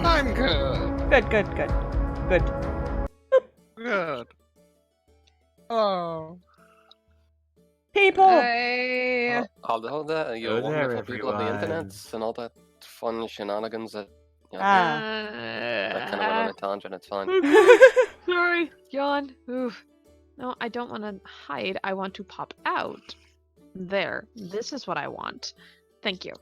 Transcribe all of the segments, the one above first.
I'm good. Good. Good. Oh. People! Although the you Hello there, wonderful people of the everyone. internet and all that fun shenanigans that that kind of went on a tangent. It's fine. Sorry, yawn. Oof. No, I don't want to hide. I want to pop out. There. This is what I want. Thank you.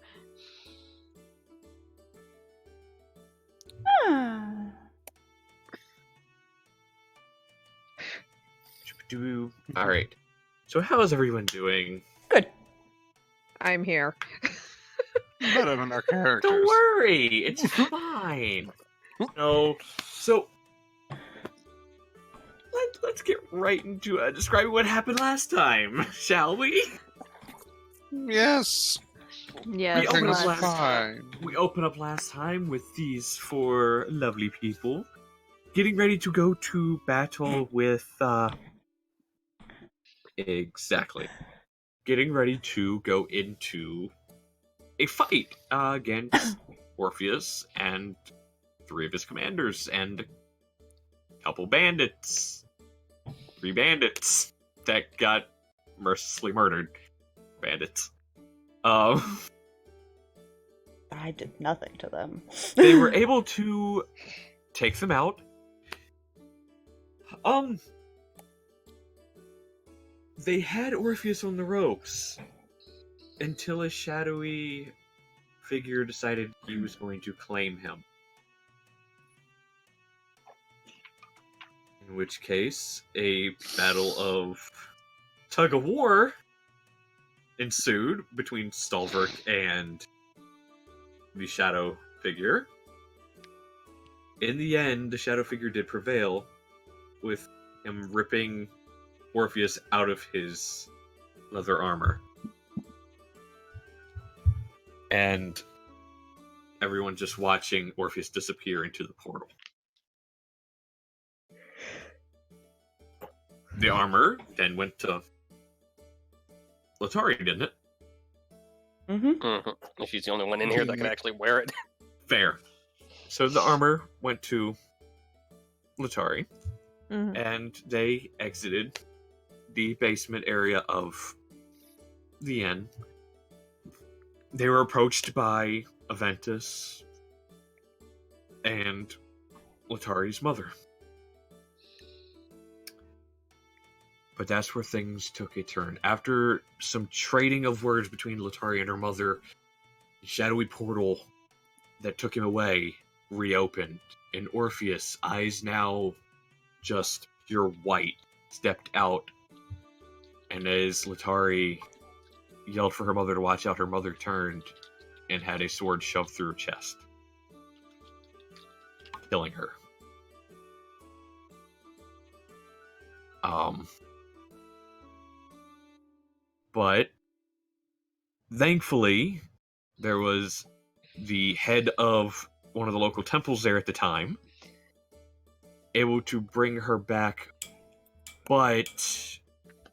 All right. So how is everyone doing? Good. I'm here. Better than our characters. Don't worry, it's fine. So let's get right into describing what happened last time, shall we? Yes. Yes. opened up Everything's last- fine. We opened up last time with these four lovely people getting ready to go to battle with exactly. Getting ready to go into a fight against Orpheus and three of his commanders and a couple bandits. 3 bandits that got mercilessly murdered. Bandits. I did nothing to them. They were able to take them out. They had Orpheus on the ropes until a shadowy figure decided he was going to claim him. In which case, a battle of tug of war ensued between Stalverk and the shadow figure. In the end, the shadow figure did prevail, with him ripping Orpheus out of his leather armor. And everyone just watching Orpheus disappear into the portal. The armor then went to Letari, didn't it? Mm-hmm. She's the only one in here that can actually wear it. Fair. So the armor went to Letari, Mm-hmm. and they exited the basement area of the inn. They were approached by Aventus and Letari's mother. But that's where things took a turn. After some trading of words between Letari and her mother, the shadowy portal that took him away reopened, and Orpheus, eyes now just pure white, stepped out. And as Letari yelled for her mother to watch out, her mother turned and had a sword shoved through her chest, killing her. But thankfully, there was the head of one of the local temples there at the time, able to bring her back, but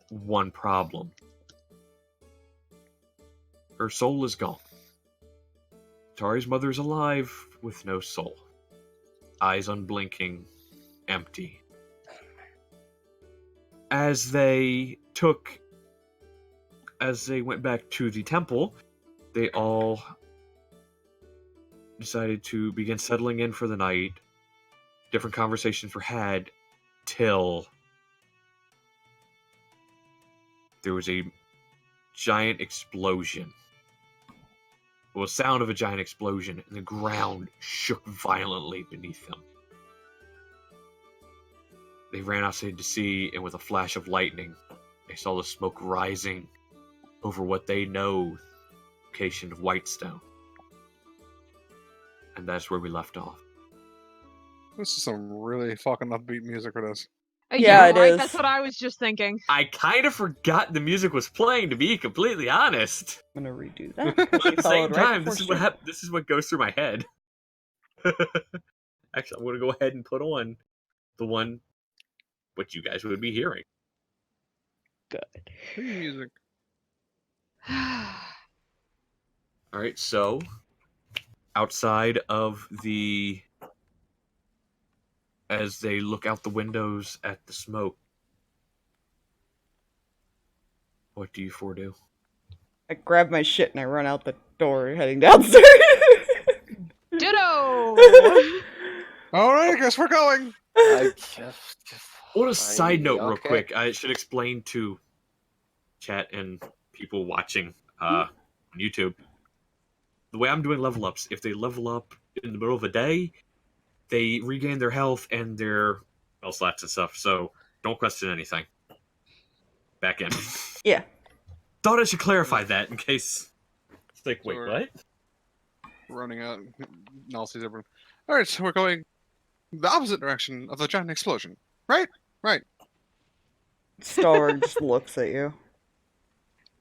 one problem. Her soul is gone. Tari's mother's alive with no soul. Eyes unblinking, empty. As they went back to the temple, they all decided to begin settling in for the night. Different conversations were had till there was a giant explosion. Well, a sound of a giant explosion, and the ground shook violently beneath them. They ran outside to see, and with a flash of lightning, they saw the smoke rising over what they know, location of Whitestone. And that's where we left off. This is some really fucking upbeat music for this. Yeah, it right? is. That's what I was just thinking. I kind of forgot the music was playing, to be completely honest. I'm gonna redo that. But at the same Followed right time, before this is what goes through my head. Actually, I'm going to go ahead and put on the one what you guys would be hearing. Good. Theme music. Alright, so outside of the as they look out the windows at the smoke. What do you four do? I grab my shit and I run out the door, heading downstairs. Ditto! Alright, I guess we're going. I just. On a side note, real okay. quick, I should explain to chat and people watching on YouTube. The way I'm doing level ups, if they level up in the middle of the day, they regain their health and their spell slots and stuff, so don't question anything. Back in. Yeah. Thought I should clarify that in case. It's like, wait, Sure. what? Running out. Null sees everyone. Alright, so we're going the opposite direction of the giant explosion. Right? Right. Stalverk just looks at you.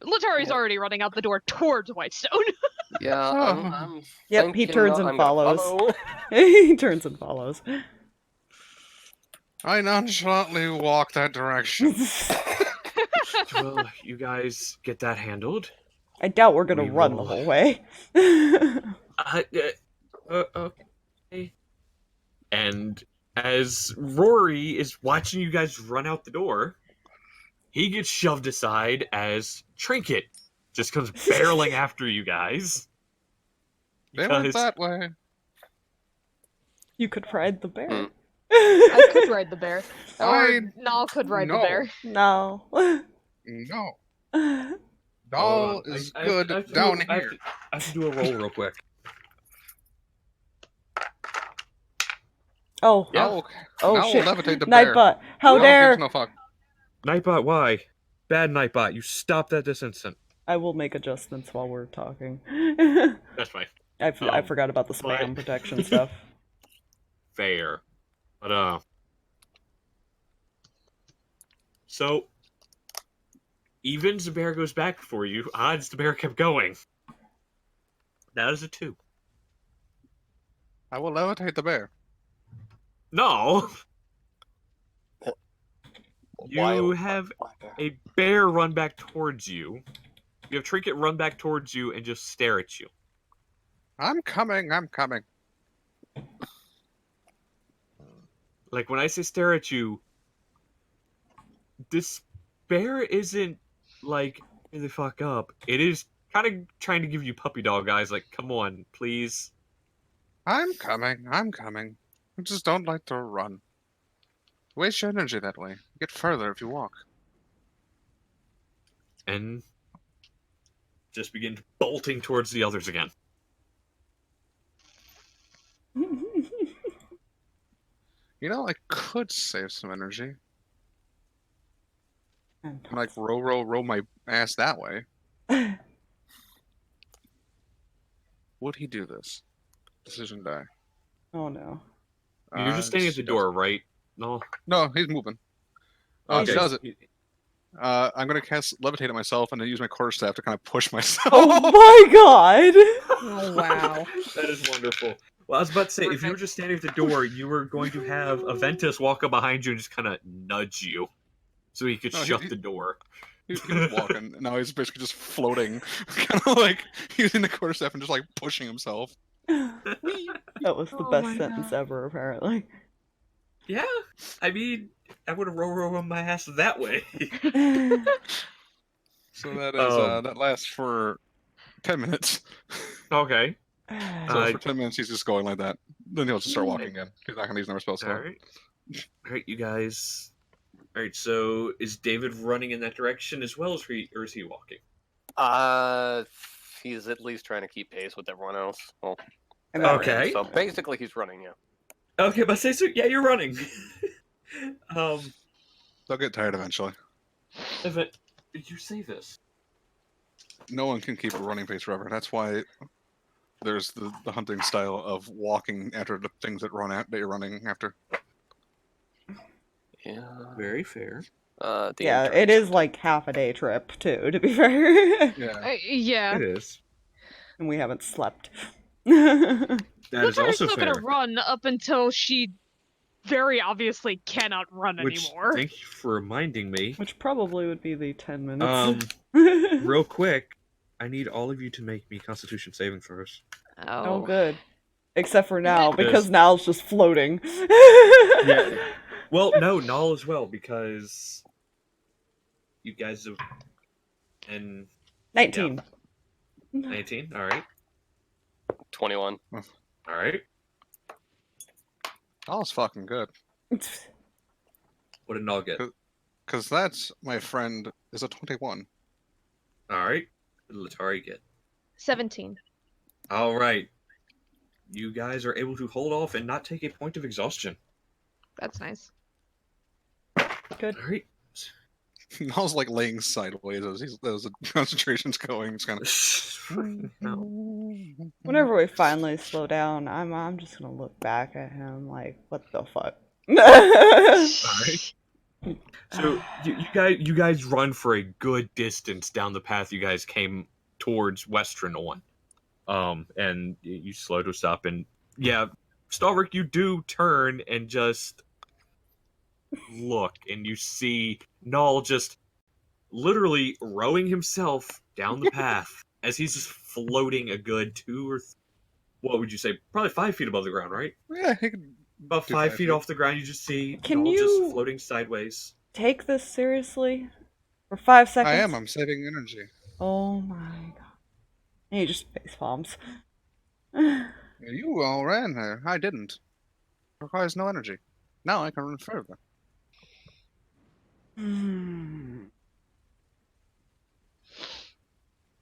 Letari's already running out the door towards Whitestone. Yeah, I'm Yep, he thinking turns I'm and gonna follows. follow. He turns and follows. I nonchalantly walk that direction. Well, you guys get that handled. I doubt we're gonna We run the will- whole way. Okay. And as Rory is watching you guys run out the door, he gets shoved aside as Trinket just comes barreling after you guys. They went Because- that way. You could ride the bear. Mm. I could ride the bear. Or I- Nal could ride the no. bear. No. No. Doll Hold on. is I good have to down do, I have here. to- I have to do a roll real quick. Oh. Yeah. Now, Oh now shit. we'll levitate the bear. Nightbot. How No one dare! gives no fuck. Nightbot, why? Bad Nightbot, you stop that this instant. I will make adjustments while we're talking. That's fine. I forgot about the spam but- protection stuff. Fair. But, so, evens the bear goes back for you, odds the bear kept going. That is a 2. I will levitate the bear. No! Why- You have a bear run back towards you. You have Trinket run back towards you and just stare at you. I'm coming. I'm coming. Like, when I say stare at you, this bear isn't, like, "Hey, the fuck up." It is kind of trying to give you puppy dog eyes, like, come on, please. I'm coming. I'm coming. I just don't like to run. Waste your energy that way. You get further if you walk. And just begin bolting towards the others again. You know, I could save some energy. And Like, row my ass that way. Would he do this? Decision die. Oh no. You're just standing at the he door, right? No. doesn't. No, he's moving. Oh, Okay. he does it. I'm gonna cast levitate at myself and then use my quarterstaff to kind of push myself. Oh my god! Oh, wow. That is wonderful. Well, I was about to say, if you were just standing at the door, you were going to have Aventus walk up behind you and just kind of nudge you, so he could No, shut the door. He was walking. Now he's basically just floating, kind of like using the quarterstaff and just like pushing himself. That was the Oh best my sentence ever, apparently. Yeah, I mean, I would have row my ass that way. So that is that lasts for 10 minutes. Okay. So for 10 minutes he's just going like that. Then he'll just start walking again. He's not gonna use another spell All slot. right. All right, you guys. All right. So is David running in that direction as well, or is he walking? He's at least trying to keep pace with everyone else. Well, I mean, Okay. so basically he's running, yeah. Okay, but say so. Yeah, you're running. They'll get tired eventually. Did you say this? No one can keep a running pace forever. That's why there's the hunting style of walking after the things that you're running after. Yeah. Very fair. yeah, it is like half a day trip too, to be fair. Yeah. Yeah. It is. And we haven't slept. That is Letari's also still fair. gonna run up until she very obviously cannot run Which, anymore. thank you for reminding me. Which probably would be the 10 minutes. Real quick, I need all of you to make me Constitution saving throws. Oh, good. Except for now, Because- because Now's just floating. Yeah. Well, no, Null as well, because you guys have... And 19. 19, alright. 21. Alright. That was fucking good. What did Null get? Because that's, my friend, is a 21. Alright. What did Letari get? 17. Alright. You guys are able to hold off and not take a point of exhaustion. That's nice. Good. Alright. I was like laying sideways as the concentration's going. It's kind of. No. Whenever we finally slow down, I'm just gonna look back at him like, what the fuck? Alright. So you guys run for a good distance down the path you guys came towards Western on. And you slow to stop, and yeah, Stalverk, you do turn and just look, and you see Null just literally rowing himself down the path as he's just floating a good what would you say, probably 5 feet above the ground, right? Yeah, he could About do 5 5 feet feet. off the ground. You just see Can Null you- just floating sideways. Take this seriously? For 5 seconds? I am. I'm saving energy. Oh my god. And he just face palms. You all ran there. I didn't. Requires no energy. Now I can run further.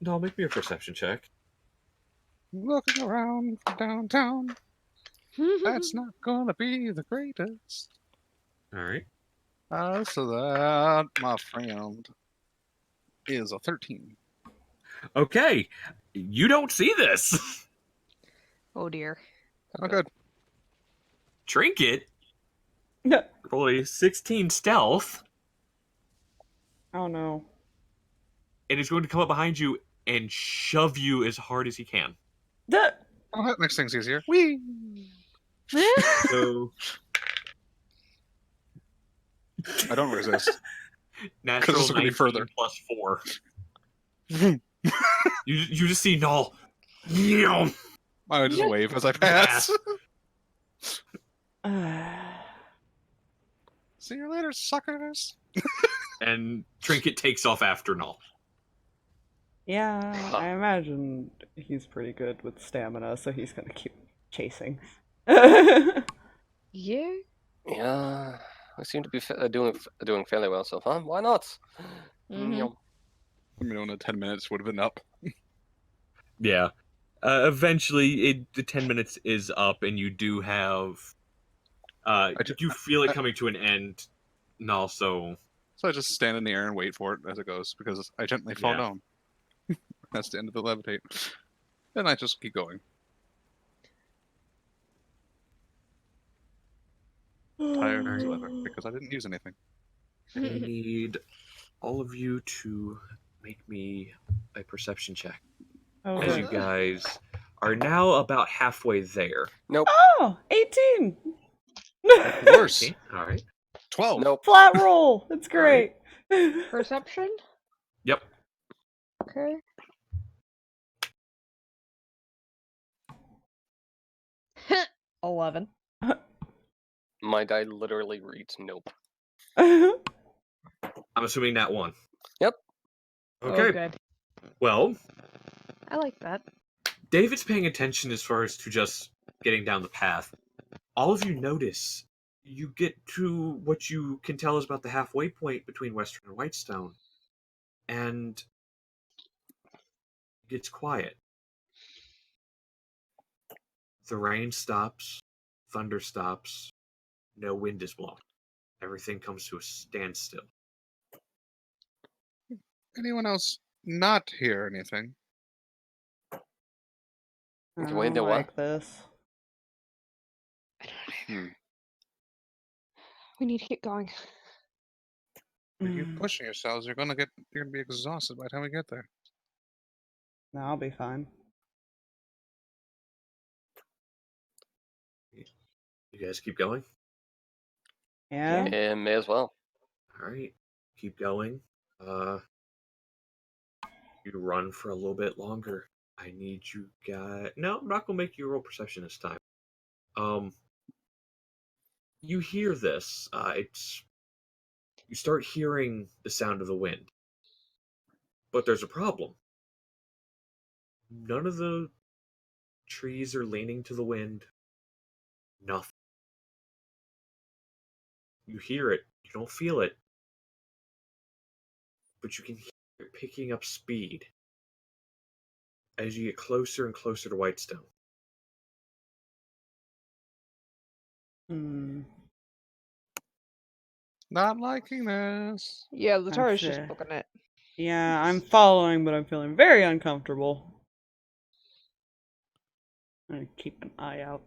Null, make me a perception check. Looking around for downtown. That's not gonna be the greatest. Alright. So that, my friend, is a 13. Okay. You don't see this. Oh dear. Oh, good. Trinket, No. roll a 16 stealth, Oh no. and he's going to come up behind you and shove you as hard as he can. Duh. Oh, that makes things easier. Whee! So, I don't resist. natural this will be 19 further. plus 4. You just see Null. Yum. I just wave as I pass. See you later, suckers. And Trinket takes off after Null. Yeah, I imagine he's pretty good with stamina, so he's gonna keep chasing. Yeah. Yeah, we seem to be doing fairly well so far. Why not? Mhm. Yum. Let me know in 10 minutes would have been up. Yeah. Eventually, the 10 minutes is up, and you do have... you feel it coming to an end, Null, so... So I just stand in the air and wait for it as it goes, because I gently fall Yeah. down. That's the end of the levitate. Then I just keep going. Tired as ever, because I didn't use anything. I need all of you to make me a perception check. As Okay. you guys are now about halfway there. Nope. Oh, 18! Worse. Okay, alright. 12. Nope. Flat roll! It's great! Perception? Yep. Okay. $11. My die literally reads nope. I'm assuming that one. Yep. Okay, Oh, good. well, I like that. David's paying attention as far as to just getting down the path. All of you notice you get to what you can tell is about the halfway point between Western and Whitestone, and it gets quiet. The rain stops, thunder stops, no wind is blowing. Everything comes to a standstill. Anyone else not hear anything? I Do we don't know what? like this. We need to get going. If you keep pushing yourselves, you're gonna be exhausted by the time we get there. No, I'll be fine. You guys keep going? Yeah? And may as well. Alright, keep going. You run for a little bit longer. I need you guys. No, I'm not gonna make you roll perception this time. You hear this. You start hearing the sound of the wind, but there's a problem. None of the trees are leaning to the wind. Nothing. You hear it. You don't feel it, but you can hear it picking up speed as you get closer and closer to Whitestone. Hmm. Not liking this. Yeah, Letari's just That's, booking it. Yeah, I'm following, but I'm feeling very uncomfortable. I'm gonna keep an eye out.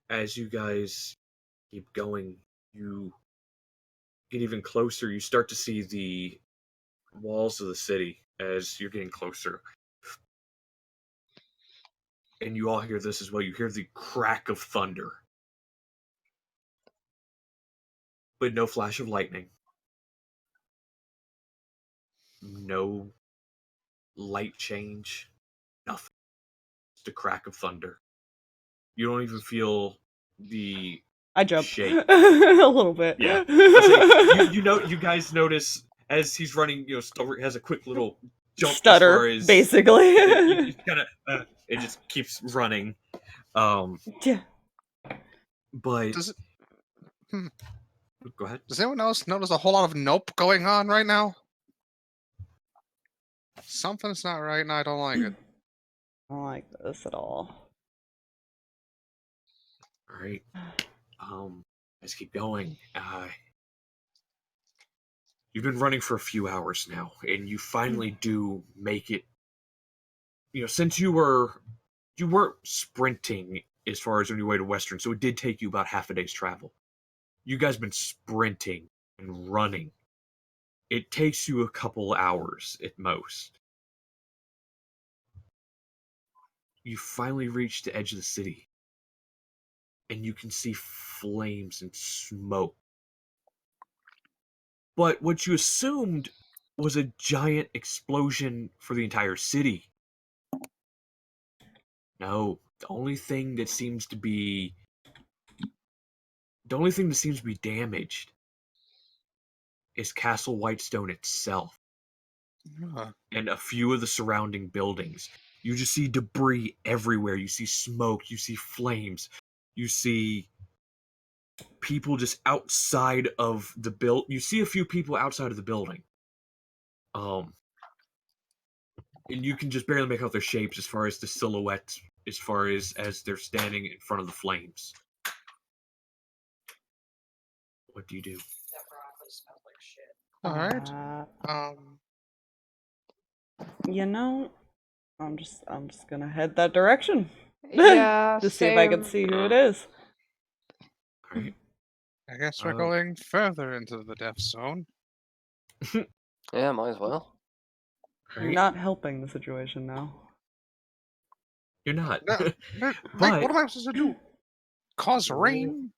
As you guys keep going, you get even closer. You start to see the walls of the city as you're getting closer. And you all hear this as well. You hear the crack of thunder. But no flash of lightning. No light change. Nothing. Just a crack of thunder. You don't even feel the I jump shake. a little bit. Yeah. I say, you guys notice as he's running, Stalverk has a quick little jump Stutter, as far as basically. it just keeps running. Yeah. But Does it, go ahead. does anyone else notice a whole lot of nope going on right now? Something's not right, and I don't like it. I don't like this at all. All right. Let's keep going. You've been running for a few hours now, and you finally do make it. Since you weren't sprinting as far as on your way to Western, so it did take you about half a day's travel. You guys been sprinting and running. It takes you a couple hours at most. You finally reach the edge of the city, and you can see flames and smoke. But what you assumed was a giant explosion for the entire city. No, the only thing that seems to be damaged is Castle Whitestone itself and a few of the surrounding buildings. You just see debris everywhere. You see smoke, you see flames, you see people just outside of the you see a few people outside of the building. And you can just barely make out their shapes as far as the silhouettes, as far as they're standing in front of the flames. What do you do? That broccoli smells like shit. All right. I'm just gonna head that direction. Yeah, to see if I can see who it is. All right. I guess we're going further into the death zone. Yeah, might as well. You're not helping the situation now. You're not. No, But what am I supposed to do? Cause rain?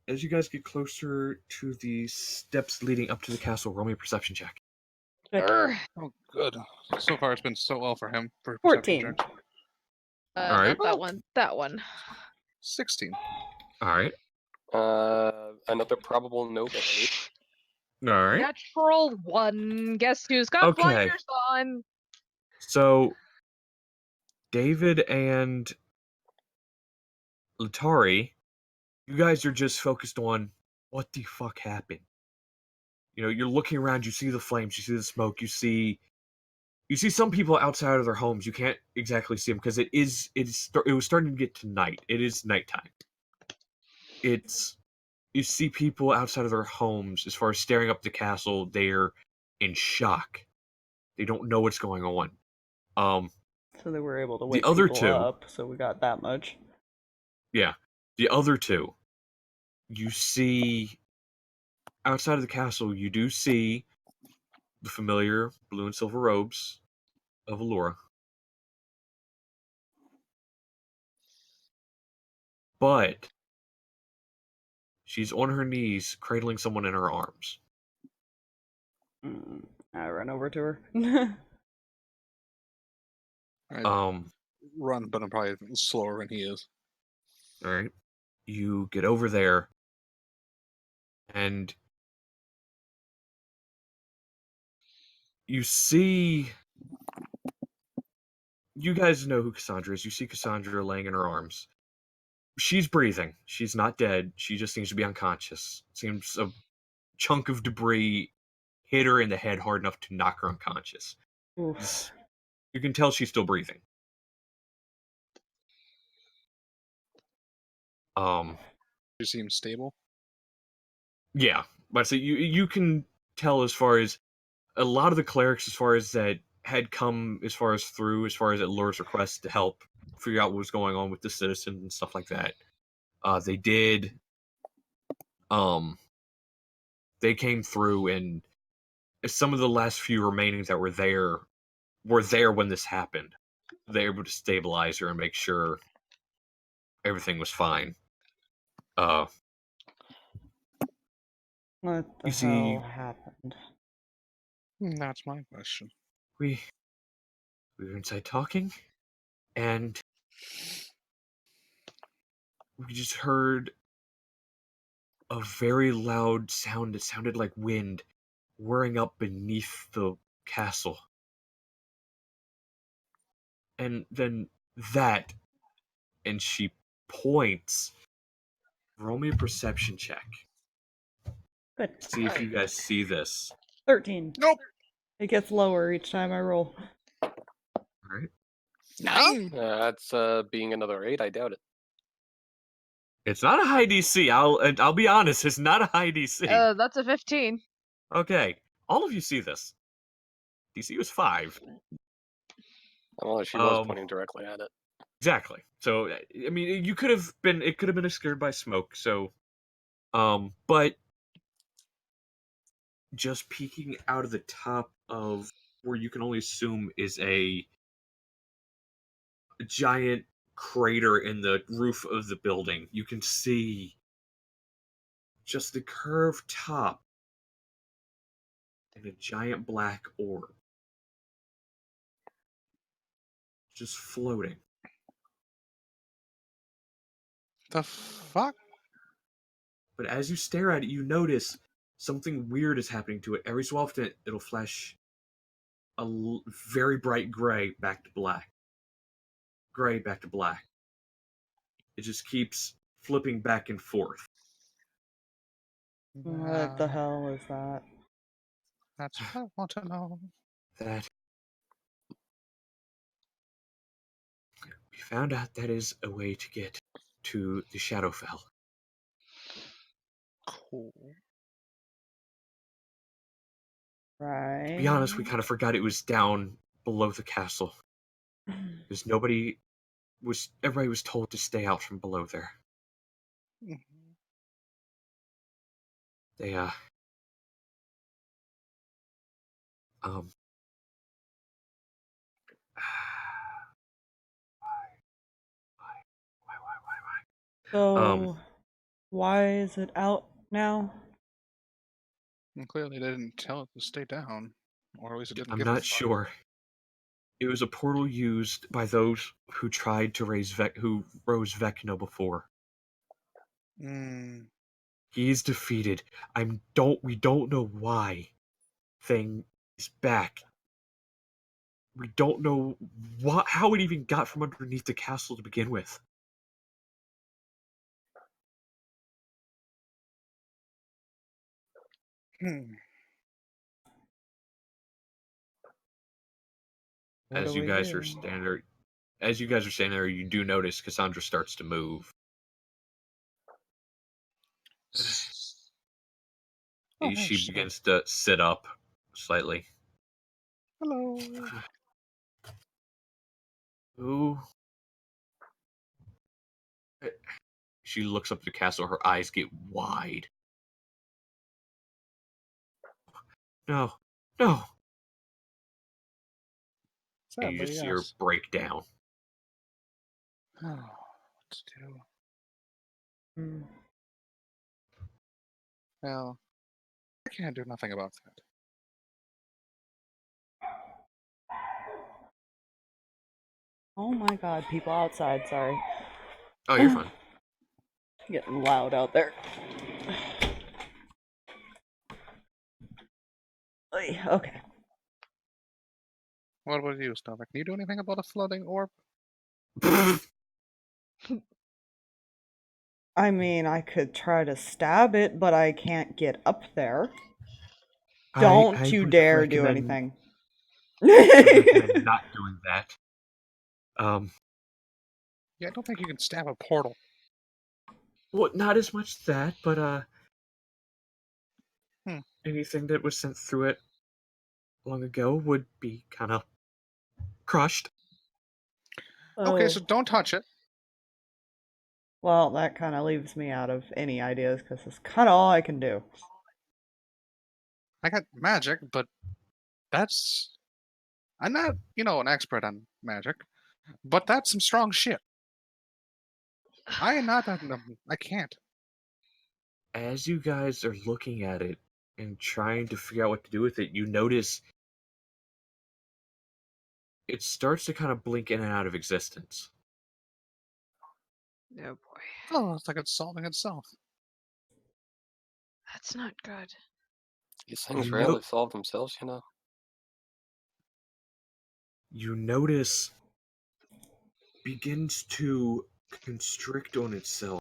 as you guys get closer to the steps leading up to the castle, roll me a perception check. Grr. Oh, good. So far, it's been so well for him. For 14. checks. All right. Not that one. That one. 16. All right. Another probable nope at 8. All right. Natural 1. Guess who's got Okay. blinders on? So, David and Letari, you guys are just focused on what the fuck happened. You're looking around, you see the flames, you see the smoke, you see some people outside of their homes. You can't exactly see them because it was starting to get to night. It is nighttime. You see people outside of their homes as far as staring up the castle. They're in shock. They don't know what's going on. So they were able to wake the other people two, up, so we got that much. Yeah. The other two, you see outside of the castle, you do see the familiar blue and silver robes of Allura. But she's on her knees, cradling someone in her arms. I run over to her. I Um, run, but I'm probably slower than he is. all right. You get over there, and you see. You guys know who Cassandra is. You see Cassandra laying in her arms. She's breathing. She's not dead. She just seems to be unconscious. Seems a chunk of debris hit her in the head hard enough to knock her unconscious. Oof. You can tell she's still breathing. She seems stable. Yeah, but so you can tell as far as a lot of the clerics, as far as that had come as far as at Lord's request to help figure out what was going on with the citizens and stuff like that. They did. They came through, and some of the last few remainings that were there when this happened. They were able to stabilize her and make sure everything was fine. What the You see- hell happened? That's my question. we were inside talking, and we just heard a very loud sound. It sounded like wind whirring up beneath the castle. And then that, and she points. Roll me a perception check. Good. See if you guys see this. 13. Nope. It gets lower each time I roll. Alright. 9. That's being another 8. I doubt it. It's not a high DC. I'll be honest, it's not a high DC. That's a 15. Okay. All of you see this. DC was 5. Well, she was pointing directly at it. Exactly. So I mean, it could have been obscured by smoke. So, but just peeking out of the top of where you can only assume is a giant crater in the roof of the building, you can see just the curved top and a giant black orb just floating. The fuck? But as you stare at it, you notice something weird is happening to it. Every so often, it'll flash a very bright gray back to black. Gray back to black. It just keeps flipping back and forth. What the hell is that? That's what I want to know. That we found out that is a way to get to the Shadowfell. Cool. Right. To be honest, we kind of forgot it was down below the castle. Because everybody was told to stay out from below there. Mhm. They, So, why is it out now? And clearly they didn't tell it to stay down. Or at least it didn't I'm give a not fuck. sure. It was a portal used by those who tried to who rose Vecna before. Mm. He's defeated. We don't know why Thing is back. We don't know how it even got from underneath the castle to begin with. What As do you we guys do? are standing there, you do notice Cassandra starts to move. Oh, She hey, begins to sit up slightly. hello. Ooh. She looks up at the castle, her eyes get wide. No. And you Sadly, just see her yes. break down. Oh, what to do? Hmm. Well, I can't do nothing about that. Oh my god, people outside, sorry. Oh, you're fine. Getting loud out there. Oy, okay. What about you, Stalverk? Can you do anything about a floating orb? I mean, I could try to stab it, but I can't get up there. Don't I you would dare do recommend- anything. I would recommend not doing that. Yeah, I don't think you can stab a portal. Well, not as much that, but Hmm. anything that was sent through it long ago would be kind of crushed. Okay, Oh. so don't touch it. Well, that kind of leaves me out of any ideas, because it's kind of all I can do. I got magic, but that's... I'm not, an expert on magic, but that's some strong shit. I am not that... I can't. As you guys are looking at it and trying to figure out what to do with it, you notice it starts to kind of blink in and out of existence. Oh boy. Oh, it's like it's solving itself. That's not good. These things You rarely know- solve themselves, you know. You notice begins to constrict on itself,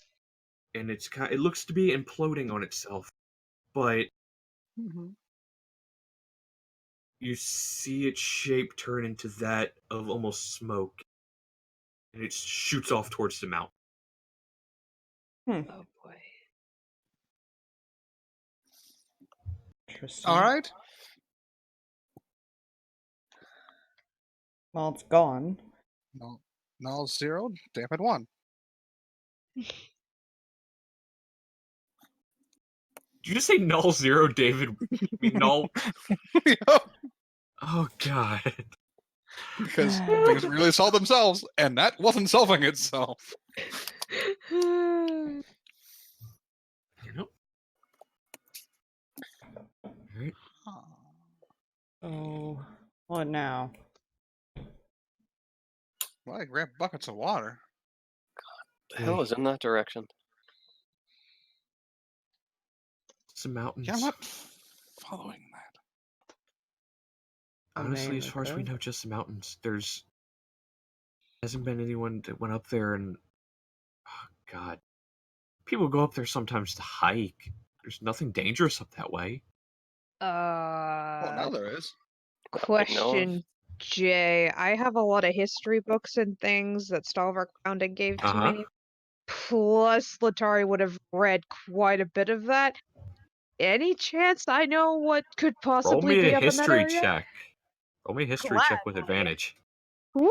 and it looks to be imploding on itself, but you see its shape turn into that of almost smoke, and it shoots off towards the mountain. Oh boy. Interesting. All right. Well, it's gone. No, null 0, David 1. Did you just say null 0, David? I mean, null. Yep, Oh, God. because things really solve themselves, and that wasn't solving itself. You know? Alright. Oh, what now? Well, I grabbed buckets of water. The hell is in that direction? Some mountains. Yeah, I'm not following that. Honestly, as far as we know, just the mountains. There's hasn't been anyone that went up there, and oh, God, people go up there sometimes to hike. There's nothing dangerous up that way. Well, now there is. Question J. I have a lot of history books and things that Stalverk found and gave to Uh-huh. me. Plus, Letari would have read quite a bit of that. Any chance I know what could Roll possibly me be a up in that history area? check. Roll me a history check with Gladly. advantage. Woo!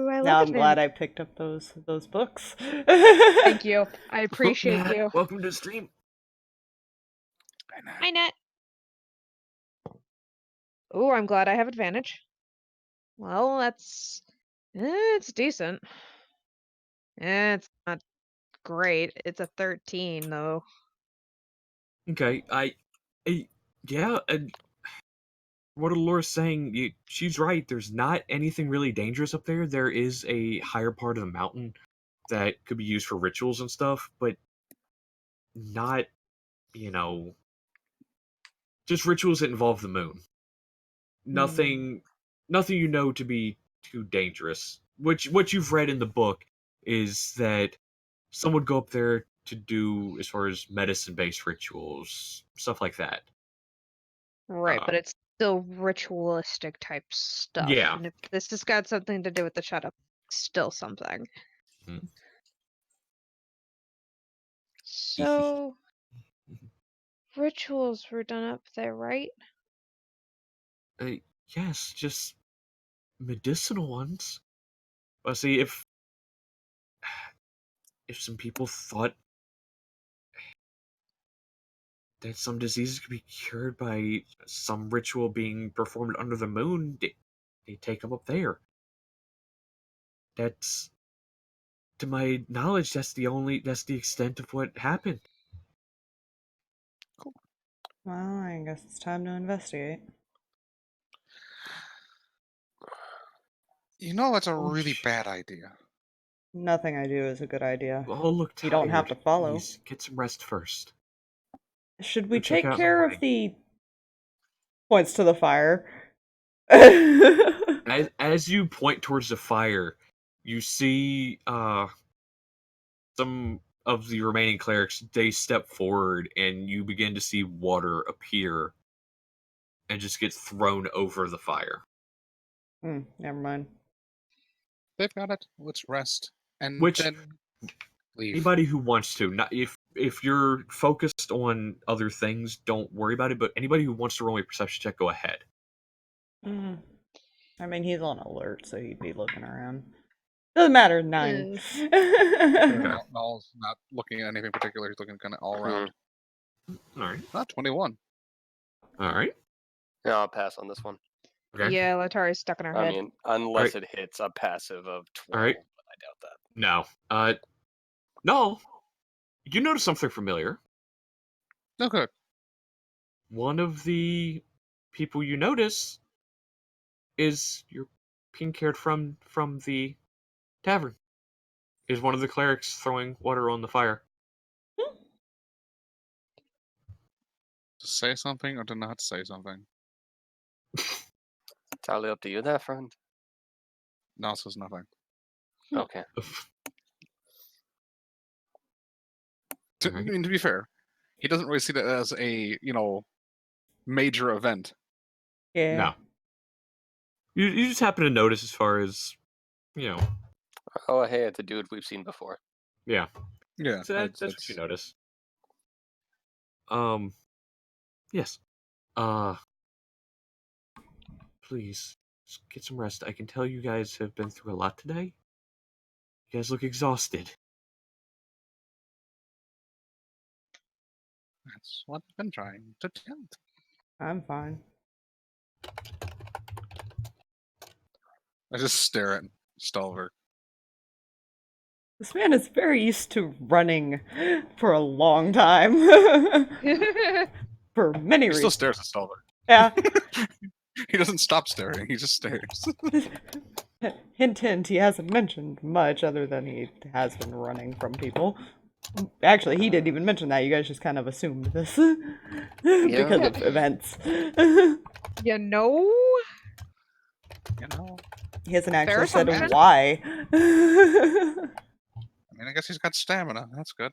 I Now love I'm it. glad I picked up those books. Thank you. I appreciate Matt, you. welcome to the stream. Hi, Net. Oh, I'm glad I have advantage. Well, that's... it's decent. It's not great. It's a 13, though. Okay, yeah, and what Alora's saying, she's right. There's not anything really dangerous up there. There is a higher part of the mountain that could be used for rituals and stuff, but not, just rituals that involve the moon. Nothing you know to be too dangerous. What you've read in the book is that some would go up there to do as far as medicine-based rituals, stuff like that. Right, but it's still ritualistic type stuff. Yeah. And if this has got something to do with the shut up, still something. Mhm. So, rituals were done up there, right? Yes, just medicinal ones. Well, see, if some people thought that some diseases could be cured by some ritual being performed under the moon, they take them up there. That's, to my knowledge, that's the extent of what happened. Well, I guess it's time to investigate. You know that's a Oh, really bad idea. Nothing I do is a good idea. Oh, look, You don't have to tired. follow. Please, get some rest first. Should we Go check take out the care of light. the... Points to the fire. As you point towards the fire, you see some of the remaining clerics. They step forward, and you begin to see water appear and just get thrown over the fire. Never mind. They've got it. Let's rest and Which then leave. anybody who wants to, not if you're focused on other things, don't worry about it. But anybody who wants to roll a perception check, go ahead. I mean, he's on alert, so he'd be looking around. Doesn't matter, 9. Noel's not looking at anything particular. He's looking kind of all around. All right. Not 21. All right. No, I'll pass on this one. Okay. Yeah, Letari's stuck in her I head. mean, unless it hits a passive of 12, Alright. but I doubt that. No. No. You notice something familiar. Okay. One of the people you notice is your pink-haired from the tavern. Is one of the clerics throwing water on the fire. To say something or to not say something? Entirely up to you, there, friend. No, says nothing. Okay. I mean, to be fair, he doesn't really see that as a, major event. Yeah. No. You just happen to notice as far as, Oh, hey, it's a dude we've seen before. Yeah. Yeah. So that's what you notice. Yes. Please, just get some rest. I can tell you guys have been through a lot today. You guys look exhausted. That's what I've been trying to tell. I'm fine. I just stare at Stalverk. This man is very used to running for a long time. For many He reasons. still stares at Stalverk. Yeah. He doesn't stop staring. He just stares. Hint, hint, he hasn't mentioned much other than he has been running from people. Actually, he didn't even mention that. You guys just kind of assumed this. Because of events. You know? He hasn't actually said assumption. why. I mean, I guess he's got stamina. That's good.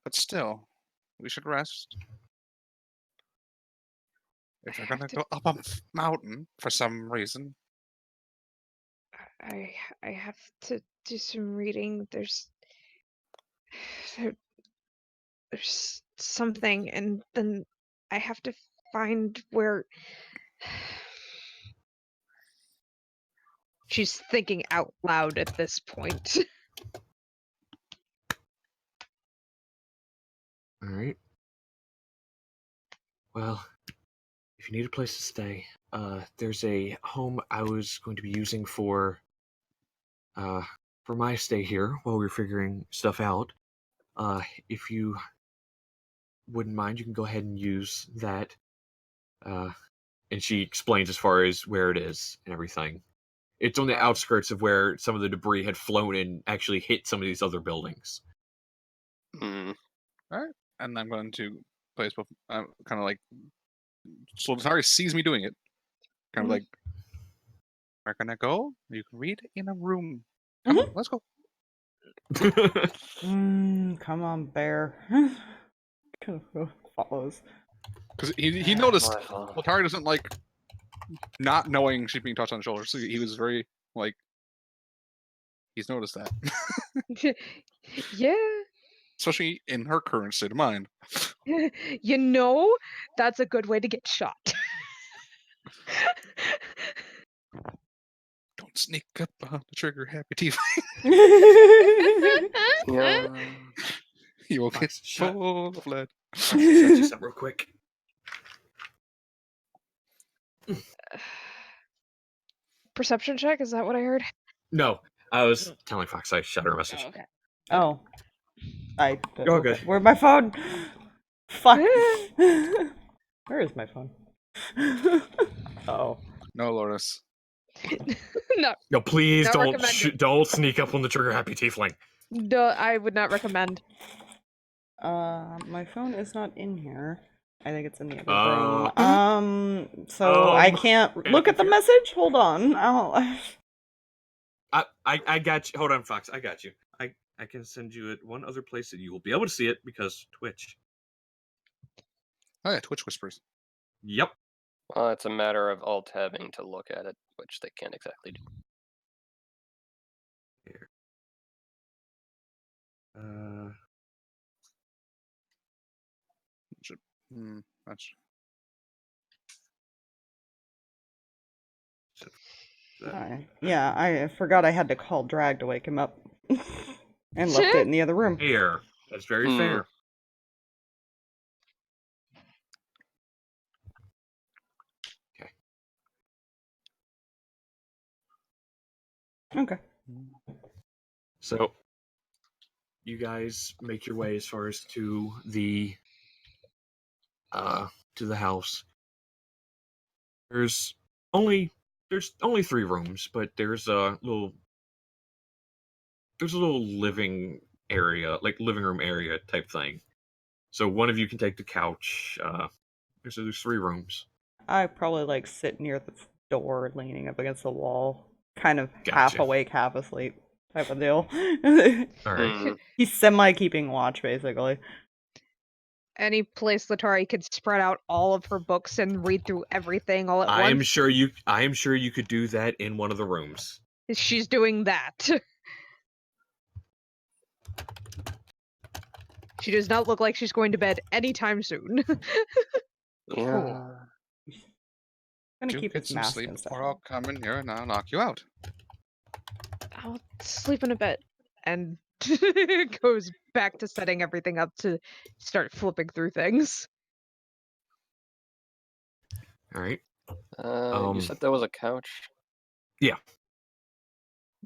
But still, we should rest. If we're gonna go up a mountain for some reason. I have to do some reading. There's something, and then I have to find where. She's thinking out loud at this point. All right. Well, if you need a place to stay, there's a home I was going to be using for my stay here while we were figuring stuff out. If you wouldn't mind, you can go ahead and use that. And she explains as far as where it is and everything. It's on the outskirts of where some of the debris had flown and actually hit some of these other buildings. All right, and I'm going to place kind of like. So Letari sees me doing it. Kind of like, we're gonna go. You can read in a room. Come on, let's go. Come on, bear. Follows. Because he noticed Letari doesn't like not knowing she's being touched on the shoulder. So he was very like, he's noticed that. Yeah. Especially in her current state of mind. You know, that's a good way to get shot. Don't sneak up on the trigger, Happy Teeth. Yeah. You will get full of lead. Shut this up real quick. Perception check? Is that what I heard? No, I was telling Fox I shot her a message. Oh, okay. Oh. You're all good. Where's my phone? Fuck. Where is my phone? Oh. No, Lourdes. No, No, please Not don't recommended. don't sneak up on the trigger happy tiefling. no, I would not recommend. My phone is not in here. I think it's in the other room. So I Um, can't look at the computer? message. Hold on. I got you. Hold on, Fox. I got you. I can send you it one other place that you will be able to see it because Twitch. Oh yeah, Twitch whispers. Yep. Well, it's a matter of alt-tabbing to look at it, which they can't exactly do. Here. That's Yeah, I forgot I had to call Drag to wake him up. And left it in the other room. Fair. That's very fair. Okay. So, you guys make your way as far as to the house. There's only 3 rooms, but there's a little living area, like living room area type thing. So one of you can take the couch. There's 3 rooms. I probably like sit near the door, leaning up against the wall, kind of half Gotcha. awake, half asleep type of deal. All right. He's semi keeping watch, basically. Any place Letari could spread out all of her books and read through everything all at once. I am sure you could do that in one of the rooms. She's doing that. She does not look like she's going to bed anytime soon. Yeah. Gonna do keep get his some mask sleep, and stuff. or I'll come in here and I'll knock you out. I'll sleep in a bit. And goes back to setting everything up to start flipping through things. All right. You said there was a couch? Yeah.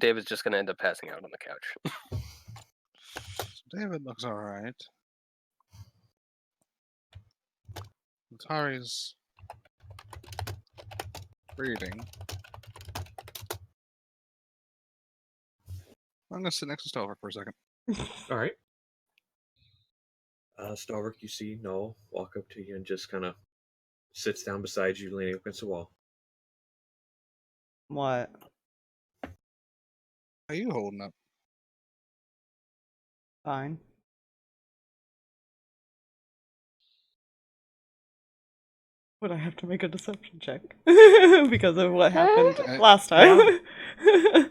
David's just gonna end up passing out on the couch. David looks alright. Letari's reading. I'm gonna sit next to Stalverk for a second. All right. Stalverk, you see Noel walk up to you and just kind of sits down beside you, leaning against the wall. What? How are you holding up? Fine. Would I have to make a deception check because of what happened last time?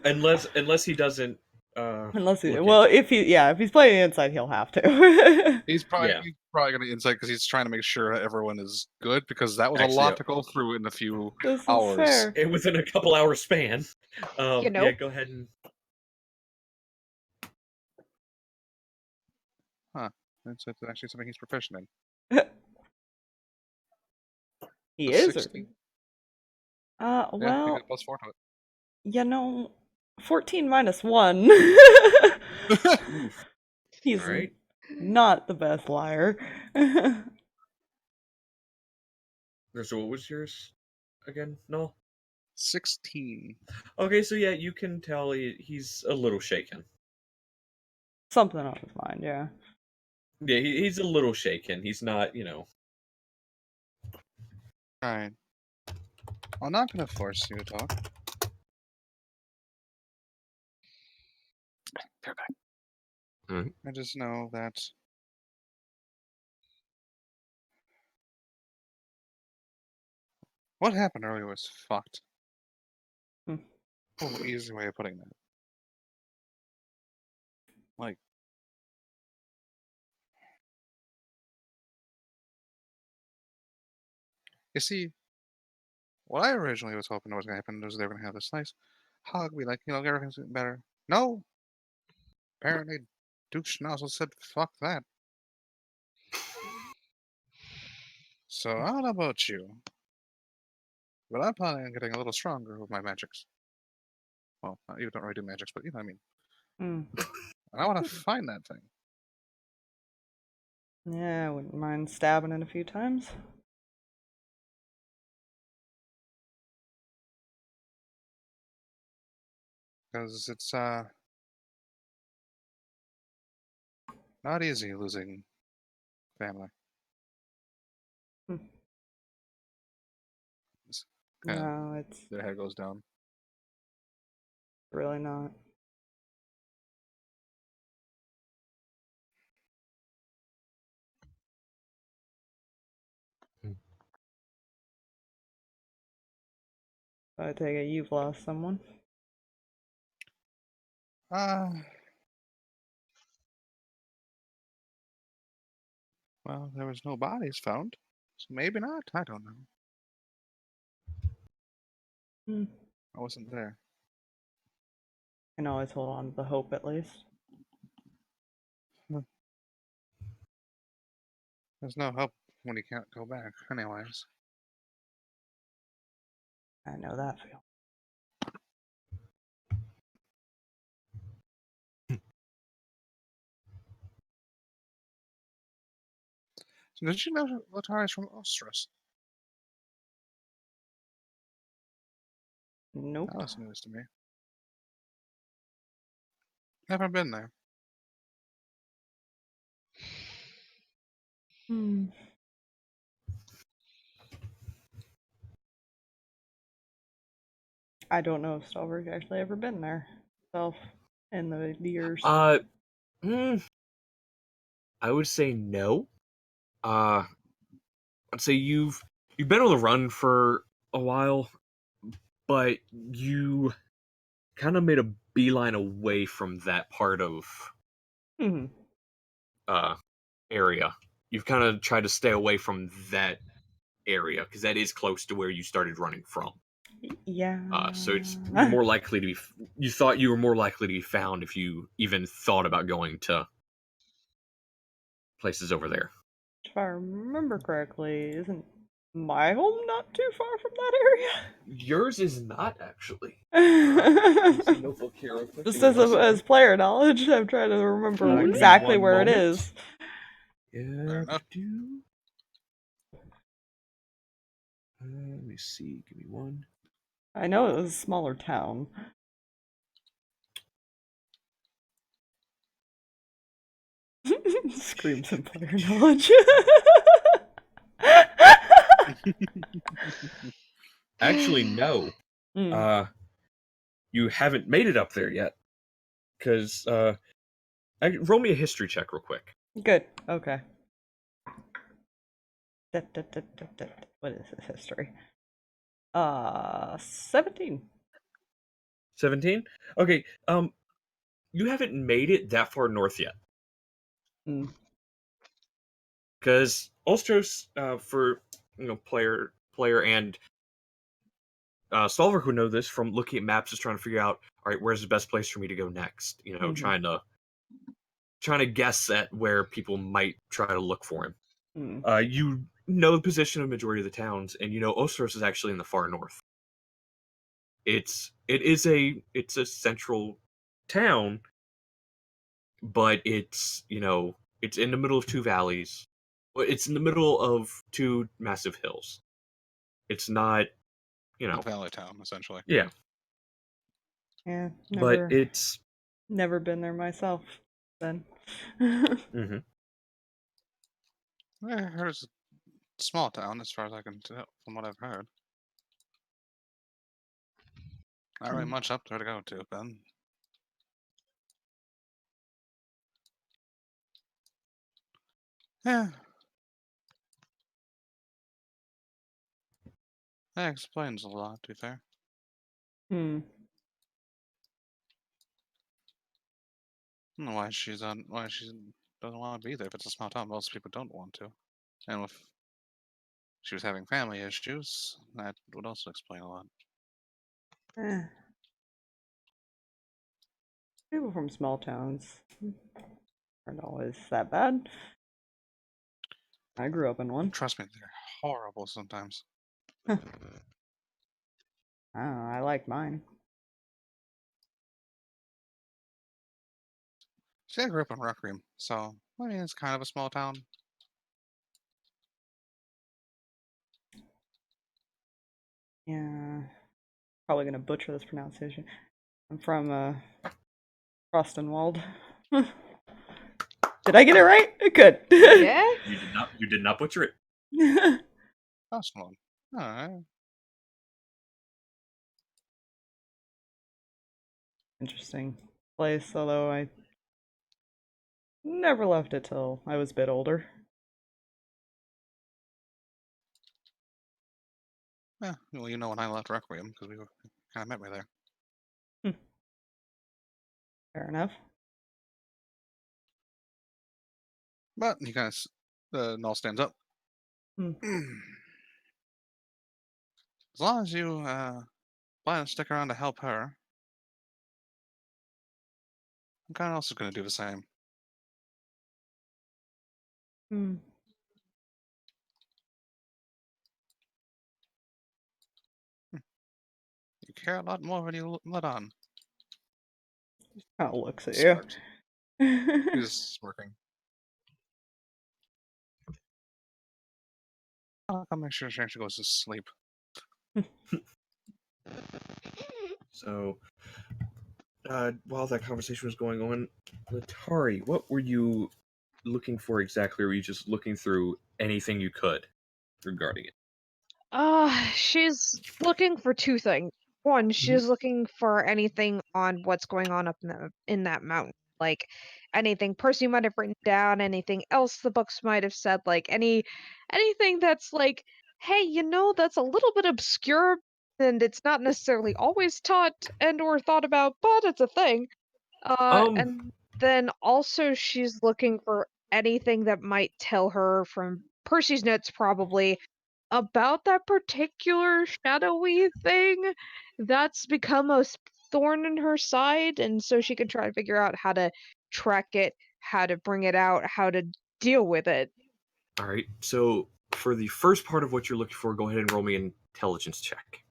Unless he doesn't. Unless he, look well, into if he's playing inside, he'll have to. He's probably Yeah. gonna insight because he's trying to make sure that everyone is good because that was Actually, a lot to go through in a few This is hours. fair. And within a couple hour span. You know? Yeah, go ahead and. That's actually something he's proficient in. He The is. 16? Well, Yeah, he got +4 to it. you know, 14 minus 1. He's All right. not the best liar. So what was yours again? No. 16. Okay, so yeah, you can tell he's a little shaken. Something on his mind, yeah. Yeah, he's a little shaken. He's not, Alright. I'm not gonna force you to talk. Fair back. I just know that what happened earlier was fucked. Oh, easy way of putting that. Like, you see, what I originally was hoping was gonna happen was they were gonna have this nice hug, be like, everything's getting better. No! Apparently, Duke Schnozzle said, fuck that. So, I don't know about you, but I'm planning on getting a little stronger with my magics. Well, you don't really do magics, but you know what I mean. Mm. And I want to find that thing. Yeah, I wouldn't mind stabbing it a few times. because it's not easy losing family. Hmm. Yeah, No, it's their head goes down. really not. I take it you've lost someone. Well, there was no bodies found, so maybe not. I don't know. Hmm. I wasn't there. Can always hold on to the hope at least. There's no hope when you can't go back, anyways. I know that feel. So did you know Letari's from Ostros? Nope. That was news to me. Never been there. Hmm. I don't know if Stalverk actually ever been there itself in the years. I would say no. I'd say you've been on the run for a while, but you kind of made a beeline away from that part of Hmm. area. You've kind of tried to stay away from that area because that is close to where you started running from. Yeah. So you're more likely to be. You thought you were more likely to be found if you even thought about going to places over there. If I remember correctly, isn't my home not too far from that Yours is not actually. area? Notebook here. Just as player knowledge, I'm trying to remember give me exactly one where it moment. is. Yeah. enough. Let me see. Give me one. I know it was a smaller town. Screams in player knowledge. Actually, no. Mm. You haven't made it up there yet. Because roll me a history check real quick. Good. Okay. What is this history? 17. 17? Okay, you haven't made it that far north yet. Mm. Because Ulstros, for player and Stalverk would know this from looking at maps, is trying to figure out, all right, where's the best place for me to go next? Trying to guess at where people might try to look for him. Mm. You know the position of the majority of the towns, and Ostros is actually in the far north. It's a central town, but it's in the middle of two valleys. It's in the middle of two massive hills. It's not, A valley town, essentially. yeah, Yeah. but it's Never been there myself. Then. mhm. I heard it's a small town, as far as I can tell, from what I've heard. Not really much up there to go to, Ben. Yeah. That explains a lot, to be fair. Hmm. I don't know why she doesn't want to be there if it's a small town. Most people don't want to. And if she was having family issues, that would also explain a lot. Eh. People from small towns aren't always that bad. I grew up in one. Trust me, they're horrible sometimes. I like mine. See, I grew up in Requiem, so I mean it's kind of a small town. Yeah. Probably gonna butcher this pronunciation. I'm from Frostenwald. Did I get it right? Good. Yeah? You did not butcher it. Last one. Alright. Interesting place, although I never left it till I was a bit older. Yeah, well, you know when I left Requiem, because we kind of met me there. Fair enough. But he kind of, Null stands up. Hmm. As long as you plan to stick around to help her, I'm kind of also going to do the same. Hmm. You care a lot more than you let on. Kind of looks at Smirks. you. He's smirking. I'll make sure she actually goes to sleep. So, while that conversation was going on, Letari, what were you looking for exactly? Or were you just looking through anything you could regarding it? She's looking for two things. One, she's looking for anything on what's going on up in that mountain. Like anything Percy might have written down, anything else the books might have said, like anything that's like, hey, that's a little bit obscure and it's not necessarily always taught and or thought about, but it's a thing. And then also she's looking for anything that might tell her from Percy's notes probably about that particular shadowy thing that's become a thorn in her side, and so she can try to figure out how to track it, how to bring it out, how to deal with it. All right. So, for the first part of what you're looking for, go ahead and roll me an intelligence check.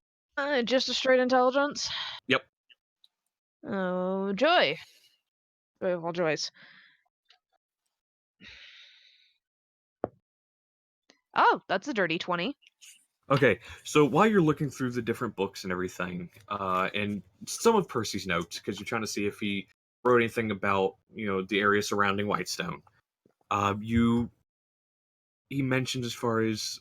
Just a straight intelligence. Yep. Oh, joy. Joy of all joys. Oh, that's a dirty 20. Okay, so while you're looking through the different books and everything, and some of Percy's notes, because you're trying to see if he wrote anything about, the area surrounding Whitestone, he mentions as far as,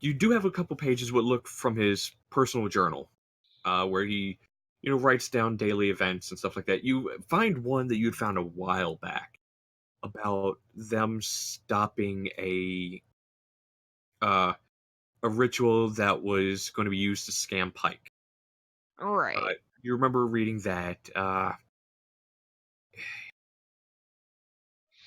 you do have a couple pages what look from his personal journal, where he, writes down daily events and stuff like that. You find one that you had found a while back about them stopping a ritual that was going to be used to scam Pike. Right. You remember reading that.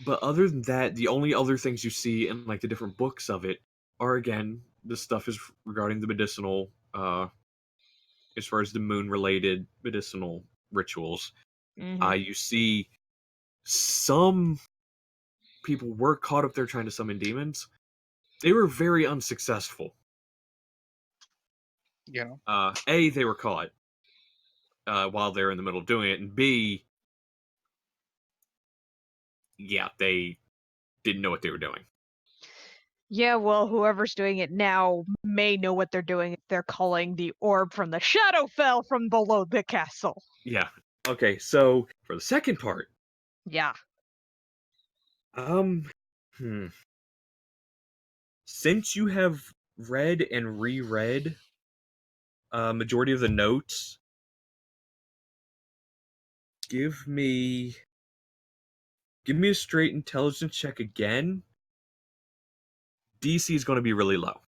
But other than that, the only other things you see in like the different books of it are again the stuff is regarding the medicinal, as far as the moon-related medicinal rituals. You see some people were caught up there trying to summon demons. They were very unsuccessful. A, they were caught while they were in the middle of doing it, and B, yeah, they didn't know what they were doing. Yeah, well, whoever's doing it now may know what they're doing if they're calling the orb from the Shadowfell from below the castle. Yeah. Okay, so for the second part, Yeah. Since you have read and reread majority of the notes, give me a straight intelligence check again. DC is going to be really low.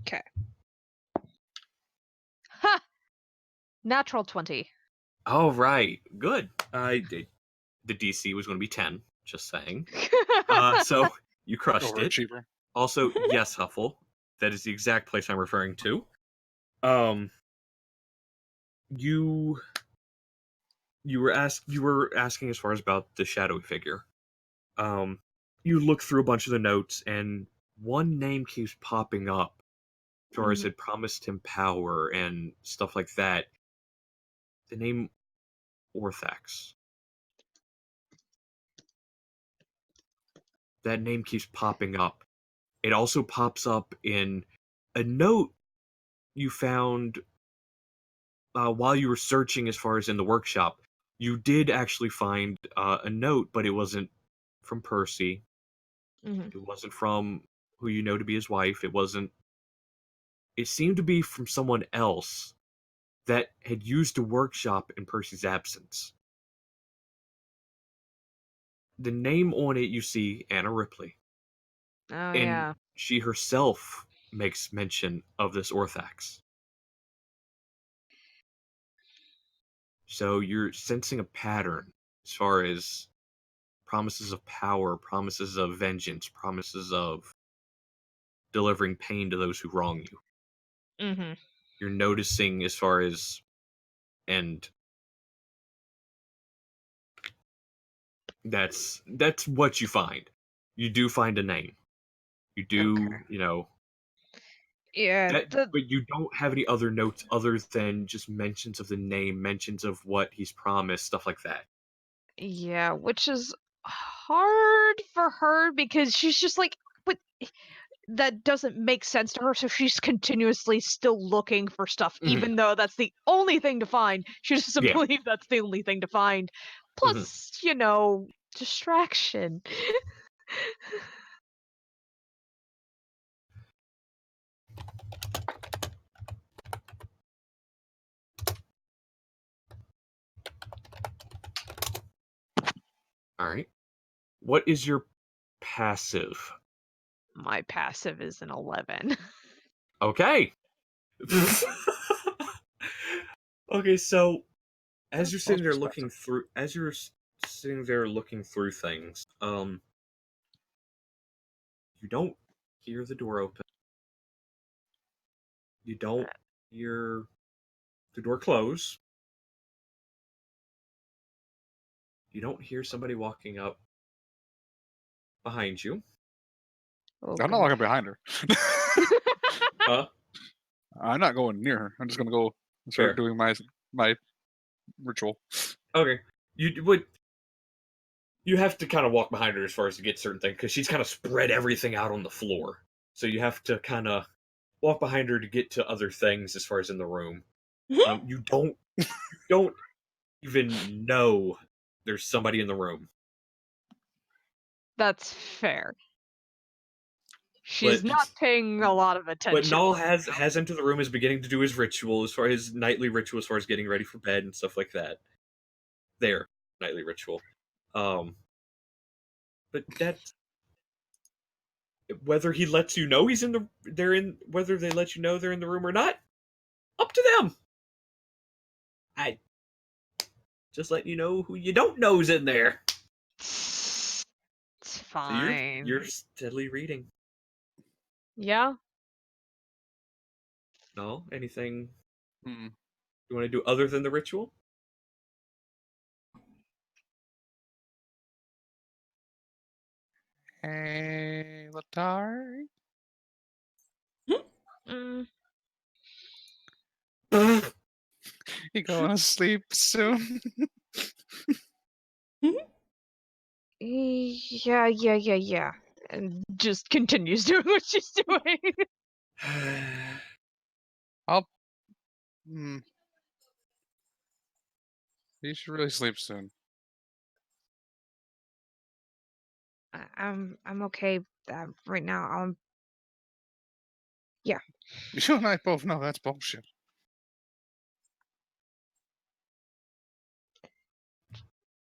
Okay. Ha! Natural 20. All right, good. The DC was going to be 10. Just saying. So you crushed it. Overachiever. Also, yes, Huffle. That is the exact place I'm referring to. You were asking as far as about the shadowy figure. You look through a bunch of the notes, and one name keeps popping up. As far as it promised him power and stuff like that. The name Orthax. That name keeps popping up. It also pops up in a note you found while you were searching as far as in the workshop, you did actually find a note, but it wasn't from Percy. Mhm. It wasn't from who you know to be his wife. It wasn't. It seemed to be from someone else that had used the workshop in Percy's absence. The name on it you see Anna Ripley, Oh and yeah. she herself makes mention of this Orthax. So you're sensing a pattern as far as promises of power, promises of vengeance, promises of delivering pain to those who wrong you. Mhm. You're noticing as far as, and that's what you find. You do find a name. You do, Okay. Yeah. that, but you don't have any other notes other than just mentions of the name, mentions of what he's promised, stuff like that. Yeah, which is hard for her because she's just like, but that doesn't make sense to her, so she's continuously still looking for stuff, Mhm. even though that's the only thing to find. She doesn't Yeah. believe that's the only thing to find. Plus, distraction. All right. What is your passive? My passive is an 11. Okay. Okay, so as you're That's sitting there perspective. looking through, sitting there looking through things, you don't hear the door open. You don't hear the door close. You don't hear somebody walking up behind you. Oh, I'm not good. walking behind her. Huh? I'm not going near her. I'm just gonna go and start Fair. doing my ritual. Okay. You have to kind of walk behind her as far as to get certain things, because she's kind of spread everything out on the floor. So you have to kind of walk behind her to get to other things as far as in the room. You don't even know there's somebody in the room. That's fair. She's But not paying a lot of attention. But Null has entered the room, is beginning to do his ritual, as far as his nightly ritual, as far as getting ready for bed and stuff like that. Their nightly ritual. But that's whether he lets you know whether they let you know they're in the room or not, up to them. I just let you know who you don't know is in there. It's So fine. you're steadily reading. Yeah. No, anything Hmm. you want to do other than the ritual? Hey, Letari. Mm. You going to sleep soon? Yeah. And just continues doing what she's doing. I'll. You should really sleep soon. I'm okay right now. Yeah. You and I both know that's bullshit.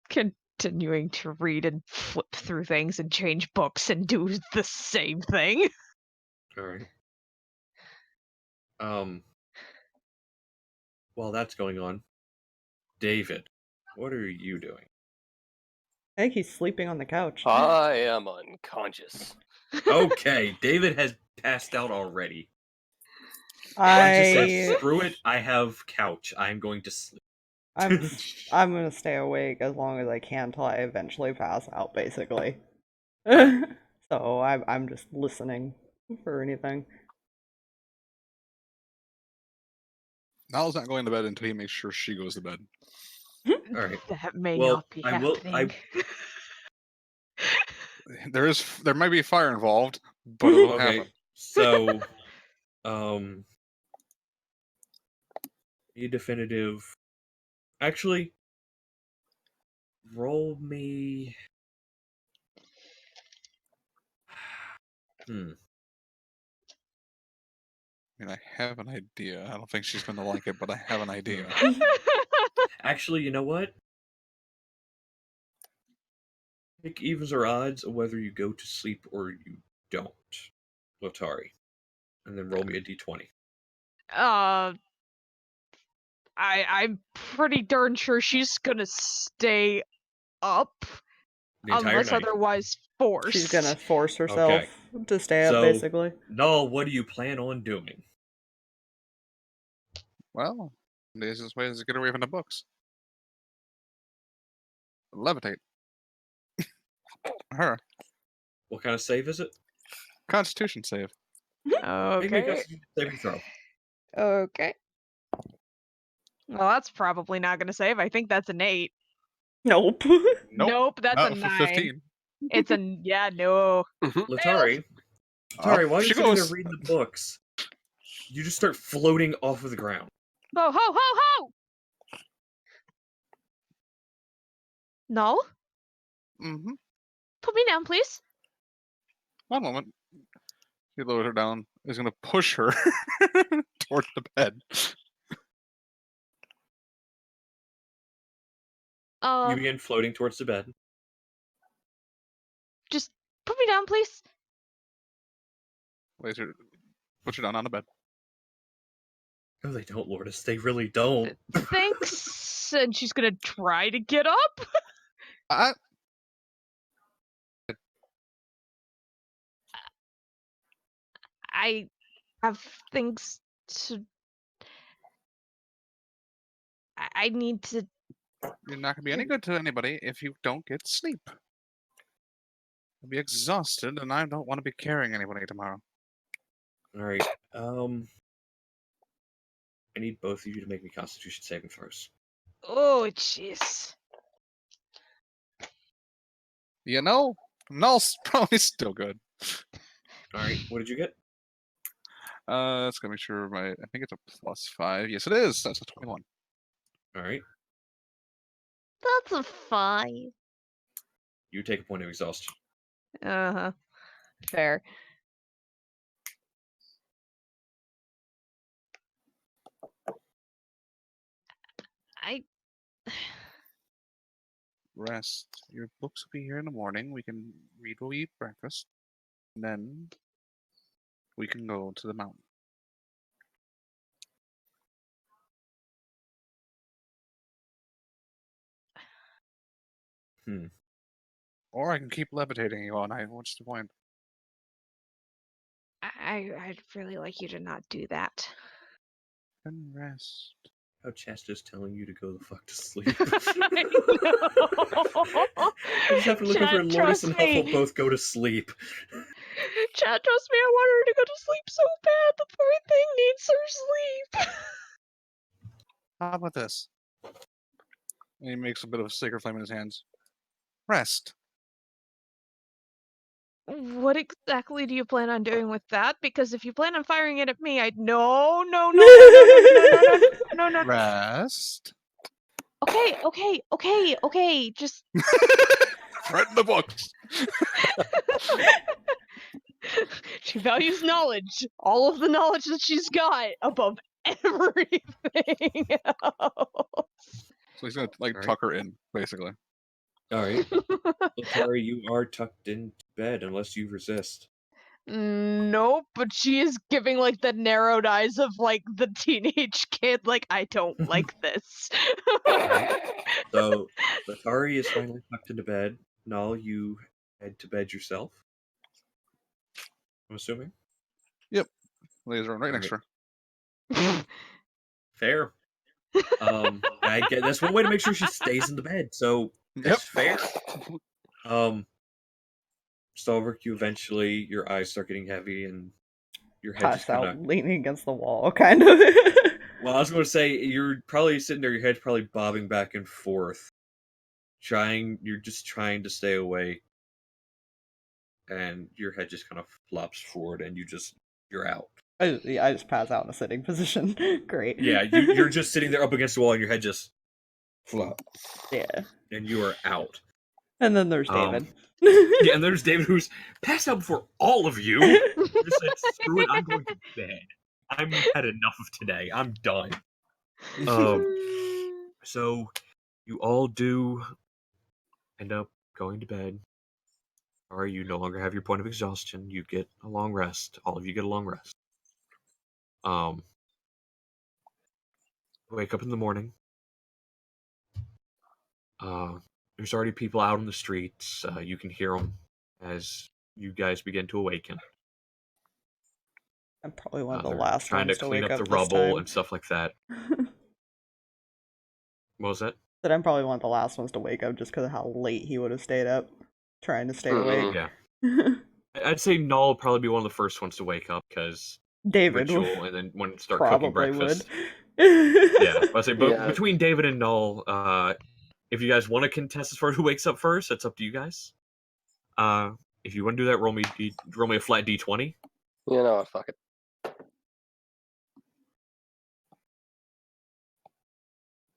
Continuing to read and flip through things and change books and do the same thing. All right. While that's going on, David, what are you doing? I think he's sleeping on the couch. I am unconscious. Okay, David has passed out already. He just said, "Screw it! I have couch. I'm going to sleep." I'm gonna stay awake as long as I can till I eventually pass out, basically. So I'm just listening for anything. Niall's not going to bed until he makes sure she goes to bed. All right. That may Well, not be I will. happening. There might be fire involved, but it won't Okay. happen. So, Need definitive. Actually, roll me. I mean, I have an idea. I don't think she's going to like it, but I have an idea. Actually, you know what? Pick evens or odds of whether you go to sleep or you don't, Letari. And then roll me a d20. I'm pretty darn sure she's gonna stay up The entire unless night. otherwise forced. She's gonna force herself to stay up, So, basically. Null, what do you plan on doing? Well, the easiest way is to get away from the books. Levitate. Her. What kind of save is it? Constitution save. Make me a Okay. Constitution saving throw. Okay. Well, that's probably not gonna save. I think that's an 8. Nope. Nope, that's a Not for 9. 15. It's a no. Letari, while she you're sitting there goes. reading the books, you just start floating off of the ground. Ho ho ho ho! No? Mm-hmm. Put me down, please. One moment. He lowers her down. He's going to push her towards the bed. You begin floating towards the bed. Just put me down, please. Put her down on the bed. No, they don't, Lourdes. They really don't. Thanks. And she's gonna try to get up. I have things to. I need to. You're not going to be any good to anybody if you don't get sleep. You'll be exhausted, and I don't want to be carrying anybody tomorrow. Alright, I need both of you to make me Constitution saving throws. Oh, jeez. You know, Null's probably still good. Alright, what did you get? Let's go make sure I think it's a +5. Yes, it is. That's a 21. Alright, That's a 5. you take a point of exhaustion. Uh-huh. Fair. Rest. Your books will be here in the morning. We can read while we eat breakfast. And then we can go to the mountain. Or I can keep levitating you all night. What's the point? I'd really like you to not do that. Then rest. How Chasta's telling you to go the fuck to sleep. I know. I just have to look over Chad, and Lourdes trust and Huffle me. both go to sleep. Chad, trust me, I want her to go to sleep so bad. The poor thing needs her sleep. How about this? And he makes a bit of a sacred flame in his hands. Rest. What exactly do you plan on doing with that? Because if you plan on firing it at me, I'd no. Rest. Okay. Just Read the books. she values knowledge. All of the knowledge that she's got above everything else. So he's gonna Alright. tuck her in, basically. Alright. Letari, you are tucked into bed unless you resist. Nope, but she is giving like the narrowed eyes of like the teenage kid, like I don't like this. So, Letari is finally tucked into bed. Null, you head to bed yourself. I'm assuming. Laser right next to her. Fair. I get that's one way to make sure she stays in the bed. So that's fair. Stalverk, you eventually your eyes start getting heavy and your head just Pass out, kind of. leaning against the wall, kind of. Well, I was going to say you're probably sitting there. Your head's probably bobbing back and forth, You're just trying to stay awake, and your head just kind of flops forward, and you're out. I just pass out in a sitting position. Great. Yeah, you're just sitting there up against the wall, and your head just flop, Yeah. and you are out. And then there's David. Yeah, and there's David, who's passed out before all of you. Just said, "Screw it, I'm going to bed. I've had enough of today. I'm done." So you all do end up going to bed. Or you no longer have your point of exhaustion. You get a long rest. All of you get a long rest. Wake up in the morning. There's already people out on the streets. You can hear them as you guys begin to awaken. I'm probably one of the They're last trying to ones to clean wake up up the this rubble time. and stuff like that. What was that? That I'm probably one of the last ones to wake up just because of how late he would have stayed up trying to stay awake. Yeah. I'd say Null will probably be one of the first ones to wake up because David ritual, and then when start probably cooking breakfast. would. Yeah, I say, but Yeah. between David and Null, if you guys want to contest as far as who wakes up first, that's up to you guys. If you want to do that, roll me a flat d20. You know what? Fuck it.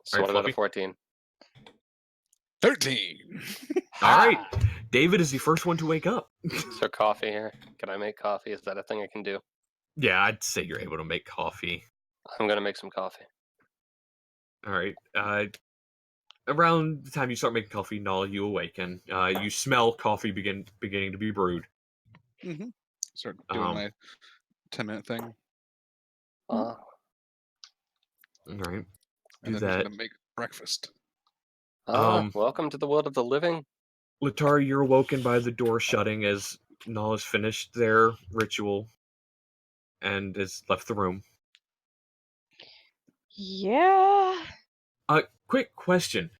So Alright, what about a Fluffy? 14? 13. All right, David is the first one to wake up. So coffee here. Can I make coffee? Is that a thing I can do? Yeah, I'd say you're able to make coffee. I'm gonna make some coffee. All right. Around the time you start making coffee, Null, you awaken. You smell coffee beginning to be brewed. Start doing my 10-minute thing. Uh, All right. And Do then he's that. going to make breakfast. welcome to the world of the living. Letari, you're awoken by the door shutting as Null has finished their ritual and has left the room. Yeah. Quick question.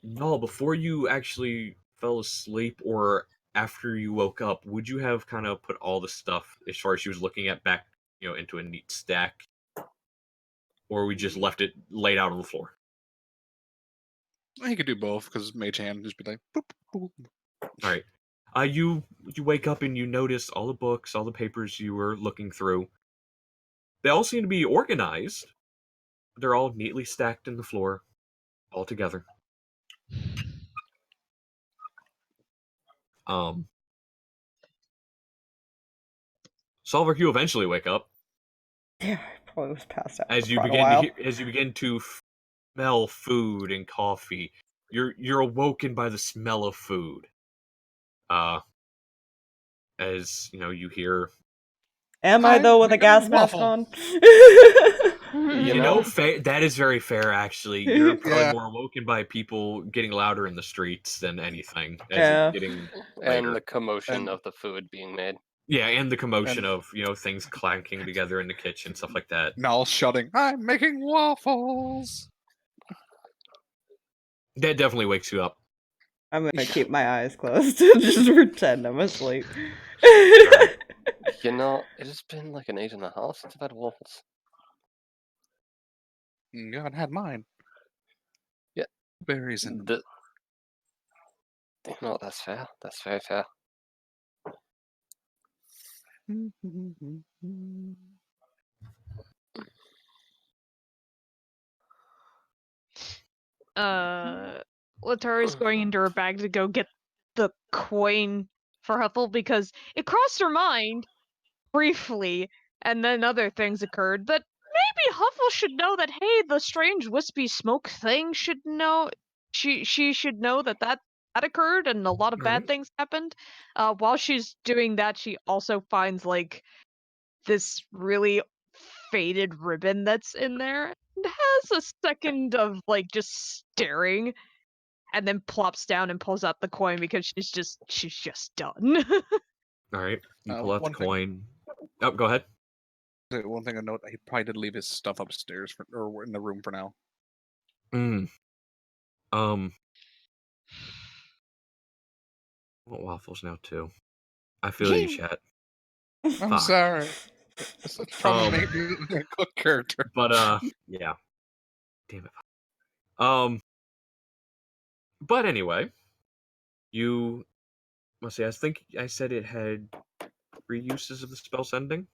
Null, before you actually fell asleep or after you woke up, would you have kind of put all the stuff as far as she was looking at back, into a neat stack? Or we just left it laid out on the floor? He could do both because Mage Hand just be like, boop, boop. All right. You wake up and you notice all the books, all the papers you were looking through. They all seem to be organized. They're all neatly stacked in the floor, all together. Stalverk, you eventually wake up Yeah, I probably was passed out as for you quite a begin while. as you begin to smell food and coffee. You're awoken by the smell of food. As you hear. Am I though with a gas mask waffle. on? That is very fair. Actually, you're probably Yeah. more awoken by people getting louder in the streets than anything. As Yeah. it's getting And later. the commotion And- of the food being made. Yeah, and the commotion And- of things clanking together in the kitchen, stuff like that. Null shutting. I'm making waffles. That definitely wakes you up. I'm gonna keep my eyes closed and just pretend I'm asleep. You know, it has been like an 8.5 since I've had waffles. You haven't had mine. Yeah. Berries in them. You know, that's fair. That's very fair. Latari's going into her bag to go get the coin for Huffle because it crossed her mind briefly, and then other things occurred that maybe Huffle should know that, hey, the strange wispy smoke thing should know. She should know that occurred and a lot of bad things happened. While she's doing that, she also finds like this really faded ribbon that's in there and has a second of like just staring, and then plops down and pulls out the coin because she's just done. All right, you pull out the one thing- coin. Oh, go ahead. One thing I note, he probably did leave his stuff upstairs or in the room for now. I want waffles now too. I feel you, chat. I'm Fuck. sorry. It's probably a cook character. But yeah. Damn it. But anyway, let's see. I think I said it had 3 uses of the spell sending.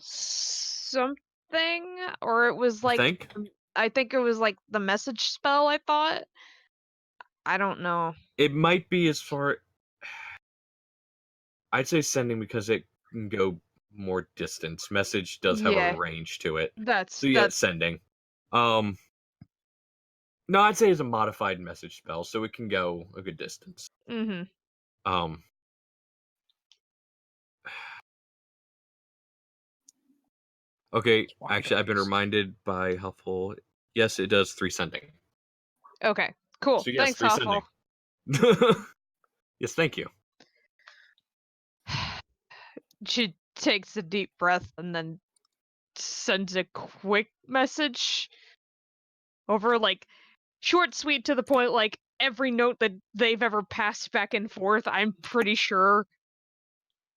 something, or it was like Think? I think it was like the message spell. I thought. I don't know. It might be as far. I'd say sending because it can go more distance. Message does have a Yeah, range to it. that's So yeah, it's sending. No, I'd say it's a modified message spell, so it can go a good distance. Mm-hmm. Okay, Why actually, I've been does? reminded by Huffle. Yes, it does 3 sending. Okay. Cool. So yes, Thanks, 3 Huffle. sending. Yes, thank you. She takes a deep breath and then sends a quick message over, like, short, sweet, to the point. Like, every note that they've ever passed back and forth, I'm pretty sure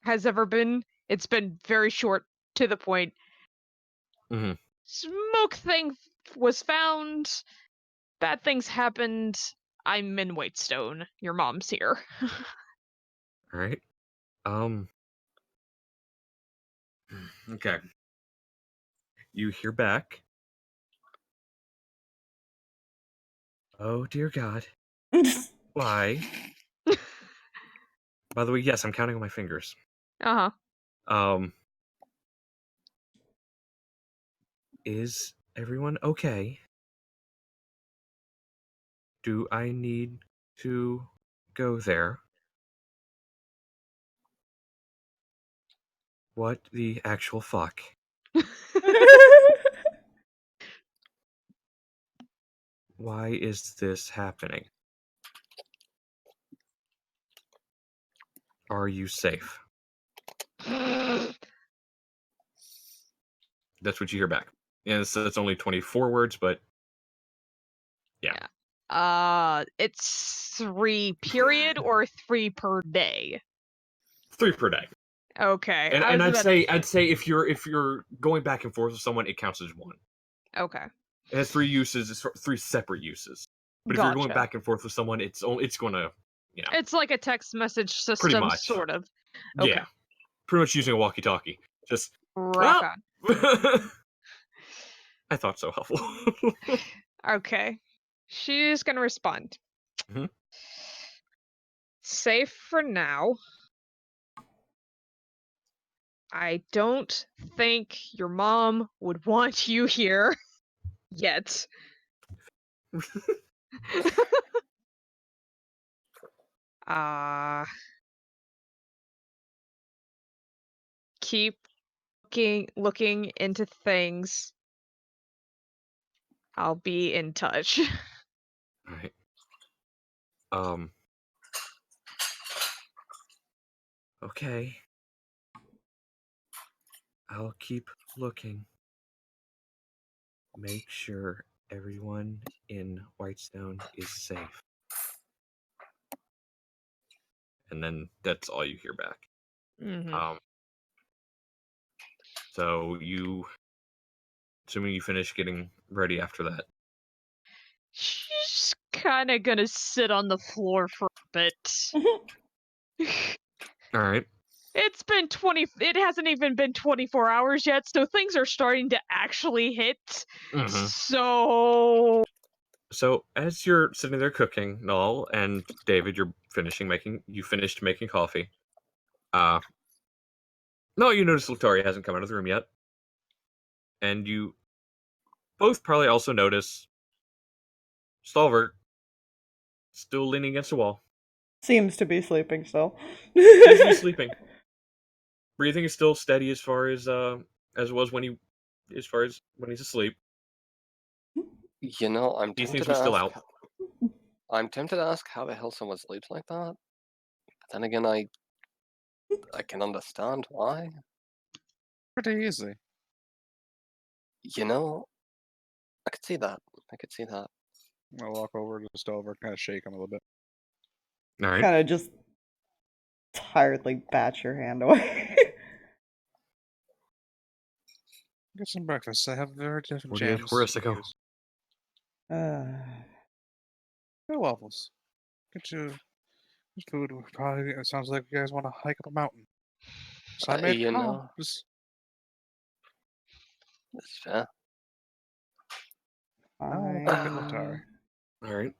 has ever been. It's been very short, to the point. Mhm. Smoke thing was found. Bad things happened. I'm in Whitestone. Your mom's here. All right. Okay. You hear back. Oh dear God. Why? By the way, yes, I'm counting on my fingers. Uh-huh. Is everyone okay? Do I need to go there? What the actual fuck? Why is this happening? Are you safe? That's what you hear back. And it's only 24 words, but yeah. It's 3 period or 3 per day? 3 per day. Okay, I And was about to I'd say if you're going back and forth with someone, it counts as 1. Okay, It has 3 uses, it's 3 separate uses. But if you're going gotcha. back and forth with someone, it's gonna, It's like a text message pretty system, much. sort of. Okay, Yeah. Pretty much using a walkie-talkie. Just rock ah! on. I thought so, Huffle. Okay, she's gonna respond. Mhm. Safe for now. I don't think your mom would want you here yet. Uh, keep looking into things. I'll be in touch. Alright. Okay. I'll keep looking. Make sure everyone in Whitestone is safe. And then that's all you hear back. Mhm. So you, assuming you finish getting ready after that. She's kind of gonna sit on the floor for a bit. All right. It's been 20. It hasn't even been 24 hours yet, so things are starting to actually hit. Mm-hmm. So So as you're sitting there cooking, Null and David, you finished making coffee. No, you notice Letari hasn't come out of the room yet. And you both probably also notice Stalverk still leaning against the wall. Seems to be sleeping still. Seems to be sleeping. Breathing is still steady as it was when he's asleep. You know, I'm He tempted seems to to be still ask. out. I'm tempted to ask how the hell someone sleeps like that. But then again, I can understand why. Pretty easy. You know, I could see that. I could see that. I'll walk over to Stalverk, kind of shake him a little bit. All right. Kind of just tiredly bat your hand away. Get some breakfast. I have very different 48 jams. where else to you can go? use. uh, Get waffles. Get you food. Probably. It sounds like you guys want to hike up a mountain. So I made You know, That's fair. No, fuck it, Letari. All right.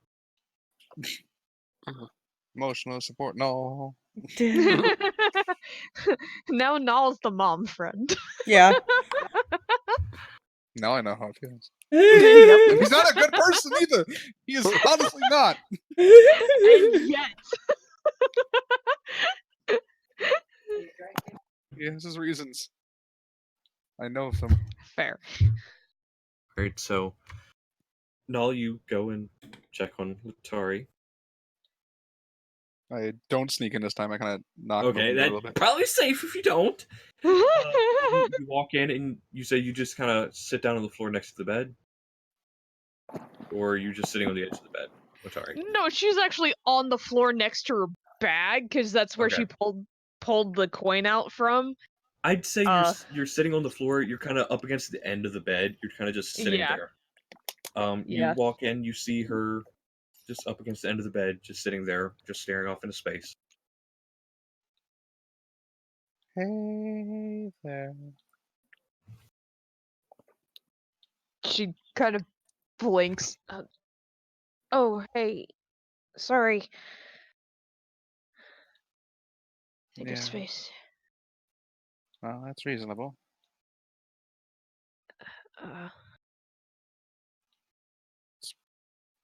Emotional support, no. Now Null's the mom friend. Yeah. Now I know how it feels. Yep. And he's not a good person either. He is honestly not. And yet. He has his reasons. I know of them. Fair. All right. So, Null, you go and check on Letari. I don't sneak in this time. I kind of knock him Okay, a little that's bit. probably safe if you don't. You walk in and you say you just kind of sit down on the floor next to the bed, or are you just sitting on the edge of the bed? Letari. No, she's actually on the floor next to her bag because that's where Okay. she pulled the coin out from. I'd say you're sitting on the floor. You're kind of up against the end of the bed. You're kind of just sitting Yeah. there. Yeah. You walk in, you see her just up against the end of the bed, just sitting there, just staring off into space. Hey there. She kind of blinks. Oh, hey. Sorry. Take a Yeah. space. Well, that's reasonable.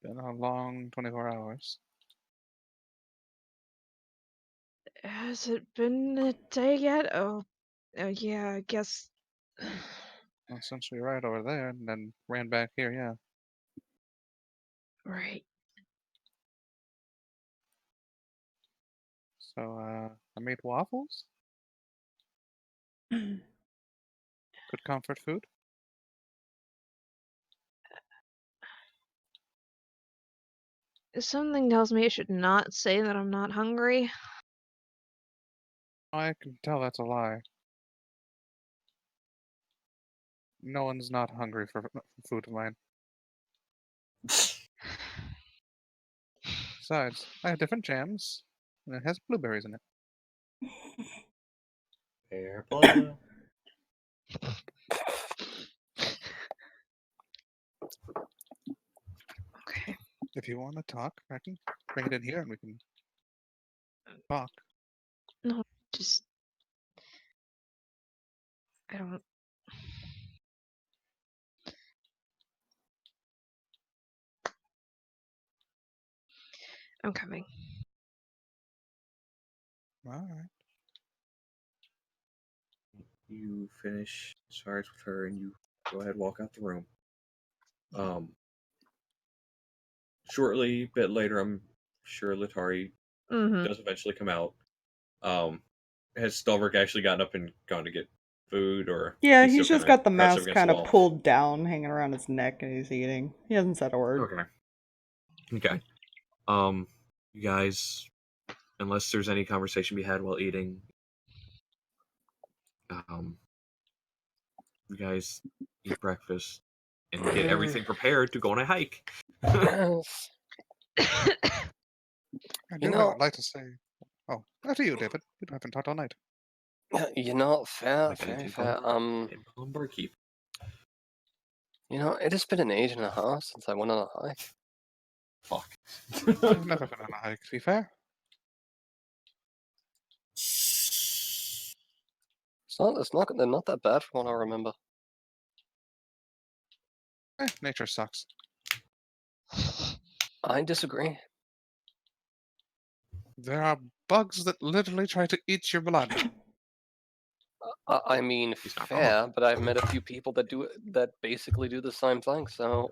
Been a long 24 hours. Has it been a day yet? Oh yeah, I guess. Well, since we were right over there and then ran back here, yeah. Right. So, I made waffles. Good comfort food. Something tells me I should not say that I'm not hungry. I can tell that's a lie. No one's not hungry for food of mine. Besides, I have different jams, and it has blueberries in it. Fair play. Okay. If you want to talk, I can bring it in here and we can talk. No, just. I don't. I'm coming. All right. You finish SARS with her, and you go ahead and walk out the room. Shortly, a bit later, I'm sure Letari does eventually come out. Has Stalverk actually gotten up and gone to get food, or Yeah, he's he's still just kinda got the crouched up mask against kind the of wall? pulled down, hanging around his neck, and he's eating. He hasn't said a word. Okay. You guys, unless there's any conversation to be had while eating, you guys eat breakfast and get everything prepared to go on a hike. Yes. I do like to say. Oh, after you, David. You haven't talked all night. Fair, Like very anything fair. on barkeep. It has been an age and a half since I went on a hike. Fuck. I've never been on a hike, to be fair. They're not that bad from what I remember. Nature sucks. I disagree. There are bugs that literally try to eat your blood. I mean, He's not fair, but I've met a few people that basically do the same thing. So,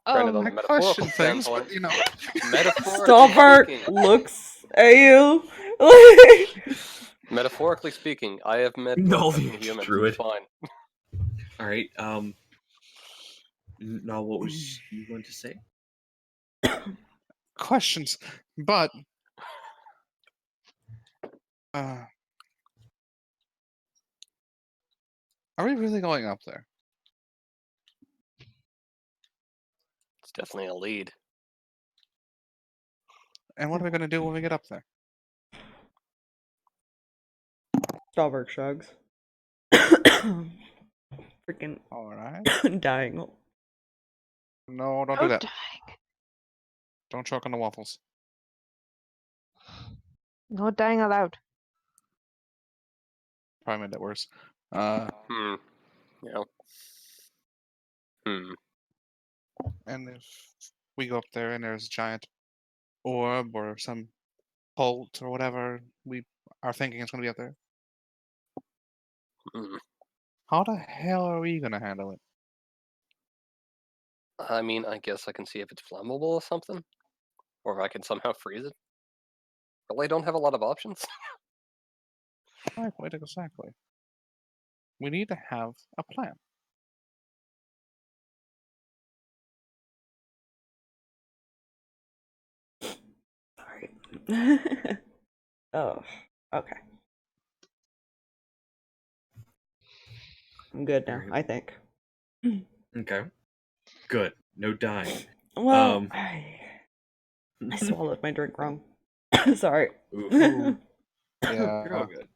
granted, on I a metaphorical question things, standpoint, but you know. metaphorically Stalverk speaking, looks at you. metaphorically speaking, I have met No, bugs the and humans. druid. It's fine. All right. Now, what was you going to say? Questions, but are we really going up there? It's definitely a lead. And what are we going to do when we get up there? Stalverk shrugs. Freaking All right. dying. No, don't do Oh, that. dying. Don't choke on the waffles. No dying allowed. Probably made that worse. Yeah. And if we go up there and there's a giant orb or some bolt or whatever we are thinking it's going to be up there, Hmm. how the hell are we going to handle it? I mean, I guess I can see if it's flammable or something, or if I can somehow freeze it. Really, don't have a lot of options. Exactly. We need to have a plan. Sorry. Oh, okay. I'm good now, Alright. I think. Okay. Good. No dying. Well, Um, I swallowed my drink wrong. Sorry. Ooh. Yeah. You're all good.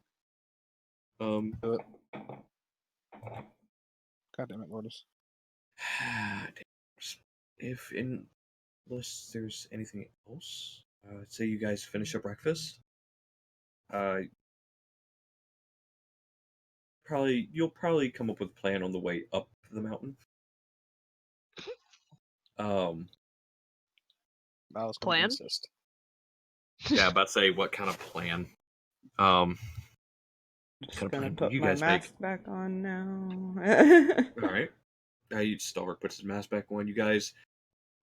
Do it. God damn it, Lourdes. Unless there's anything else, say you guys finish up breakfast. You'll probably come up with a plan on the way up the mountain. I was going to Plan? insist. Yeah, about to say what kind of plan. Just Kind of gonna plan put you my guys make. mask back on now. All right. Stalverk puts his mask back on. You guys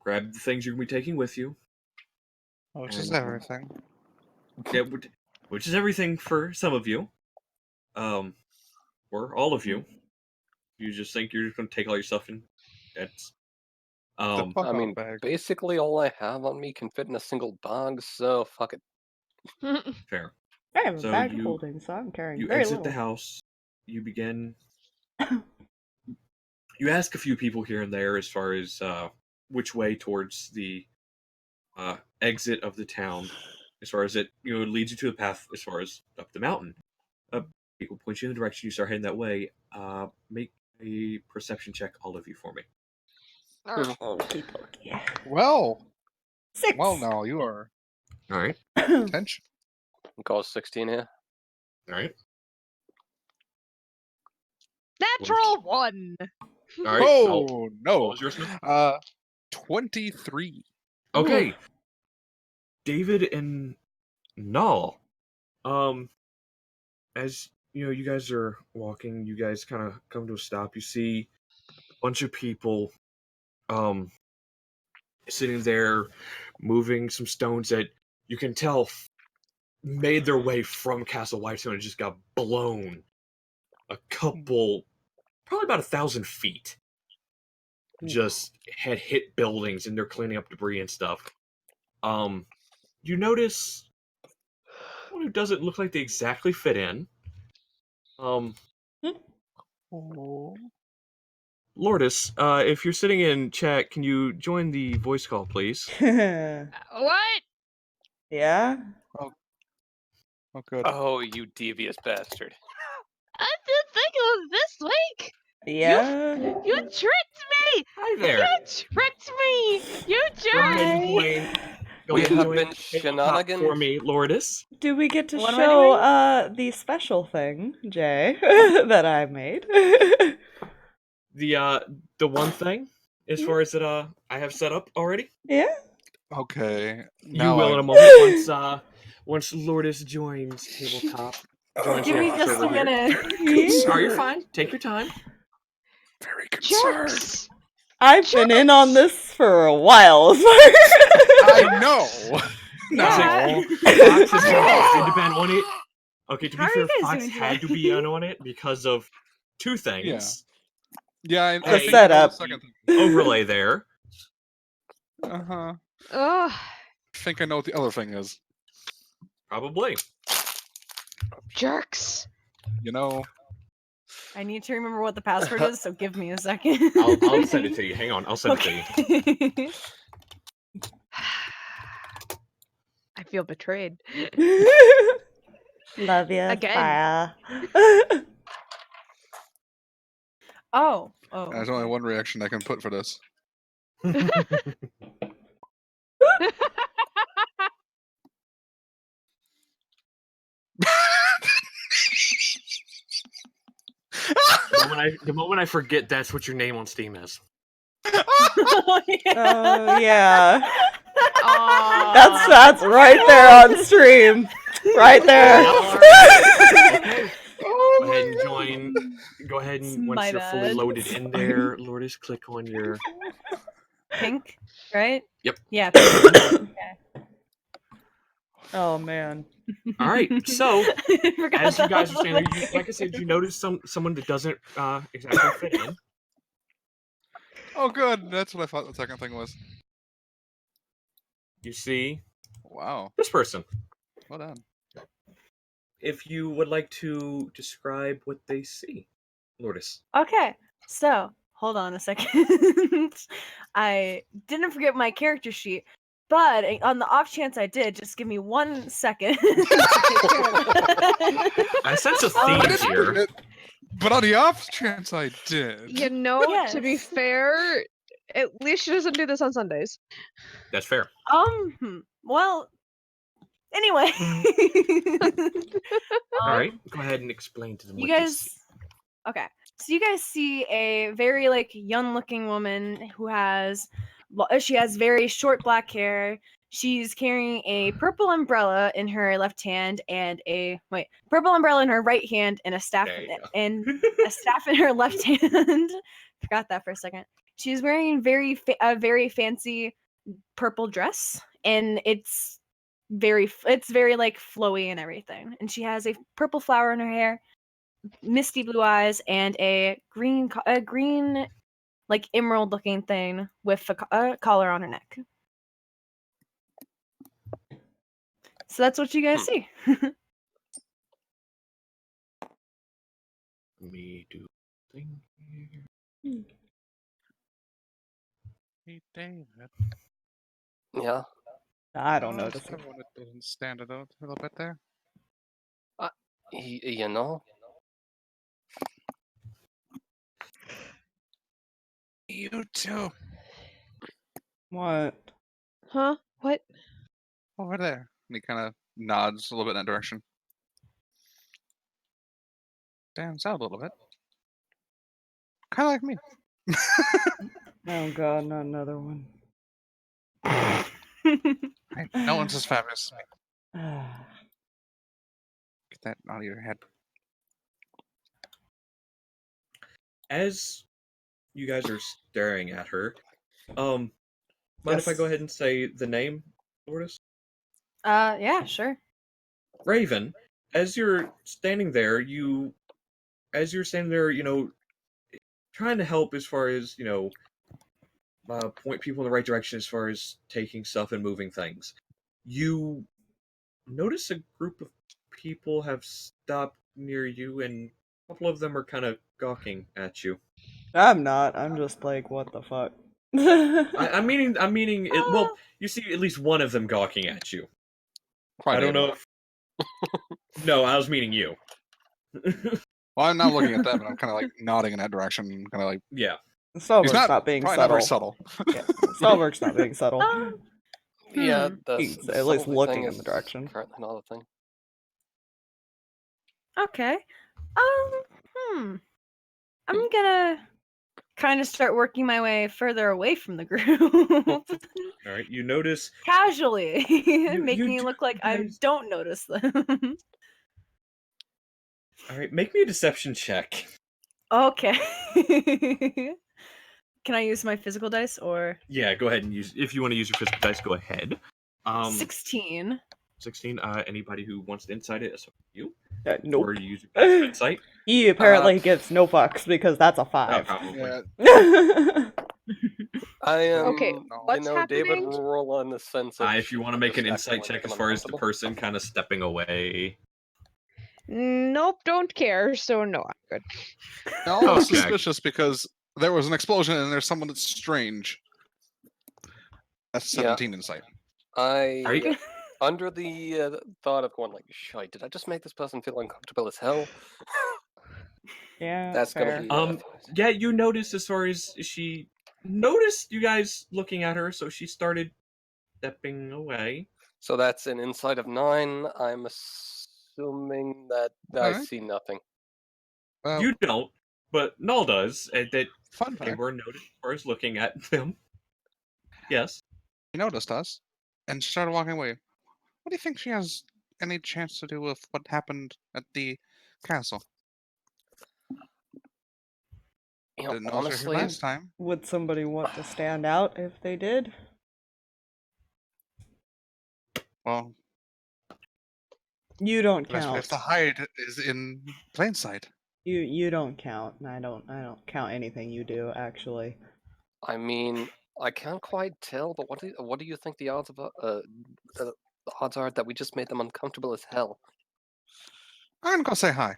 grab the things you're gonna be taking with you. Which is And, everything. Yeah, which is everything for some of you. Or all of you. You just think you're just gonna take all your stuff and that's The I pop-out mean, bag. basically all I have on me can fit in a single bag, so fuck it. fair. I have a So bag of you- holding, so I'm carrying You very exit little. the house. You begin. You ask a few people here and there as far as which way towards the exit of the town, as far as it leads you to the path as far as up the mountain. People point you in the direction. You start heading that way. Make a perception check, all of you, for me. Okie dokie. Well, 6. well, no, you are All right. attention. Go 16 here. All right. Natural 1. All right. Oh What no! was yours, Smith? 23. Okay. David and Null. As you guys are walking, you guys kind of come to a stop. You see a bunch of people sitting there moving some stones that you can tell made their way from Castle Whitestone and just got blown a couple, probably about 1,000 feet. Just had hit buildings and they're cleaning up debris and stuff. You notice one who doesn't look like they exactly fit in. Oh. Lourdes, if you're sitting in chat, can you join the voice call, please? What? Yeah? Oh, good. Oh, you devious bastard. I didn't think it was this week. Yeah? You tricked me. Hi there. You tricked me. You Go ahead and jerk. join. Go We ahead and have join been the tabletop shenanigans. for me, Lourdes. Do we get to What am I show the special thing, Jay, that I made? The one thing, as far as that I have set up already. Yeah? Okay. You Now will in a I'm- moment once Lourdes joins tabletop. Joins Give me the just server a here. minute. Oh, you're fine. Take your time. Very concerned. Jerks. I've been in on this for a while. I know. Yeah. No. Fox had been on it. Okay, to be How are fair, you guys Fox doing had to today? be in on it because of two things. Yeah, I The think setup. I know the second Overlay there. thing. Uh-huh. Ugh. I think I know what the other thing is. Probably. Jerks. You know, I need to remember what the password is, so give me a second. I'll send it to you. Hang on, I'll send it to you. Okay. I feel betrayed. Love you, Again. fire. Oh. Oh. There's only one reaction I can put for this. The moment I forget that's what your name on Steam is. Oh, Oh yeah. Aw. That's right there on stream. Right there. Okay. Go ahead and join. Go ahead and It's once my you're fully bad. loaded in there, Lourdes, click on your. Pink, right? Yep. Yeah. Pink. Oh man. All right. So I forgot as you that guys was are saying, on there, like I said, you notice someone that doesn't exactly fit in. Oh, good. That's what I thought the second thing was. You see Wow. this person. Well done. If you would like to describe what they see, Lourdes. Okay, so hold on a second. I didn't forget my character sheet, but on the off chance I did, just give me 1 second. To take care of that. I sense a I theme didn't here. forget, but on the off chance I did. You know, to be Yes. fair, at least she doesn't do this on Sundays. That's fair. Well, anyway. All right. Go ahead and explain to them You what guys, they see. okay, so you guys see a very like young looking woman who has she has very short black hair. She's carrying a purple umbrella in her left hand and purple umbrella in her right hand and a staff There you go. and a staff in her left hand. Forgot that for a second. She's wearing a very fancy purple dress, and it's very like flowy and everything. And she has a purple flower in her hair, misty blue eyes, and a green like emerald looking thing with a collar on her neck. So that's what you guys see. Let me do a thing here. Hey, David. Yeah. I don't Notice notice it. everyone that doesn't stand it out a little bit there. You know. You too. What? Huh? What? Over there. And he kind of nods a little bit in that direction. Stands out a little bit. Kind of like me. Oh god, not another one. Right? No one's as fabulous as me. Get that out of your head. As you guys are staring at her, mind if I Yes. go ahead and say the name, Lourdes? Yeah, sure. Raven. As you're standing there, trying to help as far as point people in the right direction as far as taking stuff and moving things. You notice a group of people have stopped near you, and a couple of them are kind of gawking at you. I'm not. I'm just like, what the fuck? I'm meaning it. Well, you see at least one of them gawking at you. Quite I don't able. know if. No, I was meaning you. Well, I'm not looking at them, but I'm kind of like nodding in that direction. Kind of like. Yeah. Stalverk's He's not being probably not very subtle. subtle. Yeah, Stalverk's not being subtle. Yeah, Hmm. the He's at least subtlety looking thing in the is direction. currently not a thing. Okay. I'm gonna kind of start working my way further away from the group. All right. You notice. Casually, making it do- look like I guys- don't notice them. All right. Make me a deception check. Okay. Can I use my physical dice or Yeah. Go ahead and use. If you want to use your physical dice, go ahead. 16? 16. Anybody who wants to insight it, it's up to you. Nope. Or you use your passive insight. He apparently gives no fucks because that's a 5. Probably. Yeah. I am. Okay, what's David happening? will roll on the sense of. If you want to make an insight acting check like as far as the uncomfortable. person kind of stepping away. Nope, don't care. So no, I'm good. Now, all Okay. suspicious because there was an explosion and there's someone that's strange. That's Yeah. 17 insight. I, under the thought of going like, shite, did I just make this person feel uncomfortable as hell? Yeah, That's fair. gonna be. Yeah, you noticed as far as she noticed you guys looking at her, so she started stepping away. So that's an inside of 9. I'm assuming that I Alright. see nothing. Well, You don't, but Null does. And that fun they fact. were noticed as far as looking at them. Yes. She noticed us and she started walking away. What do you think she has any chance to do with what happened at the castle? You know, Didn't know she was here honestly, last time. Would somebody want to stand out if they did? Well, You don't the best place count. to hide is in plain sight. You don't count. And I don't count anything you do actually. I mean, I can't quite tell, but what do you think the odds of the odds are that we just made them uncomfortable as hell? I'm gonna go say hi.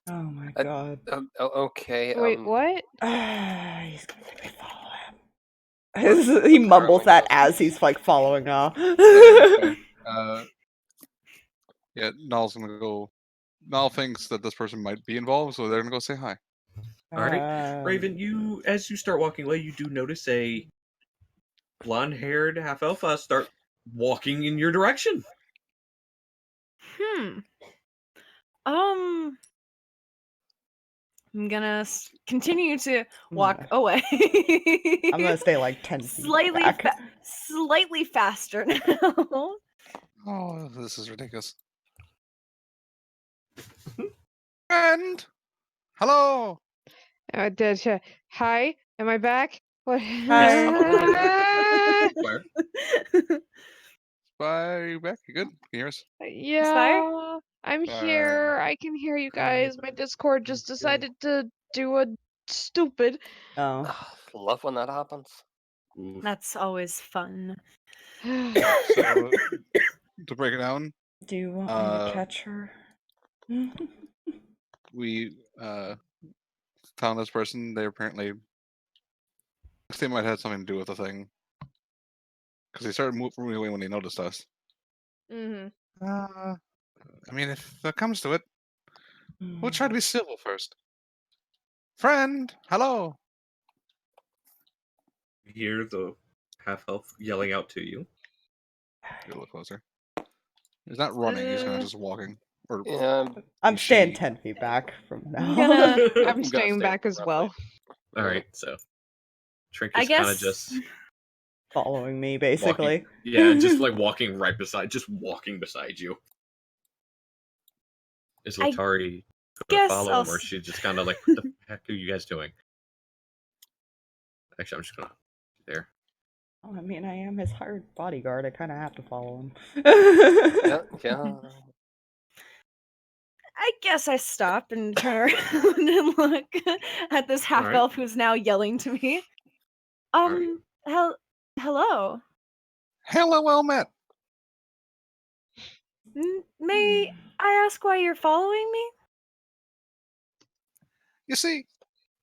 Oh my Uh, god. Okay. Wait, what? He's gonna make me follow him. He mumbles that as he's like following off. Yeah, Null's gonna go. Null thinks that this person might be involved, so they're gonna go say hi. Alright. Raven, you as you start walking away, you do notice a blonde-haired half-elf start walking in your direction. I'm gonna continue to walk away. I'm gonna stay like 10 feet slightly back. slightly faster now. Oh, this is ridiculous. And hello. Hi, am I back? What? Where? Spy, you back? You good? Can you hear us? Yeah, I'm Fire. here. I can hear you guys. My Discord just decided to do a stupid. Oh. Love when that happens. That's always fun. So, to break it down, Do you want me to catch her? we found this person. They apparently they might have something to do with the thing because they started moving away when they noticed us. Mm-hmm. I mean, if that comes to it, we'll try to be civil first. Friend, hello. You hear the half-elf yelling out to you. Get a little closer. He's not running. He's kind of just walking. Or Yeah, I'm staying she- 10 feet back from now. I'm staying back as well. Alright, so Trink I is kind of guess- just Following me, basically. yeah, just like walking walking beside you. Is I Letari guess follow I'll him, or s- is she just kind of like, what the heck are you guys doing? Actually, I'm just gonna there. Oh, I mean, I am his hired bodyguard. I kind of have to follow him. yeah. I guess I stop and turn around and look at this half elf who's now yelling to me. Hello. hello, well met. May I ask why you're following me? You see,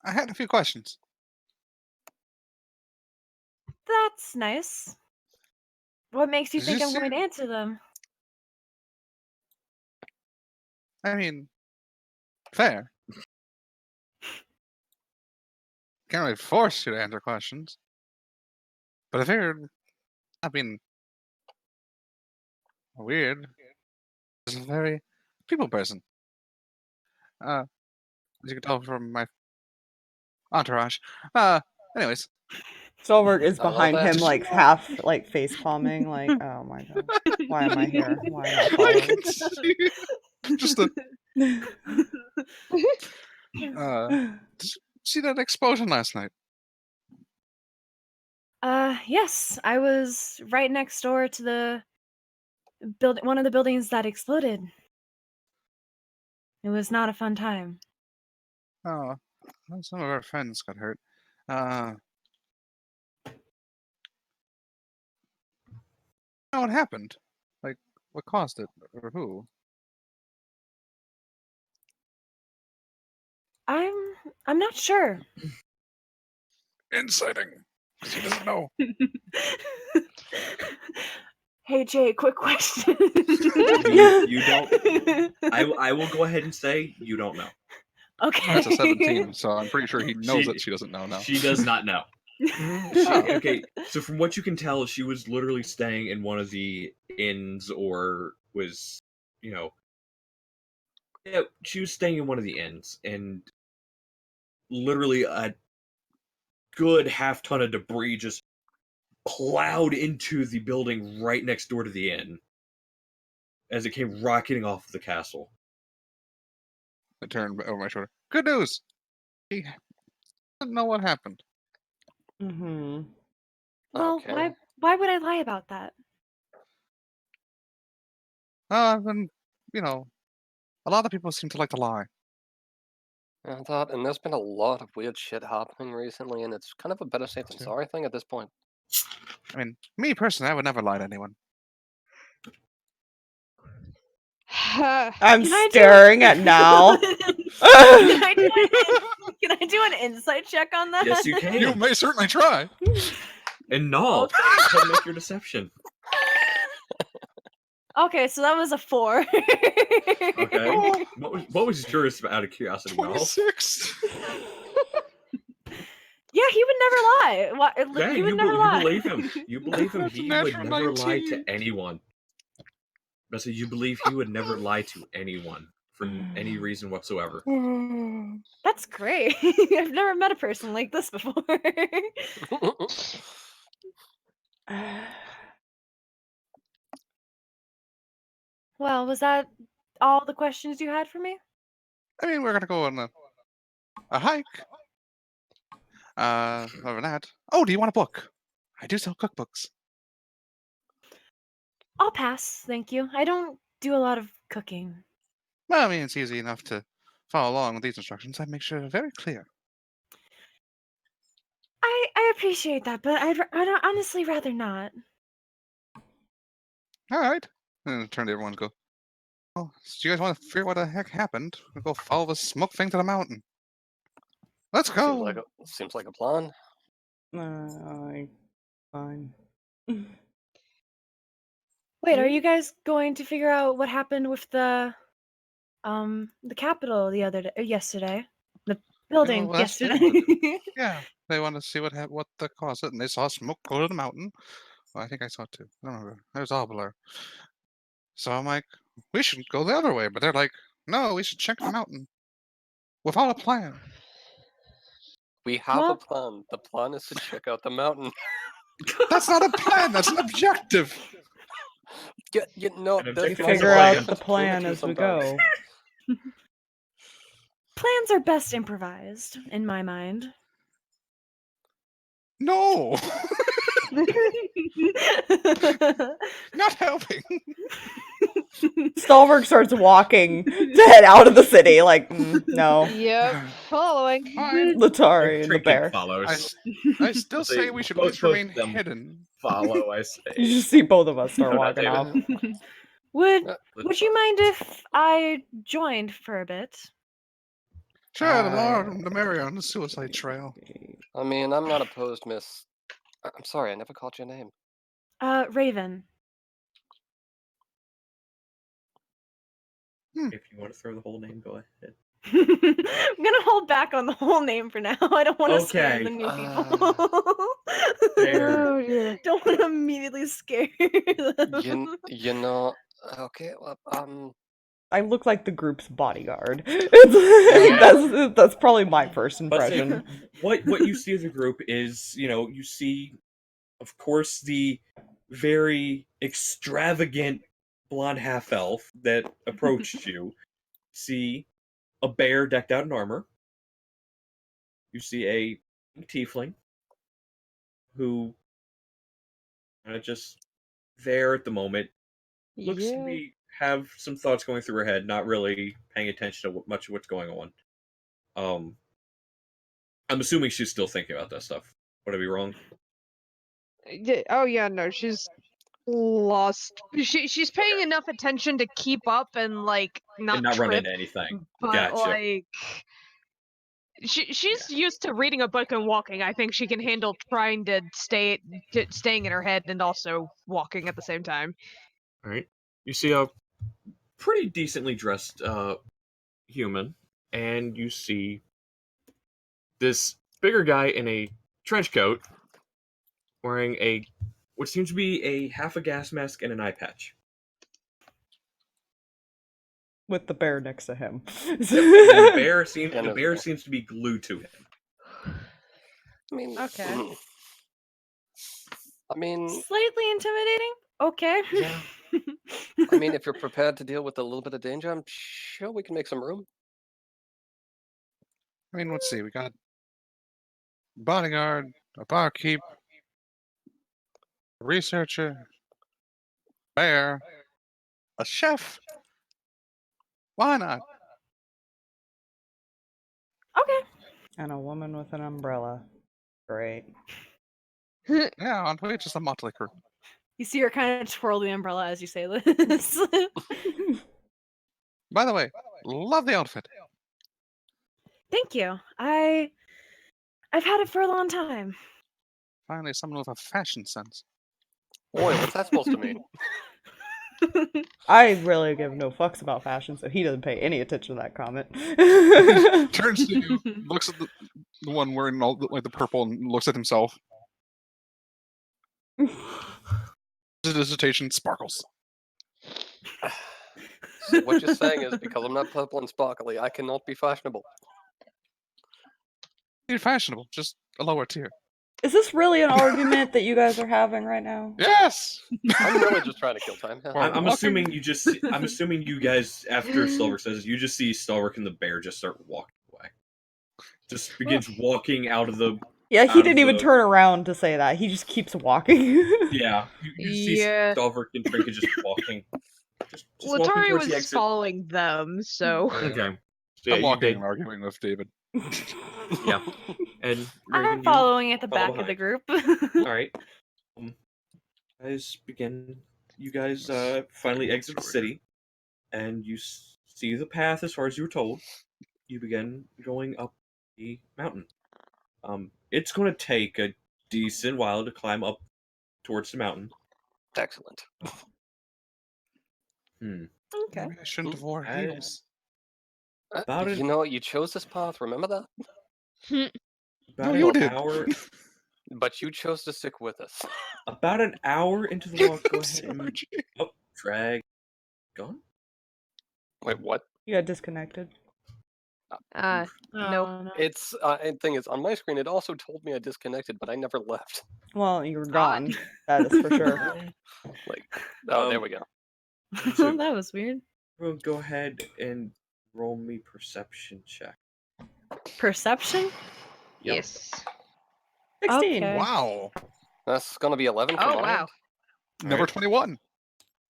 I had a few questions. That's nice. What makes you Did think you I'm see- going to answer them? I mean, fair. Can't really force you to answer questions. But I figured, I mean, weird. Is a very people person. As you can tell from my entourage. Anyways. Stalverk is I love behind that. him, like half, like face palming, like, oh my god, why am I here? Why am I following? I can see just a. Did you see that explosion last night? Yes, I was right next door to the one of the buildings that exploded. It was not a fun time. Oh, well, some of our friends got hurt. What happened? Like, what caused it, or who? I'm not sure. Inciting. He doesn't know. Hey Jay, quick question. You don't. I will go ahead and say you don't know. Okay. That's a 17, so I'm pretty sure he knows She- that she doesn't know now. She does not know. Okay, so from what you can tell, she was literally staying in one of the inns, or was, yeah, she was staying in one of the inns, and literally a good half ton of debris just plowed into the building right next door to the inn as it came rocketing off of the castle. I turned over my shoulder. Good news! He doesn't know what happened. Mm-hmm. Well, Okay. why would I lie about that? And, a lot of people seem to like to lie. I thought, and there's been a lot of weird shit happening recently, and it's kind of a better safe than Sure. sorry thing at this point. I mean, me personally, I would never lie to anyone. I'm Can I staring at Nal. Can I do an insight check on that? Yes, you can. You may certainly try. And no, Okay. go ahead and make your deception. Okay, so that was a 4. Okay. What was yours, out of curiosity, Nal? 26. Yeah, he would never lie. Yeah, He would you, never you lie. believe him. You believe him. That's a He would natural never lie 19. to anyone. That's you believe he would never lie to anyone for any reason whatsoever. That's great. I've never met a person like this before. Well, was that all the questions you had for me? I mean, we're gonna go on a hike. Other than that, do you want a book? I do sell cookbooks. I'll pass, thank you. I don't do a lot of cooking. Well, I mean, it's easy enough to follow along with these instructions. I make sure they're very clear. I appreciate that, but I'd honestly rather not. All right. And I turn to everyone and go, well, do you guys want to figure out what the heck happened? We'll go follow the smoke thing to the mountain. Let's go. Seems like a plan. Fine. Wait, are you guys going to figure out what happened with the capital yesterday? The building well, that's yesterday. Yeah, they want to see what the cause it, and they saw smoke go to the mountain. Well, I think I saw it too. I don't remember. It was all blur. So I'm like, we should go the other way, but they're like, no, we should check the mountain without a plan. We have Well- a plan. The plan is to check out the mountain. That's not a plan. That's an objective. No, An there's objective no is a Figure plan. out the plan as we go. Plans are best improvised, in my mind. No, not helping. Stalverk starts walking to head out of the city, like, no. Yep, following. Fine. Letari and the Trinket bear. follows. I still say we should at least both remain them hidden. Follow, I You say. just see both of us start God walking damn off. it. Would you mind if I joined for a bit? Sure, the more the merrier on the suicide trail. I mean, I'm not opposed, Miss. I'm sorry, I never called your name. Raven. If you want to throw the whole name, go ahead. I'm gonna hold back on the whole name for now. I don't want to scare Okay, the new people. Fair. Oh dear. Don't want to immediately scare them. You know. Okay, well, I look like the group's bodyguard. That's probably my first But see, impression. what you see as a group is, you see, of course, the very extravagant blonde half elf that approached you. See a bear decked out in armor. You see a tiefling who just there at the moment. Looks to have some thoughts going through her head, not really paying attention to much of what's going on. I'm assuming she's still thinking about that stuff. Would I be wrong? Yeah, oh yeah, no, she's lost. She's paying enough attention to keep up and like not, And not run trip, into anything. but Gotcha. like she's used to reading a book and walking. I think she can handle trying to staying in her head and also walking at the same time. All right. You see a pretty decently dressed human, and you see this bigger guy in a trench coat wearing what seems to be a half a gas mask and an eye patch. With the bear next to him. The bear And seems to be glued to him. I mean, Okay. I mean, Slightly intimidating. Okay. Yeah. I mean, if you're prepared to deal with a little bit of danger, I'm sure we can make some room. I mean, let's see. We got bodyguard, a barkeep, a researcher, bear, a chef. Why not? Okay. And a woman with an umbrella. Great. Yeah, aren't we just a motley crew? You see her kind of twirl the umbrella as you say this. By the way, love the outfit. Thank you. I've had it for a long time. Finally, someone with a fashion sense. Boy, what's that supposed to mean? I really give no fucks about fashion, so he doesn't pay any attention to that comment. Turns to you, looks at the one wearing all the purple, and looks at himself. The dissertation sparkles. So what you're saying is because I'm not purple and sparkly, I cannot be fashionable. You're fashionable, just a lower tier. Is this really an argument that you guys are having right now? Yes. I'm really just trying to kill time. Well, I'm walking- assuming you just. I'm assuming you guys, after Stalverk says, you just see Stalverk and the bear just start walking away. Just begins walking out of the. Yeah, Out he of didn't even the- turn around to say that. He just keeps walking. Yeah, you see Yeah. Stalverk and Trinket just walking. Just walking Letari towards the was exit. following them, so Okay. So, yeah, I'm you walking did- and arguing with David. Yeah. And I'm Reagan, you following at the follow back of the behind. group. All right. Guys begin. You guys finally exit the city, and you see the path as far as you were told. You begin going up the mountain. It's going to take a decent while to climb up towards the mountain. Excellent. Okay. Maybe I shouldn't have wore I- heels. About You it- know, you chose this path. Remember that. About No, you an did. hour. But you chose to stick with us. About an hour into the walk, go I'm ahead and sorry. drag. Gone. Wait, what? You got disconnected. no. No. It's and thing is, on my screen, it also told me I disconnected, but I never left. Well, you're gone. That is for sure. Like, oh, there Um, we go. So- That was weird. Everyone, go ahead and roll me perception check. Perception? Yep. Yes. 16. Okay. Wow. That's gonna be 11 from Oh my wow. end. Number Alright. 21.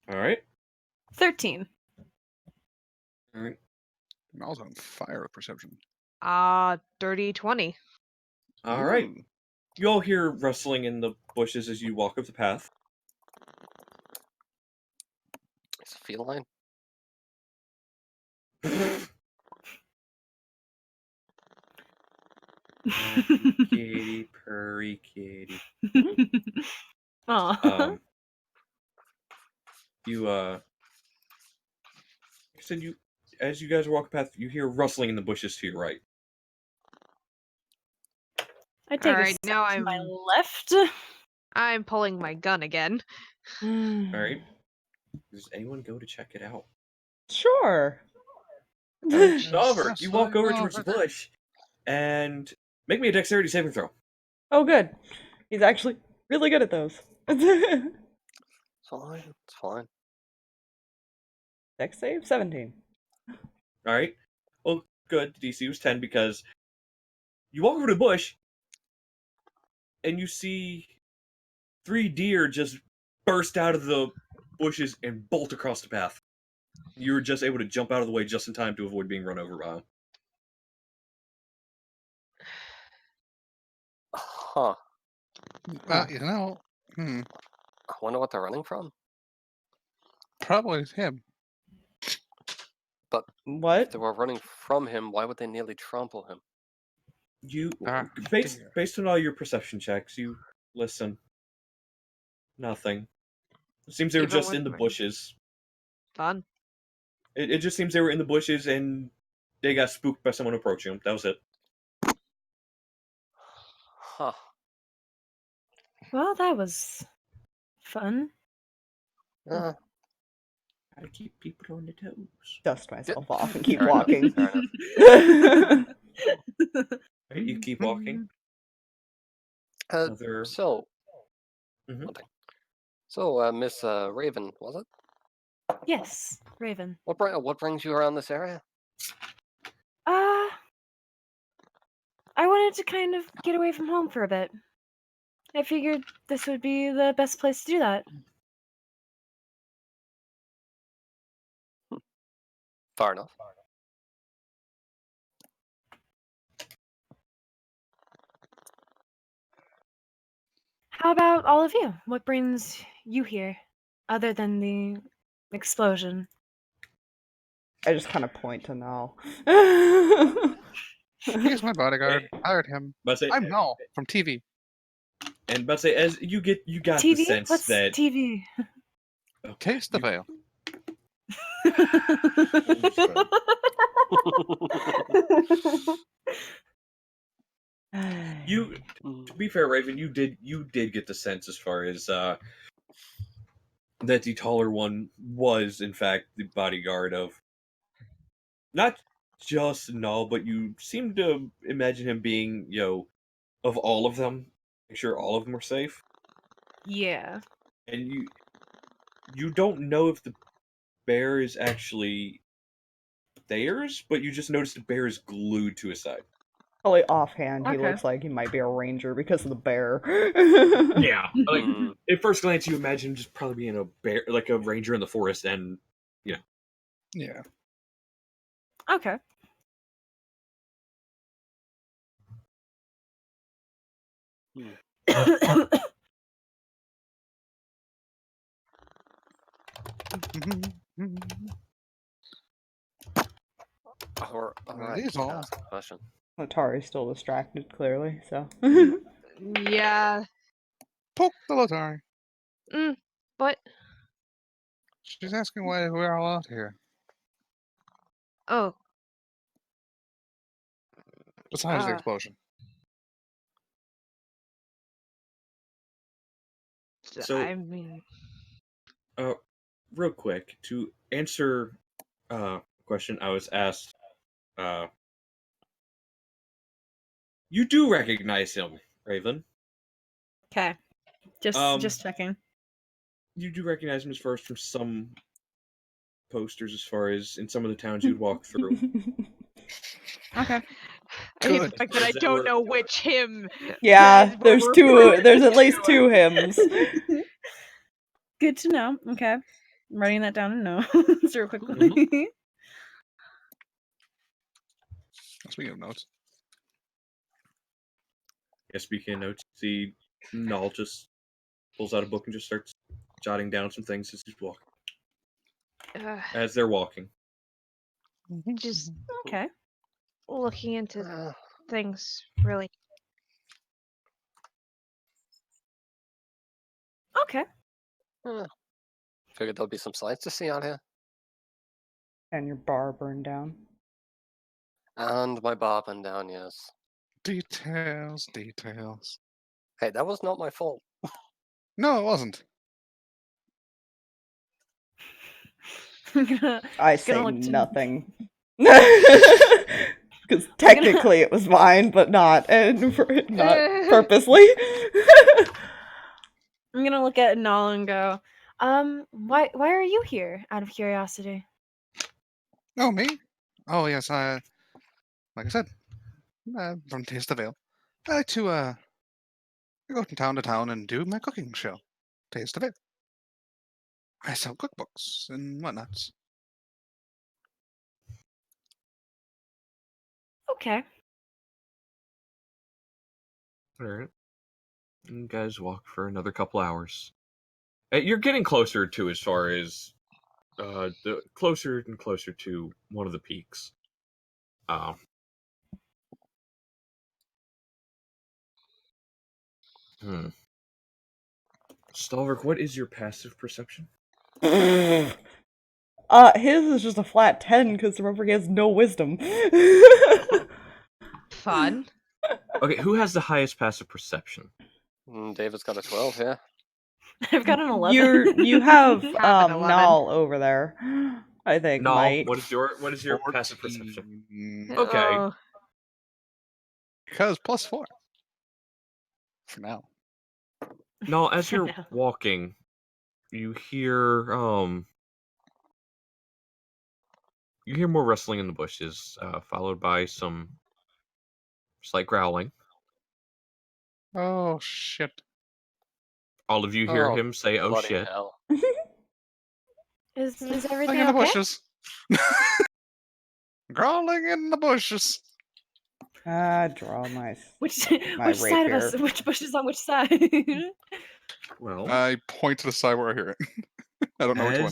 All right. 13. All right. I was on fire with perception. Dirty 20. All right. Ooh. You all hear rustling in the bushes as you walk up the path. It's a feline. Kitty, purry kitty. Aw. You like I said, as you guys walk the path, you hear rustling in the bushes to your right. I take Alright, a now step to my I'm- left. I'm pulling my gun again. All right. Does anyone go to check it out? Sure. Stalverk, you walk over towards the over there. bush, and make me a dexterity saving throw. Oh, good. He's actually really good at those. It's fine. It's fine. Dex save 17. All right. Well, good. DC was 10 because you walk over to the bush, and you see 3 deer just burst out of the bushes and bolt across the path. You were just able to jump out of the way just in time to avoid being run over by them. Huh. You know, I wonder what they're running from. probably him. If What? they were running from him, why would they nearly trample him? You, Ah, based dear. based on all your perception checks, you listen. Nothing. It seems they were Even just with in the my- bushes. Fun. It just seems they were in the bushes, and they got spooked by someone approaching them. That was it. Huh. Well, that was fun. Uh, Gotta keep people on their toes. Dust myself off and keep fair enough, walking. fair enough. Right, you keep walking. Another... So, Mhm. one thing. So, Miss Raven, was it? Yes, Raven. What brings you around this area? I wanted to kind of get away from home for a bit. I figured this would be the best place to do that. Far enough. How about all of you? What brings you here, other than the explosion? I just kind of point to Null. He's my bodyguard. Hey. Hired him. But say, I'm Null from TV. and but say, as you got TV? the sense What's that TV? Taste the veil. you, to be fair, Raven, you did get the sense as far as that the taller one was in fact the bodyguard of not just Null, but you seem to imagine him being, of all of them, make sure all of them are safe. Yeah. And you don't know if the bear is actually theirs, but you just notice the bear is glued to his side. Only offhand, he Okay. looks like he might be a ranger because of the bear. Yeah, like Mm. at first glance, you imagine him just probably being a bear, like a ranger in the forest, and Yeah. Okay. All right. These all. Ask a question. Letari's still distracted, clearly, so. Yeah. Poke the Letari. But She's asking why we're all out here. oh, Besides the Uh. explosion. So- I mean, real quick to answer a question I was asked. You do recognize him, Raven. Okay. Just checking. You do recognize him as first from some posters, as far as in some of the towns you'd walk through. Okay. I hate the Good. fact that I As they don't were- know which him. Yeah, Guys, there's we're two. referring There's at to. least two hymns. Good to know. Okay. I'm writing that down in notes real quickly. Speaking of notes. Yeah, speaking of notes, see Null just pulls out a book and just starts jotting down some things as he's walking. As they're walking. Just Okay. looking into Uh, things really. Okay. Figured there'll be some sights to see out here. And your bar burned down. And my bar burned down, yes. Details, details. Hey, that was not my fault. No, it wasn't. I say look to- nothing. Because technically it was mine, but not not purposely. I'm gonna look at Null and go, why are you here, out of curiosity? Oh, me? Oh, yes, like I said, from Taste the Veil. I like to, go from town to town and do my cooking show. Taste of it. I sell cookbooks and whatnots. Okay. Alright. You guys walk for another couple hours. You're getting closer to, as far as closer and closer to one of the peaks. Stalverk, what is your passive perception? His is just a flat 10 because remember he has no wisdom. Fun. Okay, who has the highest passive perception? David's got a 12, yeah. I've got an 11. You have Have an 11. Null over there. I think No, might. what is your passive perception? 14. Okay. Oh. Because +4. For now. No, as you're No. walking, you hear more rustling in the bushes, followed by some slight growling. Oh, shit. All of you hear Oh, him say, "Oh Bloody shit!" hell. Is Like everything in the okay? bushes. Crawling in the bushes. Draw my Which My side of us? rapier. Which bush is on which side? Well, I point to the side where I hear it. I don't know which one.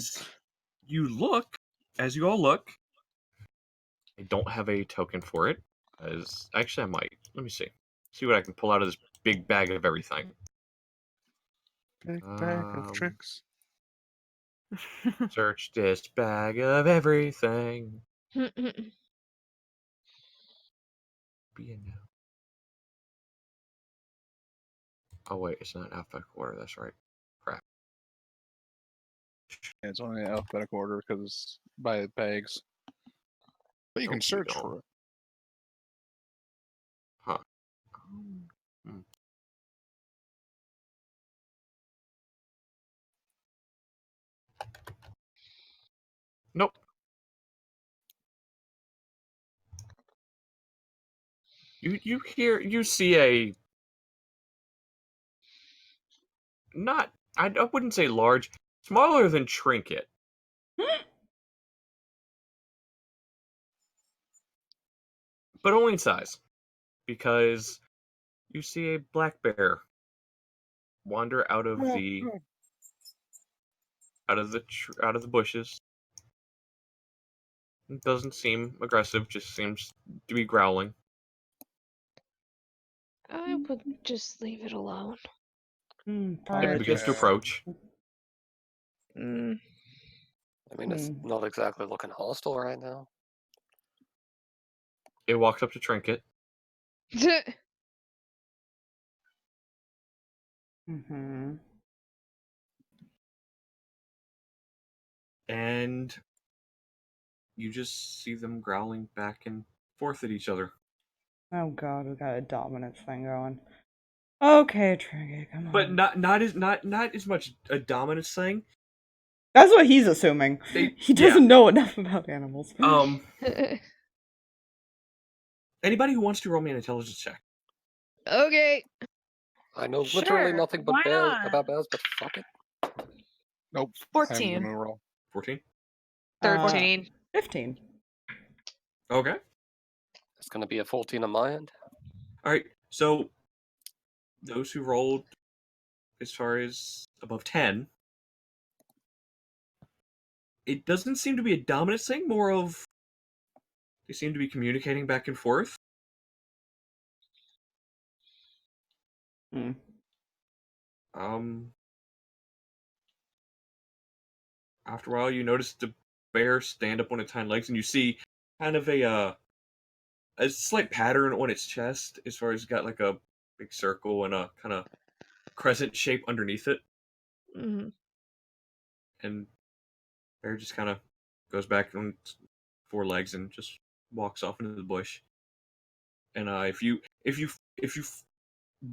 as you all look, I don't have a token for it. Actually, I might. Let me see what I can pull out of this big bag of everything. Big bag of tricks. Search this bag of everything. Be in now. Oh wait, it's not alphabetical order. That's right. Crap. Yeah, it's only in alphabetical order because by bags. But you can Nope, you search don't. for it. Huh. Nope. You see a not I wouldn't say large, smaller than trinket. But only in size. Because you see a black bear wander out of the bushes. It doesn't seem aggressive, just seems to be growling. I would just leave it alone. It Probably begins to just approach. Mm. I mean, it's not exactly looking hostile right now. It walks up to Trinket. Mm-hmm. And you just see them growling back and forth at each other. Oh god, we got a dominance thing going. Okay, Trinket, come on. But not as much a dominance thing. That's what he's assuming. He doesn't know enough about animals. Anybody who wants to roll me an intelligence check. Okay. I know literally Sure, nothing but why not? about bears, but fuck it. Nope. 14. I'm gonna roll. 14? 13. 15. Okay. It's gonna be a 14 on my end. Alright, so those who rolled as far as above 10, it doesn't seem to be a dominant thing, more of they seem to be communicating back and forth. Hmm. After a while, you notice the bear stand up on its hind legs, and you see kind of a slight pattern on its chest, as far as it's got like a big circle and a kind of crescent shape underneath it. Mm-hmm. And bear just kind of goes back on its four legs and just walks off into the bush. And if you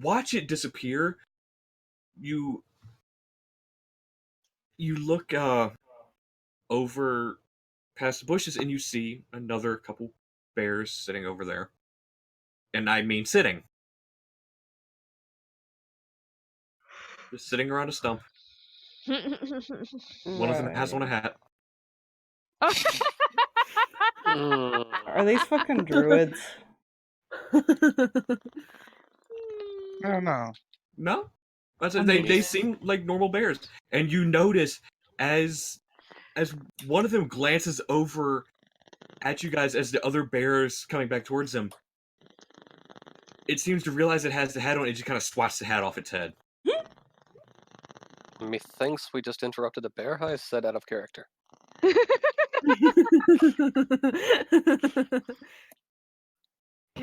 watch it disappear, you look over past the bushes and you see another couple bears sitting over there. And I mean sitting. Just sitting around a stump. One of them has on a hat. Are these fucking druids? I don't know. No? They seem like normal bears. And you notice as one of them glances over at you guys as the other bear's coming back towards them, it seems to realize it has the hat on and it just kind of swats the hat off its head. Methinks we just interrupted a bear. How is that out of character?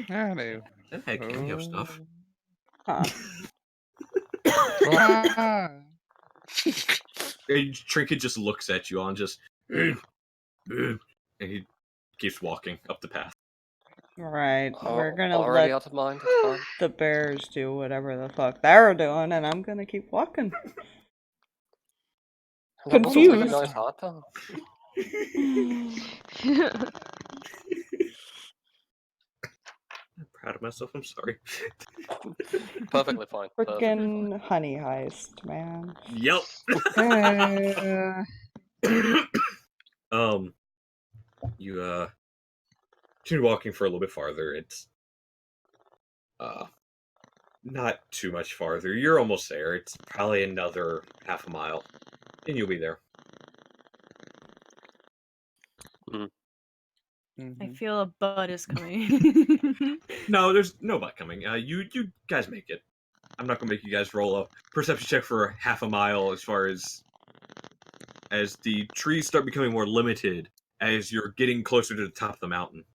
Anyway. That had cameo stuff. Huh. Ah. And Trinket just looks at you on just, and he keeps walking up the path. Right. We're gonna Already let out of mind. It's fine. the bears do whatever the fuck they're doing, and I'm gonna keep walking. That was a really Confused. nice art, though. I'm proud of myself. I'm sorry. Perfectly fine. Perfectly fine. Freaking honey heist, man. Yep. You continue walking for a little bit farther. It's not too much farther. You're almost there. It's probably another half a mile, and you'll be there. I Mhm. feel a bud is coming. No, there's no butt coming. You guys make it. I'm not gonna make you guys roll a perception check for half a mile as far as the trees start becoming more limited as you're getting closer to the top of the mountain.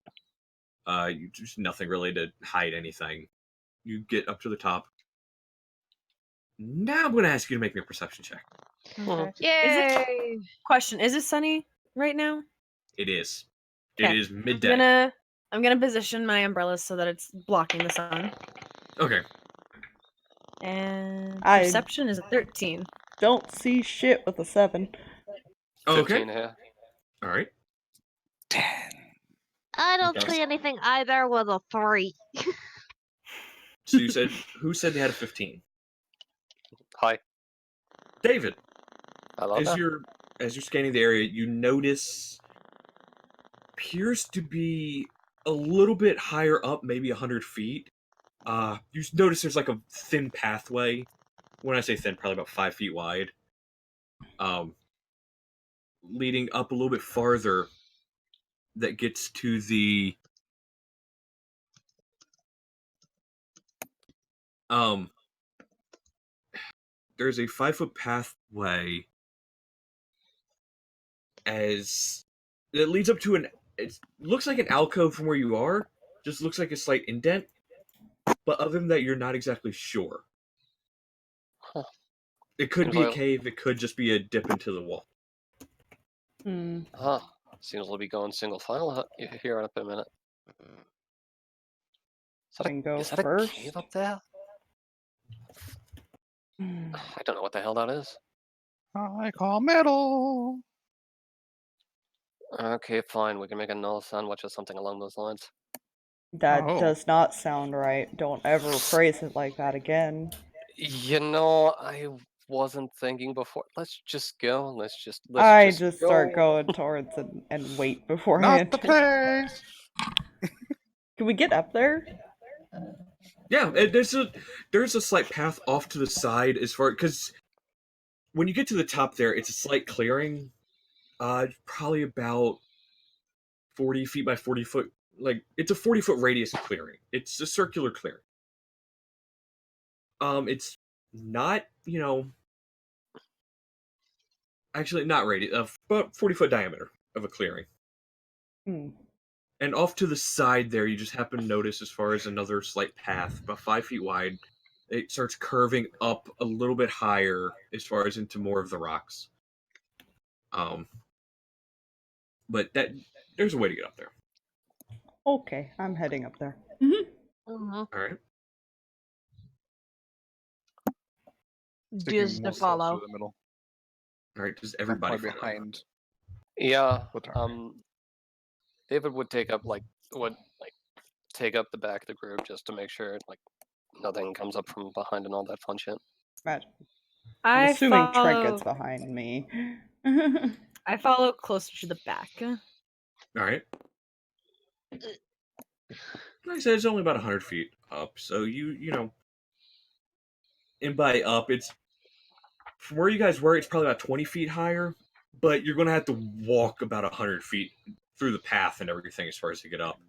There's nothing really to hide anything. You get up to the top. Now I'm gonna ask you to make me a perception check. Okay. Yay! Question: is it sunny right now? It is. Okay. It is midday. I'm gonna position my umbrella so that it's blocking the sun. Okay. And I- perception is a 13. Don't see shit with a 7. Okay. 15 here. All right. 10. I don't Okay. see anything either with a 3. So you said who said they had a 15? Hi. David. I love that. As you're scanning the area, you notice appears to be a little bit higher up, maybe 100 feet. You notice there's like a thin pathway. When I say thin, probably about 5 feet wide. Leading up a little bit farther. That gets to the there's a 5-foot pathway as it leads up to it looks like an alcove from where you are, just looks like a slight indent, but other than that you're not exactly sure. Huh. It could Seems be a like- cave, it could just be a dip into the wall. Huh. Seems we'll be going single file here up in a minute. Can go Is that a first. cave up there? I don't know what the hell that is. I call metal. Okay, fine. We can make a null sandwich or something along those lines. That Oh. does not sound right. Don't ever phrase it like that again. You know, I wasn't thinking before. Let's just go. Let's just start going towards it and wait beforehand. Not the place. Can we get up there? Yeah, there's a slight path off to the side as far because when you get to the top there, it's a slight clearing. Probably about 40 feet by 40 foot. Like it's a 40-foot radius of clearing. It's a circular clearing. It's not actually not radius, about 40-foot diameter of a clearing. And off to the side there, you just happen to notice as far as another slight path, about 5 feet wide. It starts curving up a little bit higher as far as into more of the rocks. But there's a way to get up there. Okay, I'm heading up there. Mm-hmm. All right. Sticking Just to most close follow. to the middle. All right. Does I'm everybody probably follow? behind. Yeah. Letari. David would take up take up the back of the group just to make sure nothing comes up from behind and all that fun shit. I'm I assuming follow, Trinket's behind me. I follow closer to the back. All right. Like I said, it's only about 100 feet up, so you know. And by up, it's from where you guys were. It's probably about 20 feet higher, but you're gonna have to walk about 100 feet through the path and everything as far as to get up.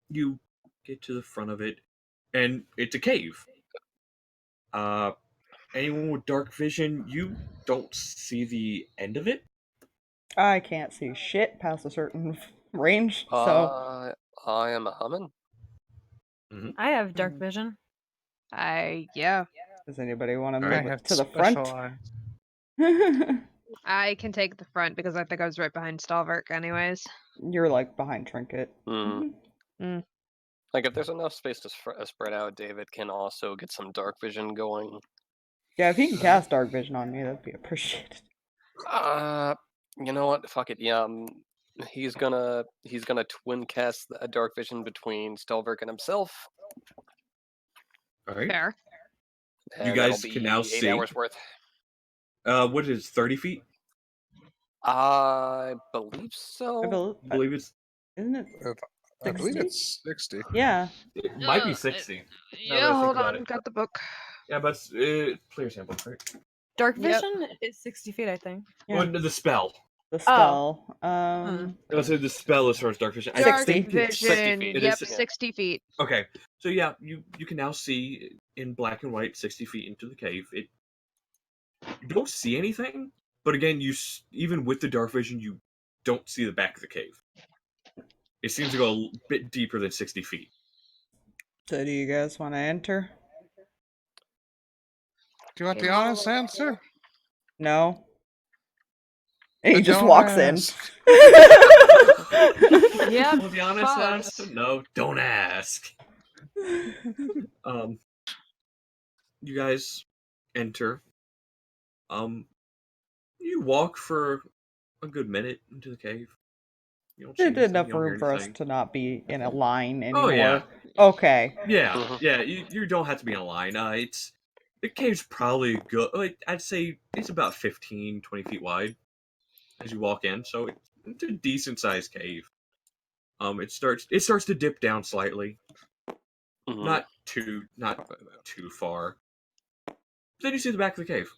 You get to the front of it, and it's a cave. Anyone with dark vision, you don't see the end of it. I can't see shit past a certain range, so I am a humming. I have dark vision. Yeah. does anybody want to I move have it to the front? special eye. I can take the front because I think I was right behind Stalverk anyways. You're like behind Trinket. Hmm. Mm. Like if there's enough space to spread out, David can also get some dark vision going. Yeah, if he can cast dark vision on me, that'd be appreciated. You know what? Fuck it. Yeah, he's gonna twin cast a dark vision between Stalverk and himself. All right. Fair. And guys that'll can be now 8 see. hours worth. What is 30 feet? I believe I so. believe it's. Isn't it? I believe 60? it's 60. Yeah. It might be 60. Yeah, hold on, got the book. Yeah, but it's player sample, right? Dark Yep. vision is 60 feet, I think. Yeah. Well, the spell. The spell. I was saying the spell as far as dark vision. I Dark 60 think vision. it's 60 feet. It Yep, is- 60 feet. Okay, so yeah, you can now see in black and white 60 feet into the cave. You don't see anything, but again, even with the dark vision, you don't see the back of the cave. It seems to go a bit deeper than 60 feet. So do you guys want to enter? Do you want the honest answer? No. And he Then just don't walks in. ask. Yep. Well, the honest follows. answer, no, don't ask. You guys enter. You walk for a good minute into the cave. You don't see There's anything, enough you don't hear room for us anything. to not be in a line anymore. Oh yeah, Okay. Mhm. yeah. You don't have to be in a line. The cave's probably good. I'd say it's about 15, 20 feet wide as you walk in. So it's a decent sized cave. It starts to dip down slightly, Mhm. not too far. Then you see the back of the cave.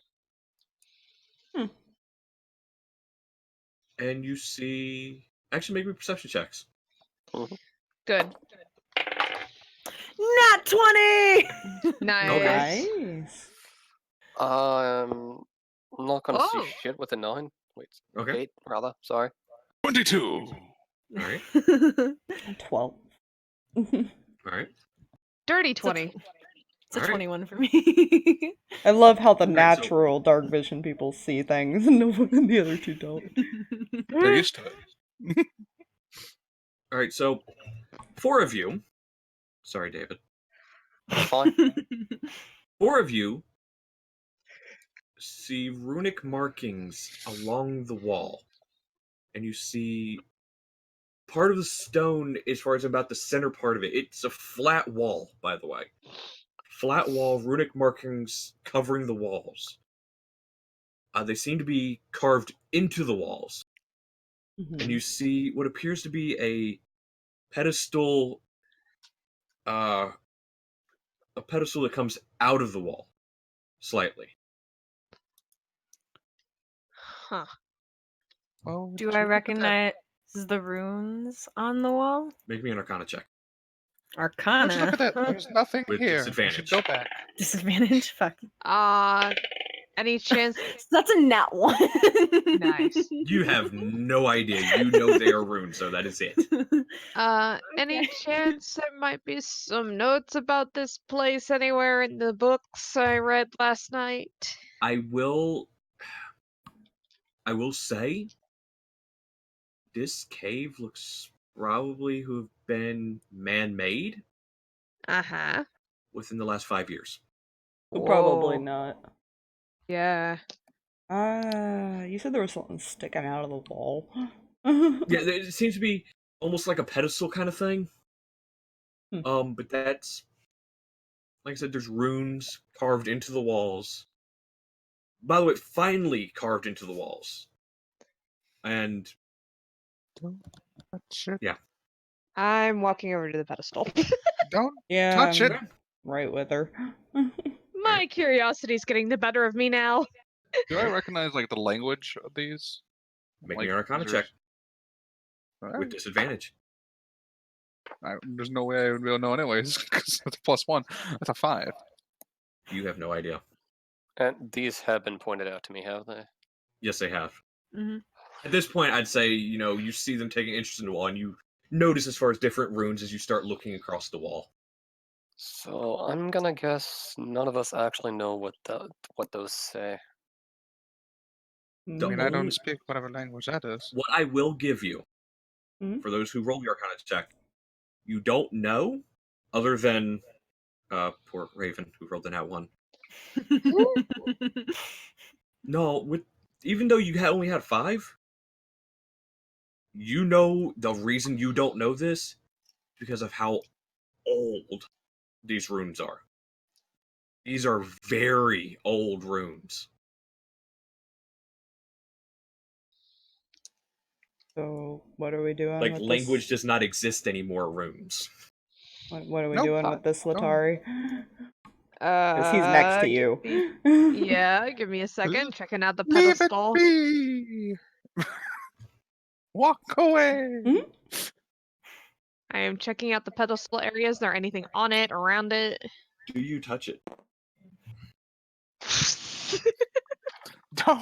And you see. Actually, make me perception checks. Good. Nat 20! Nice. Nice. I'm not gonna Oh. see shit with a 9. Wait, Okay. 8 rather. Sorry. 22. All right. 12. All right. Dirty 20. It's a Alright. 21 for me. I love how the so- natural dark vision people see things and the other two don't. They're used to it. All right. So, 4 of you. Sorry, David. Fine. 4 of you see runic markings along the wall, and you see part of the stone as far as about the center part of it. It's a flat wall, by the way. Flat wall, runic markings covering the walls. They seem to be carved into the walls, and you see what appears to be a pedestal. A pedestal that comes out of the wall, slightly. Huh. Well, Do I recognize the runes on the wall? Make me an Arcana check. Arcana. Look at that. There's nothing With here. We disadvantage. should go back. Disadvantage? Fuck. Any chance? So that's a nat 1. Nice. You have no idea. You know they are runes, so that is it. Any Okay. chance there might be some notes about this place anywhere in the books I read last night? I will say this cave looks probably to have been man-made Uh-huh. within the last 5 years. Probably Whoa. not. Yeah. You said there was something sticking out of the wall. Yeah, it seems to be almost like a pedestal kind of thing. But that's, like I said, there's runes carved into the walls. By the way, finely carved into the walls. And Shit. yeah, I'm walking over to the pedestal. Don't Yeah, touch I'm it. right with her. My curiosity's getting the better of me now. Do I recognize like the language of these? make Like, me an Arcana is there- check Alright. with disadvantage. There's no way I would be able to know anyways, because it's a +1. That's a 5. You have no idea. And these have been pointed out to me, have they? Yes, they have. Mhm. At this point, I'd say, you see them taking interest in the wall, and you notice as far as different runes as you start looking across the wall. So I'm gonna guess none of us actually know what those say. I The mean, I don't only- speak whatever language that is. What I will give you, Mhm. for those who roll the Arcana check, you don't know, other than poor Raven, who rolled the nat 1. No, even though you only had 5, you know the reason you don't know this because of how old these runes are. These are very old runes. So what are we doing Like, with language this? does not exist anymore runes. What are we Nope. doing with this Don't. Letari? Because he's next to you. Yeah, give me a second. Checking out the Leave it pedestal. be. Walk away. Mhm. I am checking out the pedestal areas. Is there anything on it, around it? Do you touch it? Don't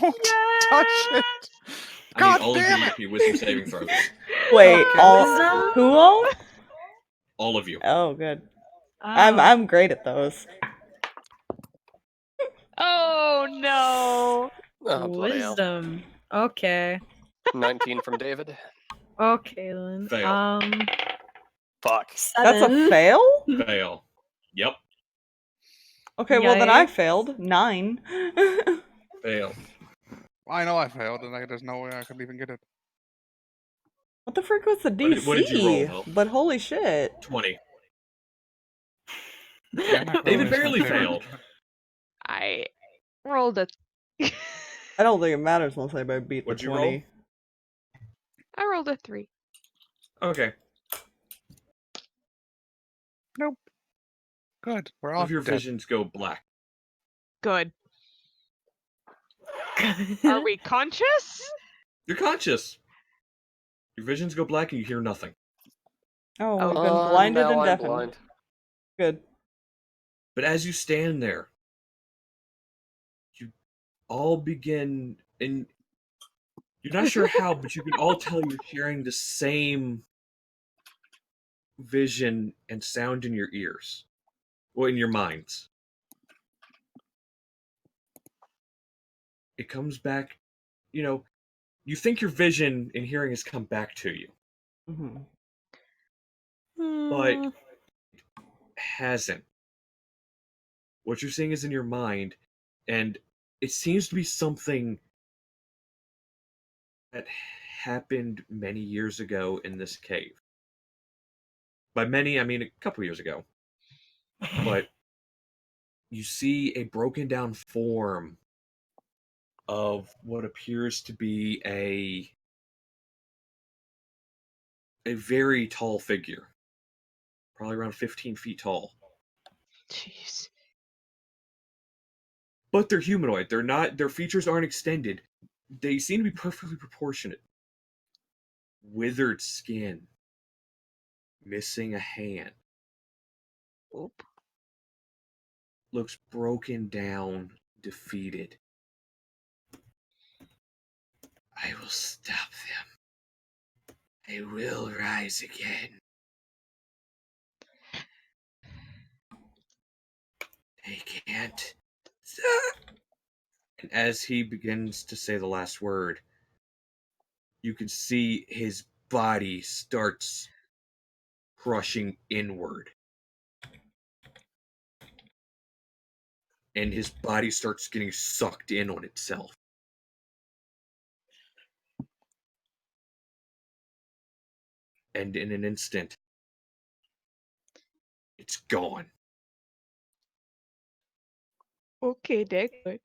touch it. I God need all of damn you to it. be wisdom saving throws. Wait, Okay. all Wisdom? who all? All of you. Oh, good. Oh. I'm great at those. Oh no! Oh, bloody hell. Wisdom. Okay. 19 from David. Okay then. Fail. Fuck. 7. That's a fail? Fail. Yep. Okay, well then I Yikes. failed. 9. Fail. I know I failed, and there's no way I could even get it. What the frick was the DC? What did you roll, Mel? But holy shit. 20. Yeah, I'm not David really my barely favorite. failed. I rolled a. I don't think it matters once I beat What'd the you 20. roll? I rolled a 3. Okay. Good. We're All all of your dead. visions go black. Good. Are we conscious? You're conscious. Your visions go black and you hear nothing. Oh, we've been blinded now and I'm deafened. blind. Good. But as you stand there, you all begin, and you're not sure how, but you can all tell you're sharing the same vision and sound in your ears. Well, in your minds. It comes back, you think your vision and hearing has come back to you, hmm but it hasn't. What you're seeing is in your mind, and it seems to be something that happened many years ago in this cave. By many, I mean a couple years ago. But you see a broken down form of what appears to be a very tall figure. Probably around 15 feet tall. Jeez. But they're humanoid. Their features aren't extended. They seem to be perfectly proportionate. Withered skin. Missing a hand. Oop. Looks broken down, defeated. I will stop them. They will rise again. They can't. And as he begins to say the last word, you can see his body starts crushing inward. And his body starts getting sucked in on itself. And in an instant, it's gone. Okay, Dick. Good.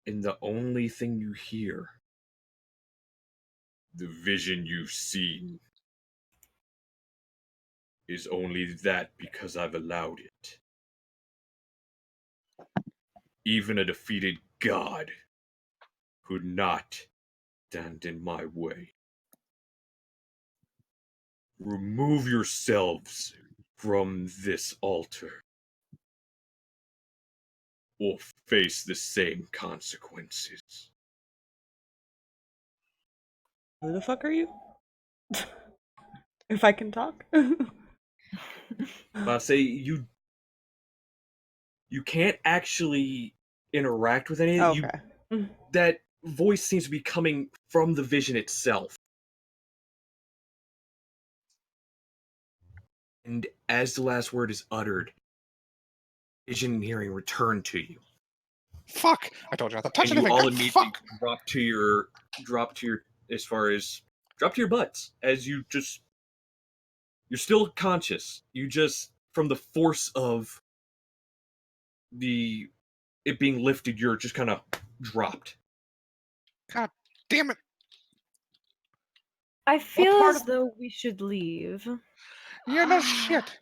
And the only thing you hear, the vision you've seen, is only that because I've allowed it. Even a defeated god could not stand in my way. Remove yourselves from this altar. will face the same consequences. Who the fuck are you? If I can talk. I say you can't actually interact with any of it. Okay. That voice seems to be coming from the vision itself. And as the last word is uttered, vision and hearing return to you. Fuck! I told you not to touch And you anything. all God, immediately fuck! drop to your butts as you're still conscious. You just, from the force of it being lifted, you're just kind of dropped. God damn it! I feel part as though we should leave. Yeah, no shit.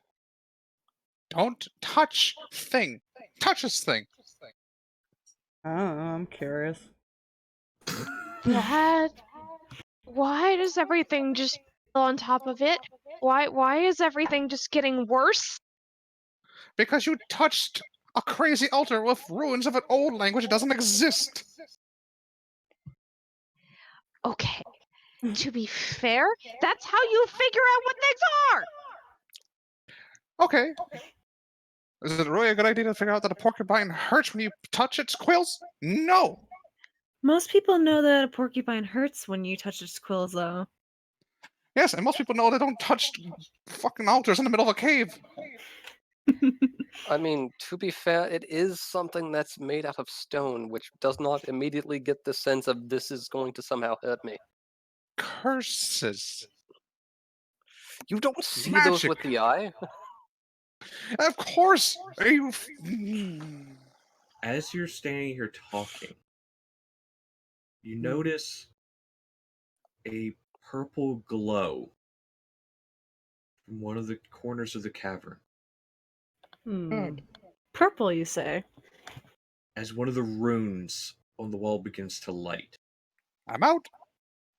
Don't touch thing. Touch this thing. I don't know, I'm curious. What? Why does everything just fall on top of it? Why is everything just getting worse? Because you touched a crazy altar with ruins of an old language that doesn't exist. Okay. To be fair, that's how you figure out what things are! Okay. Is it really a good idea to figure out that a porcupine hurts when you touch its quills? No! Most people know that a porcupine hurts when you touch its quills, though. Yes, and most people know they don't touch fucking altars in the middle of a cave. I mean, to be fair, it is something that's made out of stone, which does not immediately get the sense of this is going to somehow hurt me. Curses. You don't see those with Magic. the eye? Of course! Are you... As you're standing here talking, you notice a purple glow from one of the corners of the cavern. Purple, you say? As one of the runes on the wall begins to light. I'm out.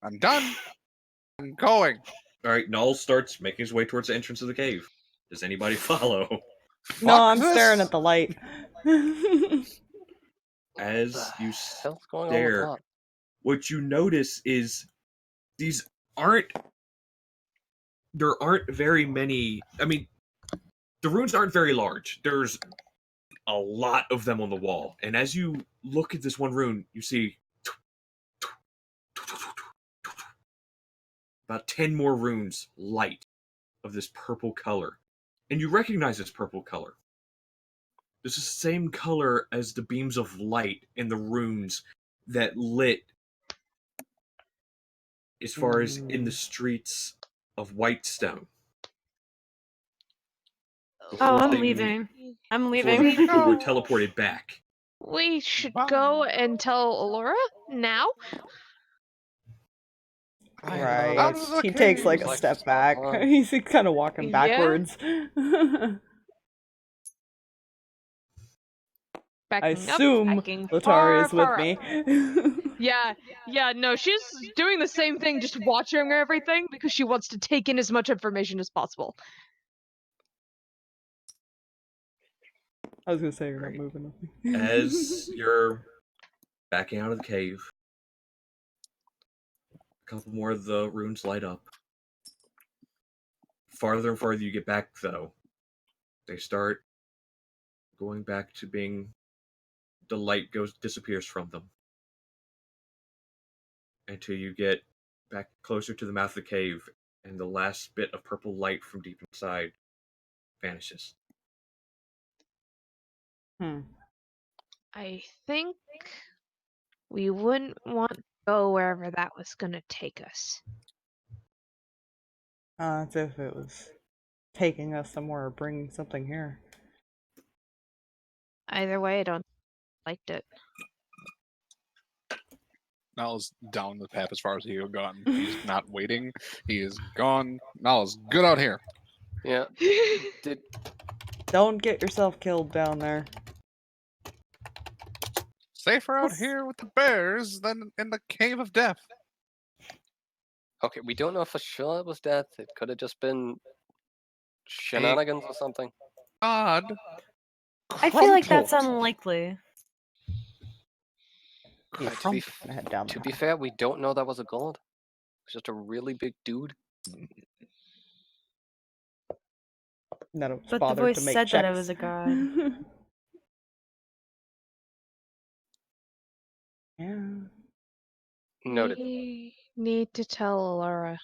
I'm done. I'm going. Alright, Null starts making his way towards the entrance of the cave. Does anybody follow? No, I'm this. staring at the light. As you Hell's going on stare, with what you notice is there aren't very many. I mean, the runes aren't very large. There's a lot of them on the wall. And as you look at this one rune, you see about 10 more runes light of this purple color. And you recognize this purple color. This is the same color as the beams of light in the runes that lit as far as in the streets of Whitestone. Oh, I'm thing- leaving. I'm Before leaving. people were teleported back. We should go and tell Alora now? Right. Out of the He takes like cave. a step back. He's kind of walking Yeah. backwards. I Backing assume up, backing Letari far, is with far me. up. Yeah, no, she's doing the same thing, just watching everything because she wants to take in as much information as possible. I was gonna say you're not moving. As you're backing out of the cave, a couple more of the runes light up. Farther and farther you get back, though, they start going back to being the light disappears from them until you get back closer to the mouth of the cave, and the last bit of purple light from deep inside vanishes. I think we wouldn't want to go wherever that was gonna take us. As if it was taking us somewhere or bringing something here. Either way, I don't liked it. Niall's down the path as far as he could gone. He's not waiting. He is gone. Niall's good out here. Yeah. Did Don't get yourself killed down there. Safer out here with the bears than in the cave of death. okay, we don't know for sure it was death. It could have just been shenanigans or something. Odd. I feel like that's crumpled. unlikely. Yeah, To be gonna head down to the be path. fair, we don't know that was a god. It's just a really big dude. None of us But the bothered voice to make said checks. that it was a god. Yeah. Noted. We need to tell Laura.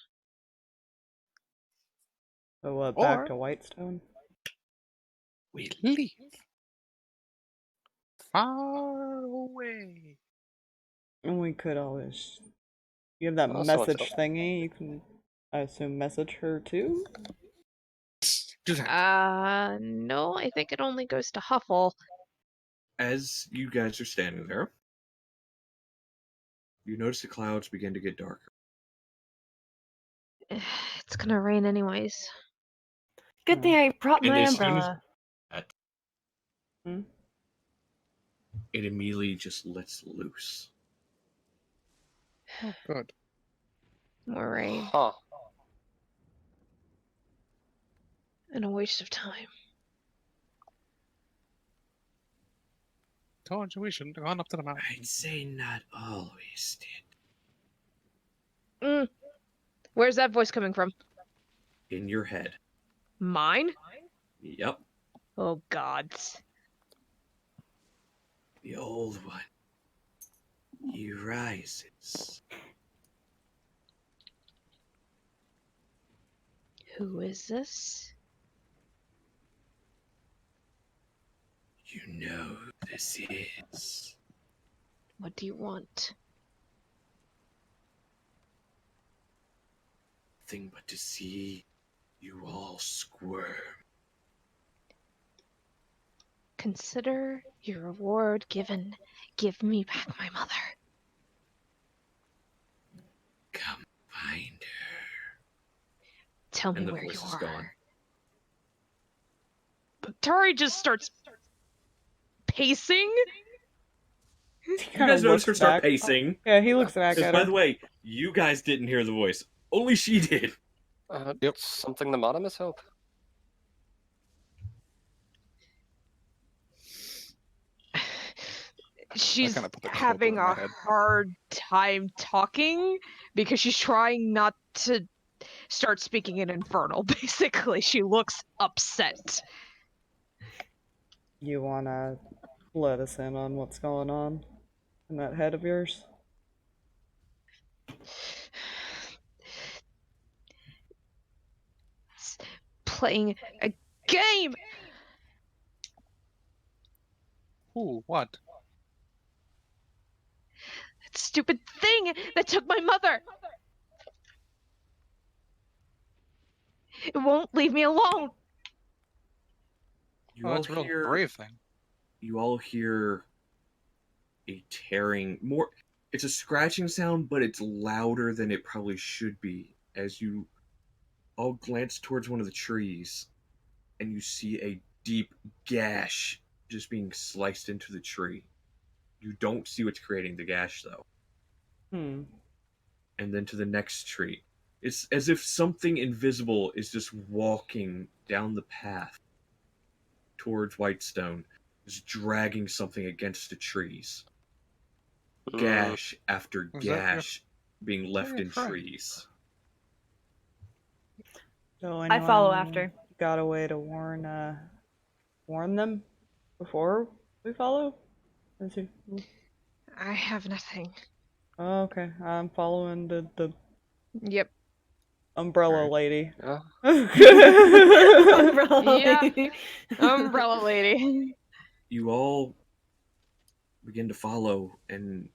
So back Or- to Whitestone. We leave. Far away. And we could always. You have that Also, message thingy. You can, I assume, message her too. Do that. No, I think it only goes to Huffle. As you guys are standing there, you notice the clouds begin to get darker. It's gonna rain anyways. Good thing I brought And my as soon as umbrella. Hmm? it immediately just lets loose. Oh, good. More rain. Huh. And a waste of time. Told you we shouldn't have gone up to the mountain. I'd say not always did. Where's that voice coming from? In your head. Mine? Yep. Oh God. The old one. He rises. Who is this? You know who this is. What do you want? Nothing but to see you all squirm. Consider your reward given. Give me back my mother. Come find her. Tell me And the where you voice is are. gone. Tari just starts pacing. You You guys notice her start pacing. Yeah, he looks back Because, at by her. the way, you guys didn't hear the voice. Only she did. Yep. Something the bottom is hope. She's kinda put the quote having in my a head. hard time talking because she's trying not to start speaking in Infernal. Basically, she looks upset. You wanna let us in on what's going on in that head of yours? It's playing a game. Ooh, what? That stupid thing that took my mother. It won't leave me alone. You Oh, all that's a real hear. brave thing. You all hear a tearing. More. It's a scratching sound, but it's louder than it probably should be. As you all glance towards one of the trees, and you see a deep gash just being sliced into the tree. You don't see what's creating the gash, though. Hmm. And then to the next tree. It's as if something invisible is just walking down the path towards Whitestone, just dragging something against the trees. Gash after Is that your- gash being left your in friend? trees. So I follow anyone after. got a way to warn them before we follow? Is he... I have nothing. Oh, okay, I'm following the Yep. umbrella Alright. lady. Umbrella Yeah. lady. Umbrella lady. You all begin to follow, and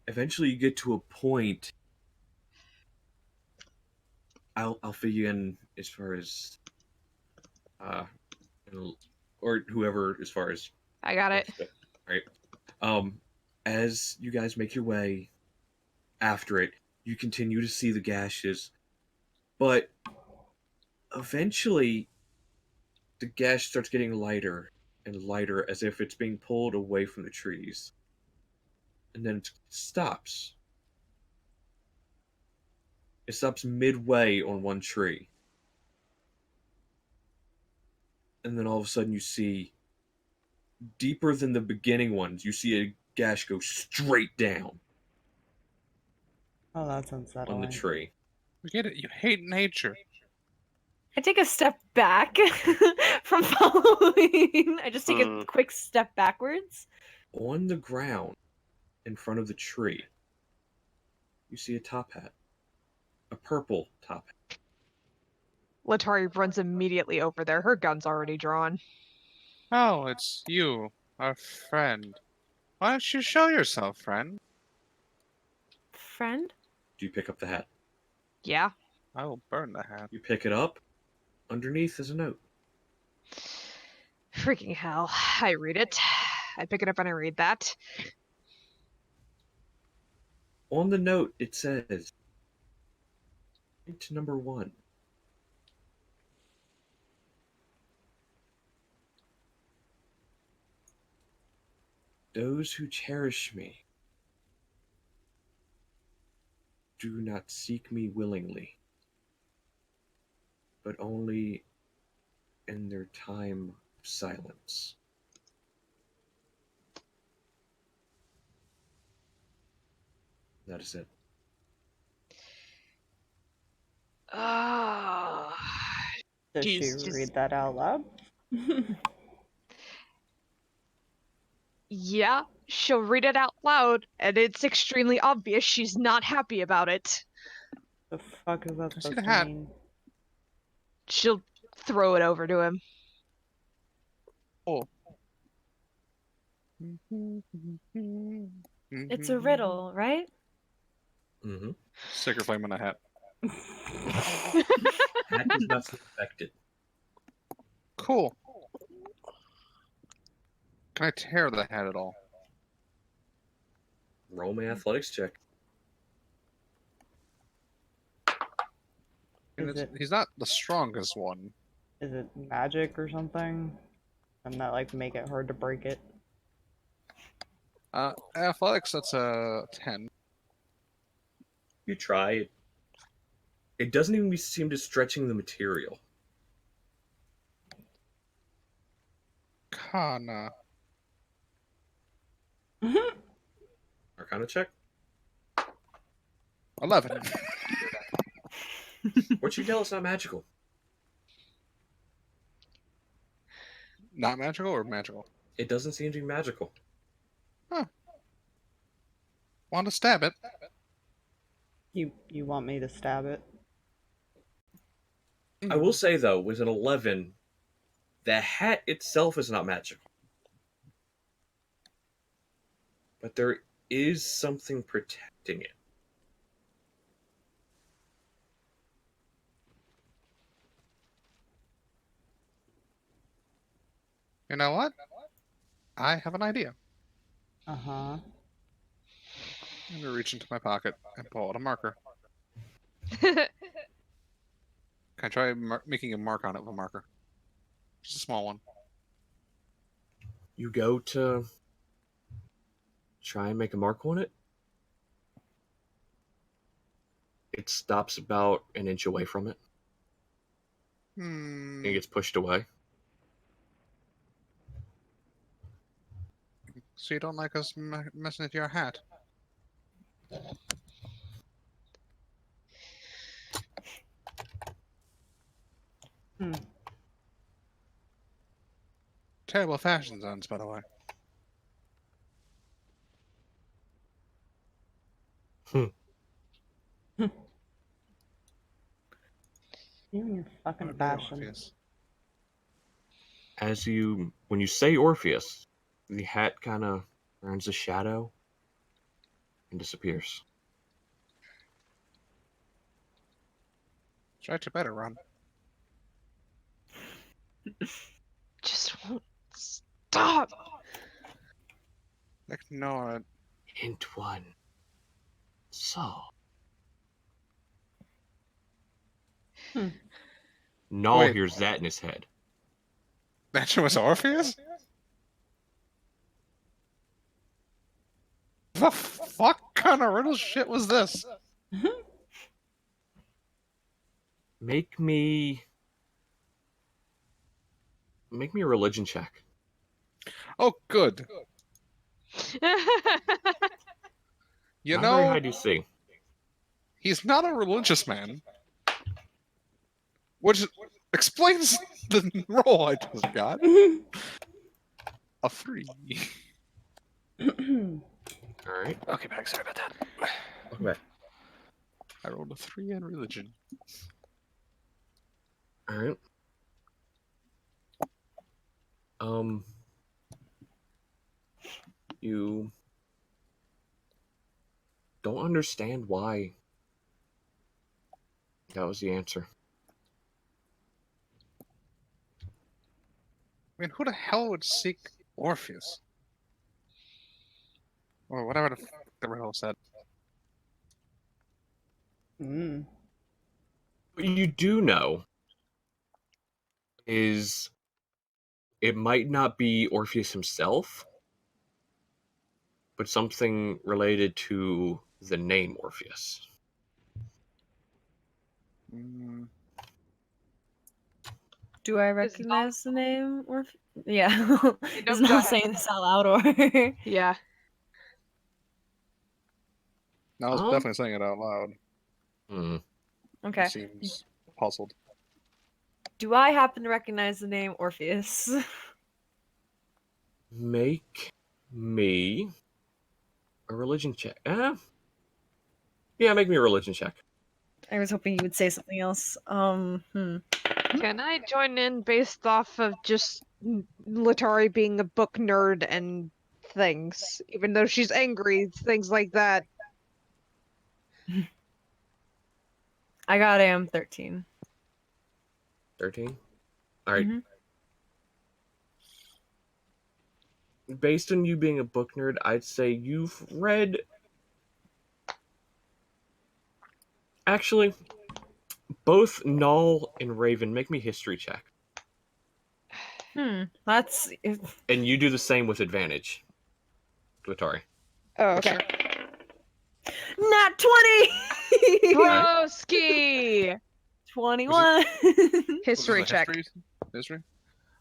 eventually you get to a point. I'll fill you in as far as or whoever as far as I got it. right. As you guys make your way after it, you continue to see the gashes, but eventually the gash starts getting lighter and lighter as if it's being pulled away from the trees. And then it stops. It stops midway on one tree. And then all of a sudden you see, deeper than the beginning ones, you see a gash goes straight down Oh, that's on the unsettling. tree. You get it. You hate nature. I take a step back from following. I just take a quick step backwards. On the ground, in front of the tree, you see a top hat. A purple top hat. Letari runs immediately over there. Her gun's already drawn. Oh, it's you, our friend. Why don't you show yourself, friend? Friend? Do you pick up the hat? Yeah. I will burn the hat. You pick it up. Underneath is a note. Freaking hell. I read it. I pick it up and I read that. On the note, it says, hint number 1. Those who cherish me do not seek me willingly, but only in their time of silence. That is it. Does she Jeez, just- read that out loud? Yeah, she'll read it out loud, and it's extremely obvious she's not happy about it. The fuck is that I see supposed the to hat. mean? She'll throw it over to him. Oh. It's a riddle, right? Mm-hmm. Stick your flame on a hat. Hat does not seem affected. Cool. Can I tear the hat at all? Roll my athletics check. And Is it he's not the strongest one. is it magic or something? And that like make it hard to break it? Athletics, that's a 10. You try it. It doesn't even seem to stretching the material. Kana. Arcana check. 11. What you tell us not magical? Not magical or magical? It doesn't seem to be magical. Want to stab it? You want me to stab it? I will say though, with an 11, the hat itself is not magical. But there is something protecting it. You know what? I have an idea. Uh-huh. I'm gonna reach into my pocket and pull out a marker. Hmm. Can I try making a mark on it with a marker? Just a small one. You go to try and make a mark on it. It stops about an inch away from it. Hmm. It gets pushed away. So you don't like us messing with your hat? Hmm. Terrible fashion sense, by the way. You and your fucking What a fashion. Orpheus. When you say Orpheus, the hat kind of turns a shadow and disappears. Try to better run. Just won't stop. Ignore it. Hint 1. So. Null Wait. hears that in his head. That was Orpheus? The fuck kind of riddle shit was this? Make me a religion check. Oh, good. You Not very know, high DC. he's not a religious man, which explains the roll I just got. A 3. All right. Okay, back. Sorry about that. Welcome back. I rolled a 3 in religion. All right. You don't understand why that was the answer. I mean, who the hell would seek Orpheus? Or whatever the fuck the riddle said. Mm. What you do know is it might not be Orpheus himself, but something related to the name Orpheus. Mm, Do I Is recognize the name? Or yeah, nope, is go not ahead. saying this out loud or Yeah. I was Um, definitely saying it out loud. Hmm. okay. He seems puzzled. Do I happen to recognize the name Orpheus? Make me a religion check. Yeah, make me a religion check. I was hoping you would say something else. Can I join in based off of just Letari being a book nerd and things, even though she's angry, things like that? I got AM 13. 13. All right. Mhm. Based on you being a book nerd, I'd say you've read. Actually, both Null and Raven, make me history check. That's And you do the same with advantage, Letari. Oh, okay. Nat 20! Broski! 21. History Was it check. History?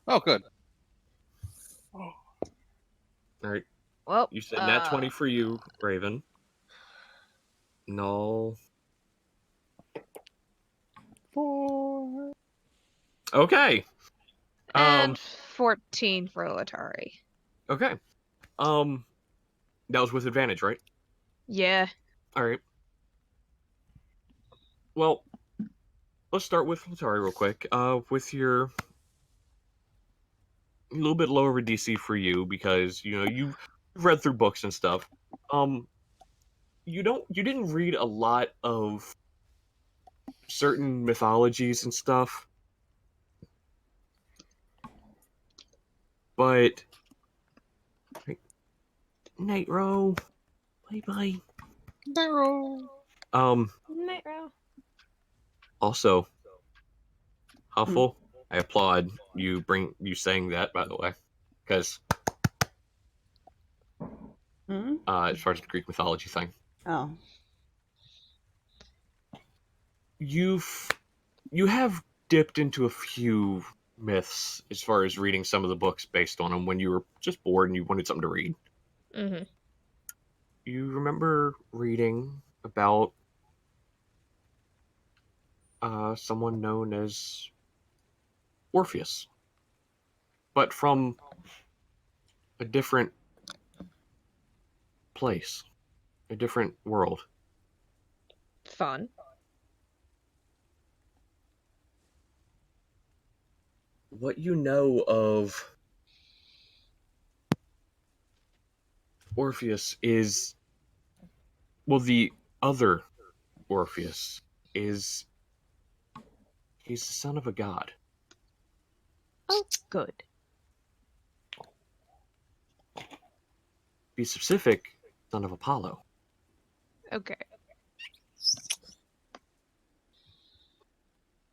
Oh, good. All right. Well, You said nat 20 for you, Raven. Null. 4. Okay. and 14 for Letari. Okay. That was with advantage, right? Yeah. All right. Well, let's start with Letari real quick. With your a little bit lower of a DC for you because you've read through books and stuff. You didn't read a lot of certain mythologies and stuff, but Night Row, bye. Narrow. Night row. Also, Huffle, I applaud you saying that, by the way, because as far as the Greek mythology thing, Oh. you have dipped into a few myths as far as reading some of the books based on them when you were just bored and you wanted something to read. Mm-hmm. You remember reading about someone known as Orpheus, but from a different place, a different world. Fun. What you know of Orpheus is, well, the other Orpheus is, he's the son of a god. Oh, good. Be specific, son of Apollo. Okay.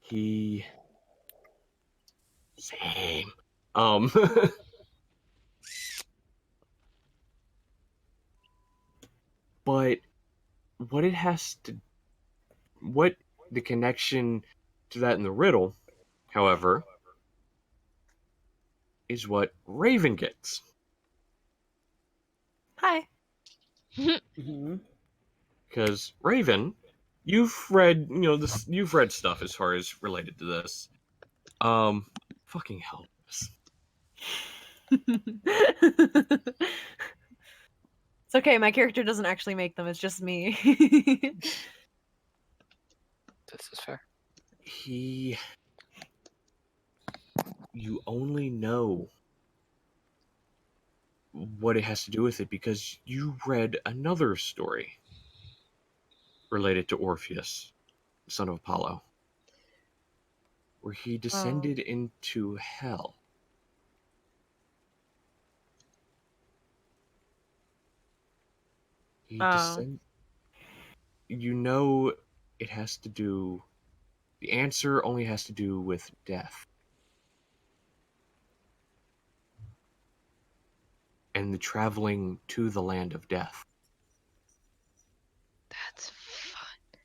He... Same. But what the connection to that in the riddle, however, is what Raven gets. Hi. Mm-hmm. Because Raven, you've read, you've read stuff as far as related to this. Fucking hell. It's okay, my character doesn't actually make them, it's just me. This is fair. You only know what it has to do with it because you read another story related to Orpheus, son of Apollo, where he descended into hell. You know it has to do... The answer only has to do with death. And the traveling to the land of death. That's fun.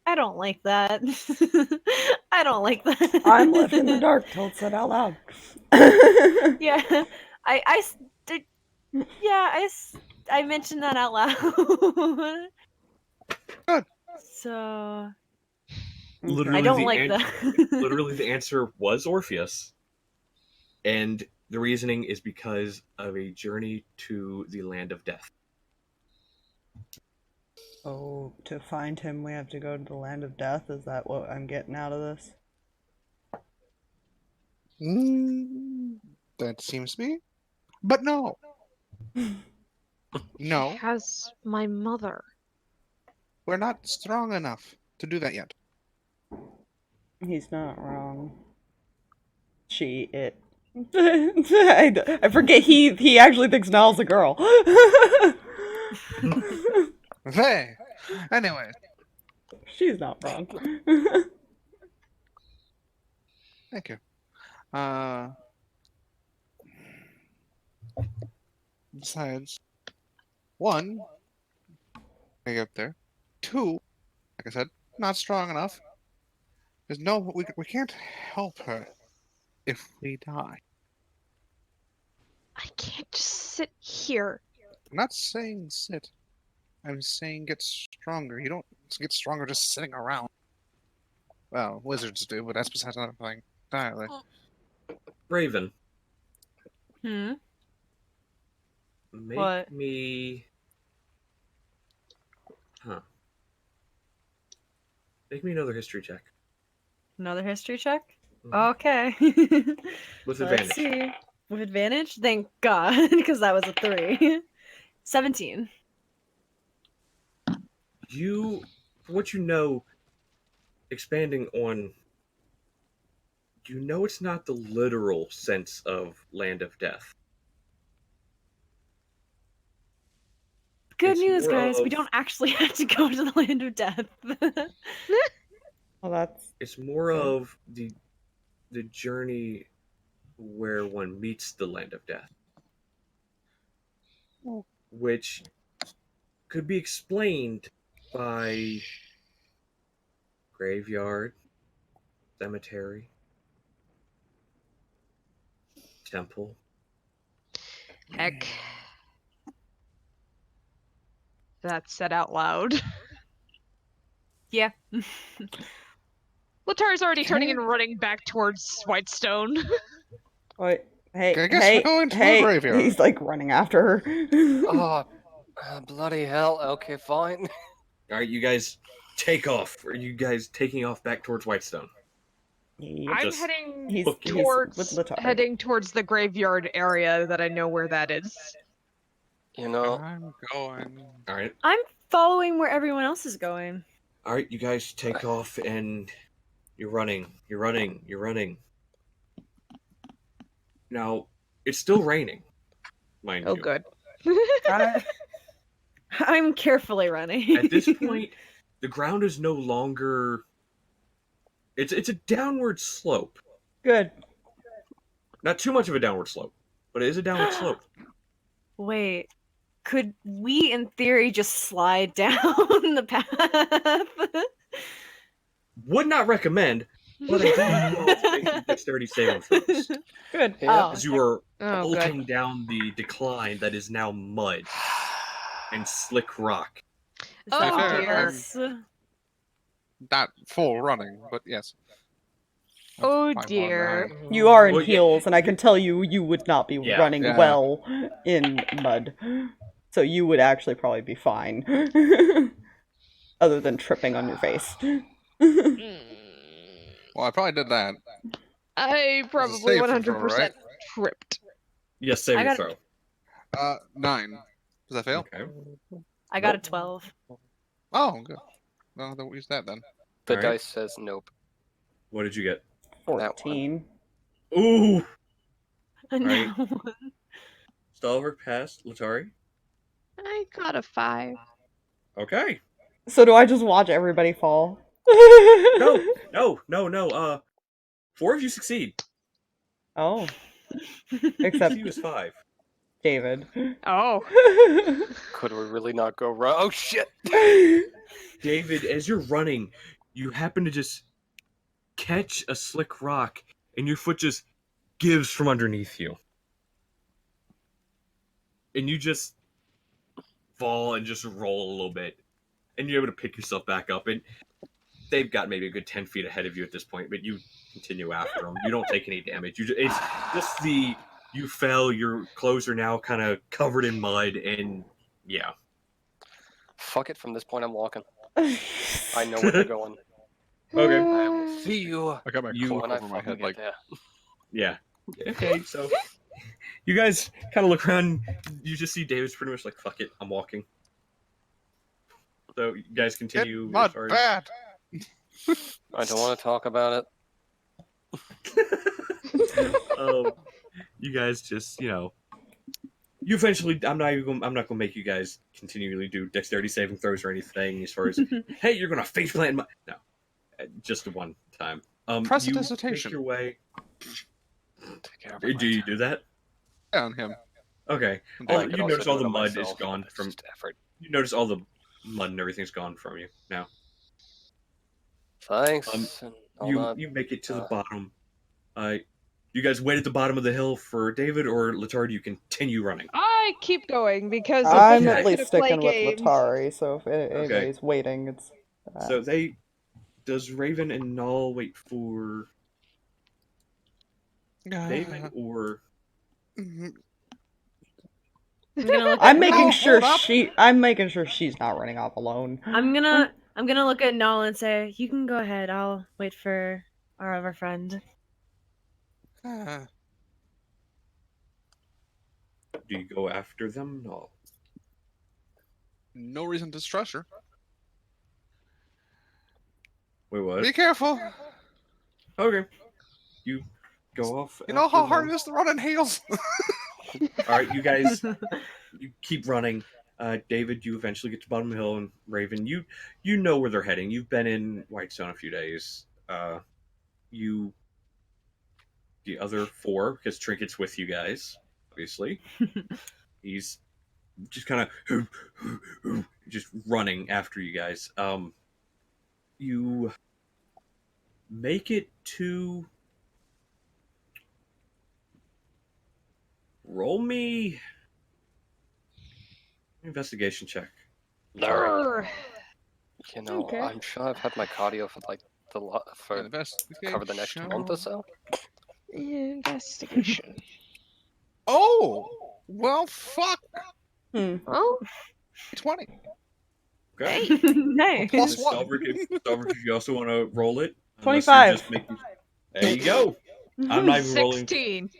I don't like that. I don't like that. I'm left in the dark till it's said out loud. Yeah, I mentioned that out loud. Good. So Literally, I don't like that. Literally, the answer was Orpheus. And the reasoning is because of a journey to the land of death. Oh, to find him, we have to go to the land of death? Is that what I'm getting out of this? That seems to be. But no. No, He has my mother. we're not strong enough to do that yet. He's not wrong. It. I forget he actually thinks Niall's a girl. Hey! Anyways. She's not wrong. Thank you. Besides, one, I get there. Two, like I said, not strong enough. There's no, we can't help her if we die. I can't just sit here. I'm not saying sit. I'm saying get stronger. You don't get stronger just sitting around. Well, wizards do, but that's besides another thing entirely. Raven. What? Make me another history check. Another history check? Mhm. Okay. With Let's advantage. see. With advantage? Thank God, because that was a 3. 17. You, for what you know, expanding on, you know it's not the literal sense of land of death. Good It's news, more guys. We of- don't actually have to go to the land of death. Well, that's... It's more of the journey where one meets the land of death. Which could be explained by graveyard, cemetery, temple. Heck. That's said out loud. Yeah. Letari's already turning and running back towards Whitestone. Wait, hey, I guess we're going to the graveyard. He's like running after her. Oh, bloody hell. Okay, fine. Alright, you guys take off. Are you guys taking off back towards Whitestone? Yep. I'm Just heading looking. towards the graveyard area that I know where that is. You know, I'm going. Alright. I'm following where everyone else is going. Alright, you guys take off and you're running. Now, it's still raining, mind Oh, you. good. I'm carefully running. At this point, the ground is no longer... It's a downward slope. Good. Not too much of a downward slope, but it is a downward slope. Wait, could we, in theory, just slide down the path? Would not recommend, But I do need you all to make some dexterity saving throws. Good. Oh, As you are Oh, good. bolting down the decline that is now mud and slick rock. is that Oh, all dear. this? Not full running, but yes. Oh, I'm on dear. behind. You are in Well, yeah, heels, and I can tell you, you would not be Yeah. running Yeah. well in mud. So you would actually probably be fine. Other than tripping on your face. Mm. Well, I probably did that. I probably safe 100% throw, right? tripped. Yes, saving got- throw. 9. Does that fail? Okay. I got a Nope. 12. Oh, good. No, then we'll use that then. The Alright. dice says nope. What did you get? 14. Ooh! No. Stalverk passed. Letari? I got a 5. Okay. So do I just watch everybody fall? No. 4 of you succeed. Oh. Except He was 5. David. Oh. Could we really not go wrong? Oh shit! David, as you're running, you happen to just catch a slick rock, and your foot just gives from underneath you. And you just fall and just roll a little bit. And you're able to pick yourself back up. And they've got maybe a good 10 feet ahead of you at this point, but you continue after them. You don't take any damage. It's just you fell, your clothes are now kind of covered in mud, and yeah. Fuck it. From this point, I'm walking. I know where they're going. Okay. I will see you I got my You- cloak when I over my fucking head, get like, there. Yeah. Okay, so you guys kind of look around. You just see David's pretty much like, "Fuck it, I'm walking." So you guys get continue. as mud far as- bad. I don't want to talk about it. You guys just, you eventually. I'm not gonna make you guys continually do dexterity saving throws or anything. As far as, hey, you're gonna face plant. No, just the one time. You make Prestidigitation. your way. Take care of Do you do that? On him. Okay. I I You could also notice do all it the on mud is myself, gone but it's from. just effort. You notice all the mud and everything's gone from you now. Thanks. and I'll not- You make it to the bottom. You guys wait at the bottom of the hill for David, or Letari, do you continue running? I keep going because I'm if at I'm least gonna play sticking with games. Letari, so if anybody's waiting, it's... So does Raven and Null wait for David, or Mhm. I'm gonna look I'm at making No, sure hold up. I'm making sure she's not running off alone. I'm gonna look at Null and say, "You can go ahead. I'll wait for our other friend." Ah, do you go after them? Null. no reason to distrust her. Wait, what? Be careful. Okay. You go off. You know after how hard them. it is to run in heels? All right, you guys, you keep running. David, you eventually get to bottom of the hill, and Raven, you know where they're heading. You've been in Whitestone a few days. The other 4, because Trinket's with you guys, obviously. He's just kind of just running after you guys. You make it to. Roll me investigation check. Grr. You know, Okay. I'm sure I've had my cardio for like for cover the next month or so. Investigation. Oh! Well, fuck. Oh, 20. Okay. Nice. Plus Miss 1. Stalverk, if you also want to roll it. unless 25. you're just making- There you go. I'm not even rolling. 16.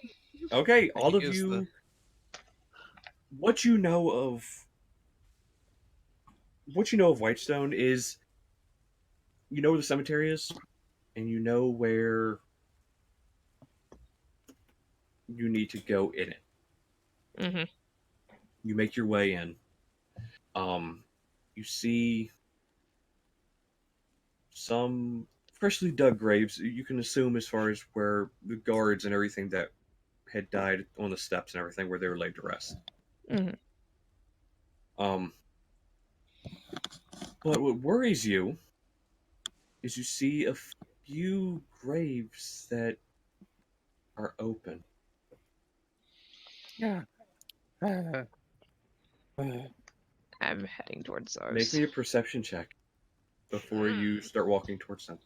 Okay, all of Is you. the- What you know of Whitestone is, you know where the cemetery is, and you know where you need to go in it. Mm-hmm. You make your way in. You see some freshly dug graves. You can assume, as far as where the guards and everything that had died on the steps and everything, where they were laid to rest. Mhm. But what worries you is you see a few graves that are open. Yeah. I'm heading towards ours. Make me a perception check before you start walking towards them.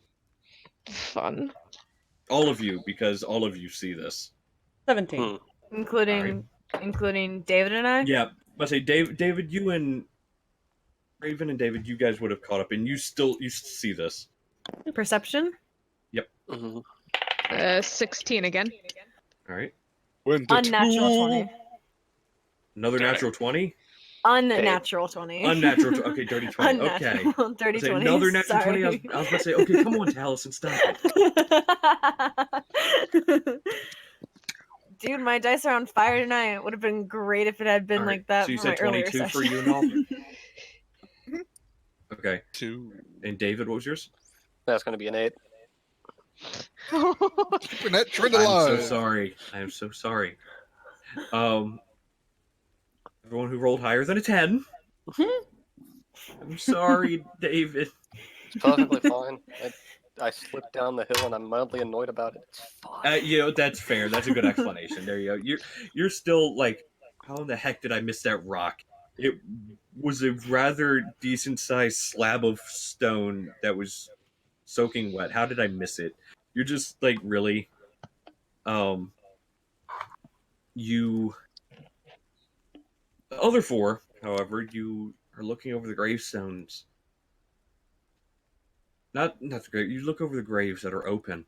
Fun. All of you, because all of you see this. 17. Including David and I? Yeah, I say David, you and Raven and David, you guys would have caught up, and you see this. Perception? Yep. 16 again. All right. Unnatural 20. Another natural 20. Unnatural 20. Unnatural. Okay, dirty 20. Okay. Unnatural, dirty Say 20. another natural 20. I was Sorry. about to say, okay, come on, Taliesin, stop it. Dude, my dice are on fire tonight. It would have been great if it had been All right, like that so you for my said earlier 22 for session. you and all? Okay. 2. And David, what was yours? That's going to be an 8. Keeping that trend I'm alive. so sorry. I am so sorry. Everyone who rolled higher than a 10. I'm sorry, David. It's perfectly fine. I slipped down the hill and I'm mildly annoyed about it. It's fine. That's fair. That's a good explanation. There you go. You're still like, how in the heck did I miss that rock? It was a rather decent sized slab of stone that was soaking wet. How did I miss it? You're just like, really? The other 4, however, you are looking over the gravestones. Not the grave. You look over the graves that are open.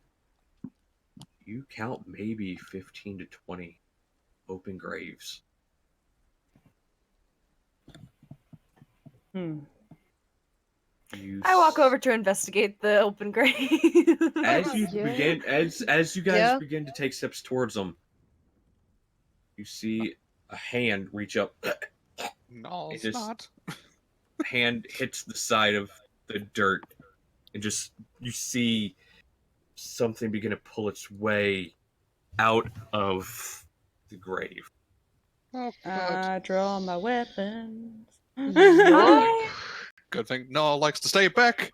You count maybe 15 to 20 open graves. Hmm. I walk over to investigate the open grave. As you Yeah. as you guys Yeah. begin to take steps towards them, you see a hand reach up. No, It it's just- not. Hand hits the side of the dirt, and just you see something begin to pull its way out of the grave. Oh, God. I draw my weapons. I- Good thing Noah likes to stay back.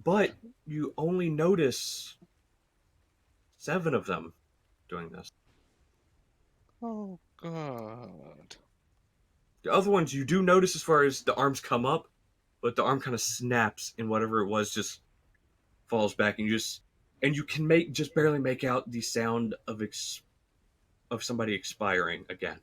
But you only notice 7 of them doing this. Oh, God. The other ones you do notice as far as the arms come up, but the arm kind of snaps and whatever it was just falls back, and you can just barely make out the sound of somebody expiring again.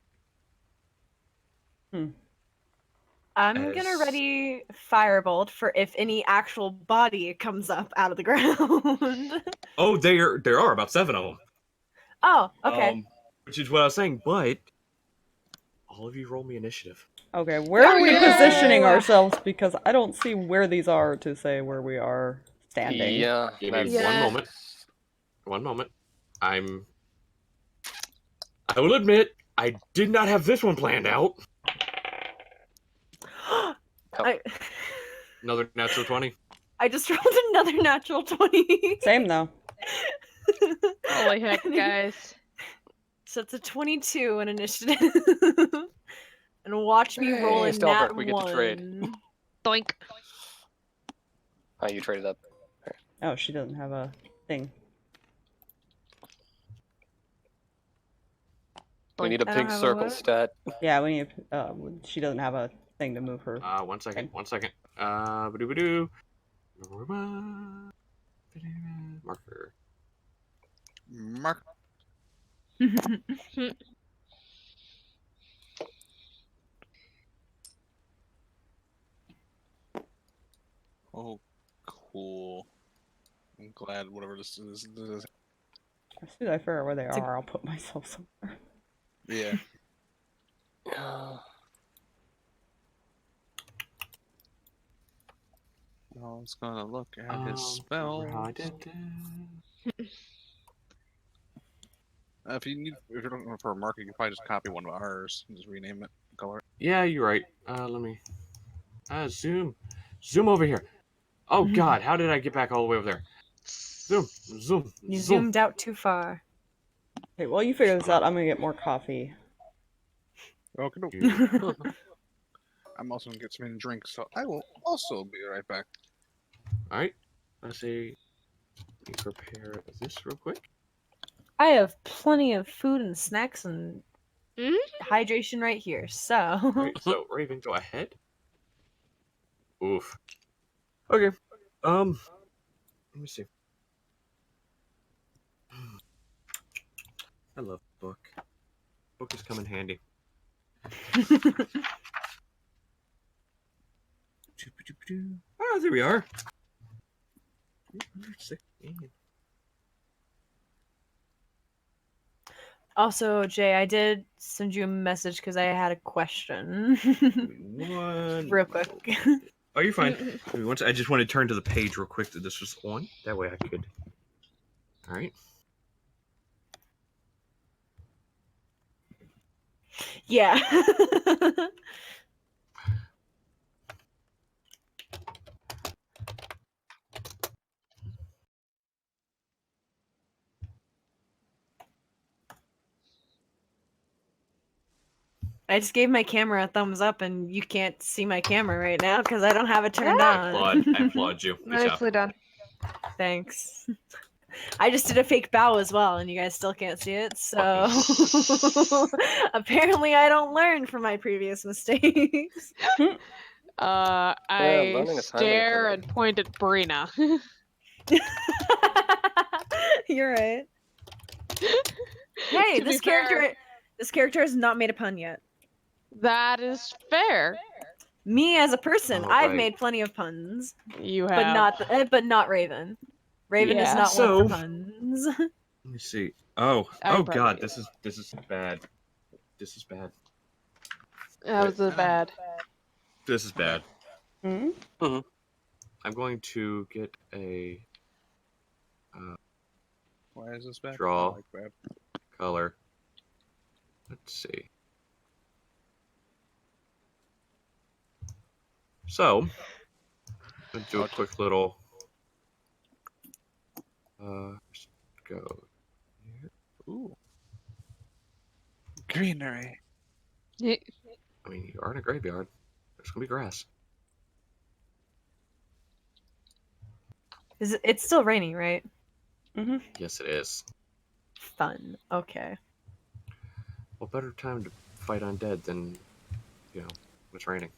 I'm gonna ready firebolt for if any actual body comes up out of the ground. Oh, there are about 7 of them. Oh, okay. Which is what I was saying, but all of you roll me initiative. Okay, where are we yeah! positioning ourselves? Because I don't see where these are to say where we are standing. Yeah. Give me that's- one moment. One moment. I will admit, I did not have this one planned out. Another natural 20. I just rolled another natural 20. Same though. Holy heck, guys. So it's a 22 in initiative. And watch me roll Hey, in Stalverk, that we get to trade. one. Doink. Oh, you traded up. Oh, she doesn't have a thing. We need a I don't pink have a circle what? stat. Yeah, we need. She doesn't have a thing to move her. 1 second. 1 second. Ba-doo-ba-doo. Marker. Mark. Oh, cool. I'm glad whatever this is. As soon as I figure out where they are, I'll put myself somewhere. Yeah. I was gonna look at his spells. If you're looking for a marker, you can probably just copy one of ours and just rename it color. Yeah, you're right. Let me zoom over here. Oh God, how did I get back all the way over there? Zoom. You zoomed out too far. Okay, while you figure this out, I'm gonna get more coffee. Okay. I'm also gonna get some drinks, so I will also be right back. Alright. Let's see. Let me prepare this real quick. I have plenty of food and snacks and Mhm. hydration right here. So Alright, so Raven, go ahead. Oof. Okay. Let me see. I love book. Book has come in handy. Ah, there we are. 16. also, Jay, I did send you a message because I had a question. One. Real quick. Oh, you're fine. Give me one sec. I just want to turn to the page real quick that this was on. That way I could. All right. Yeah. I just gave my camera a thumbs up, and you can't see my camera right now because I don't have it turned on. I applaud you. Good job. Nicely done. Thanks. I just did a fake bow as well, and you guys still can't see it, so apparently I don't learn from my previous mistakes. I learning is highly stare encouraged. and point at Brina. You're right. Hey, To be this fair- character has not made a pun yet. That is fair. Me as a person, Oh, I've right. made plenty of puns, You have. but not Raven. Raven is Yeah. not one So- for puns. Let me see. Oh, I oh probably God, do. this is bad. This is bad. That was a bad. This is bad. Hmm? I'm going to get a Why is this bad? Draw. I like bad. color. Let's see. So, let's do a quick little. Let's go. Ooh. Greenery. Y- I mean, you are in a graveyard. There's gonna be grass. It's still raining, right? Mm-hmm. Yes, it is. Fun. Okay. What better time to fight undead than, when it's raining?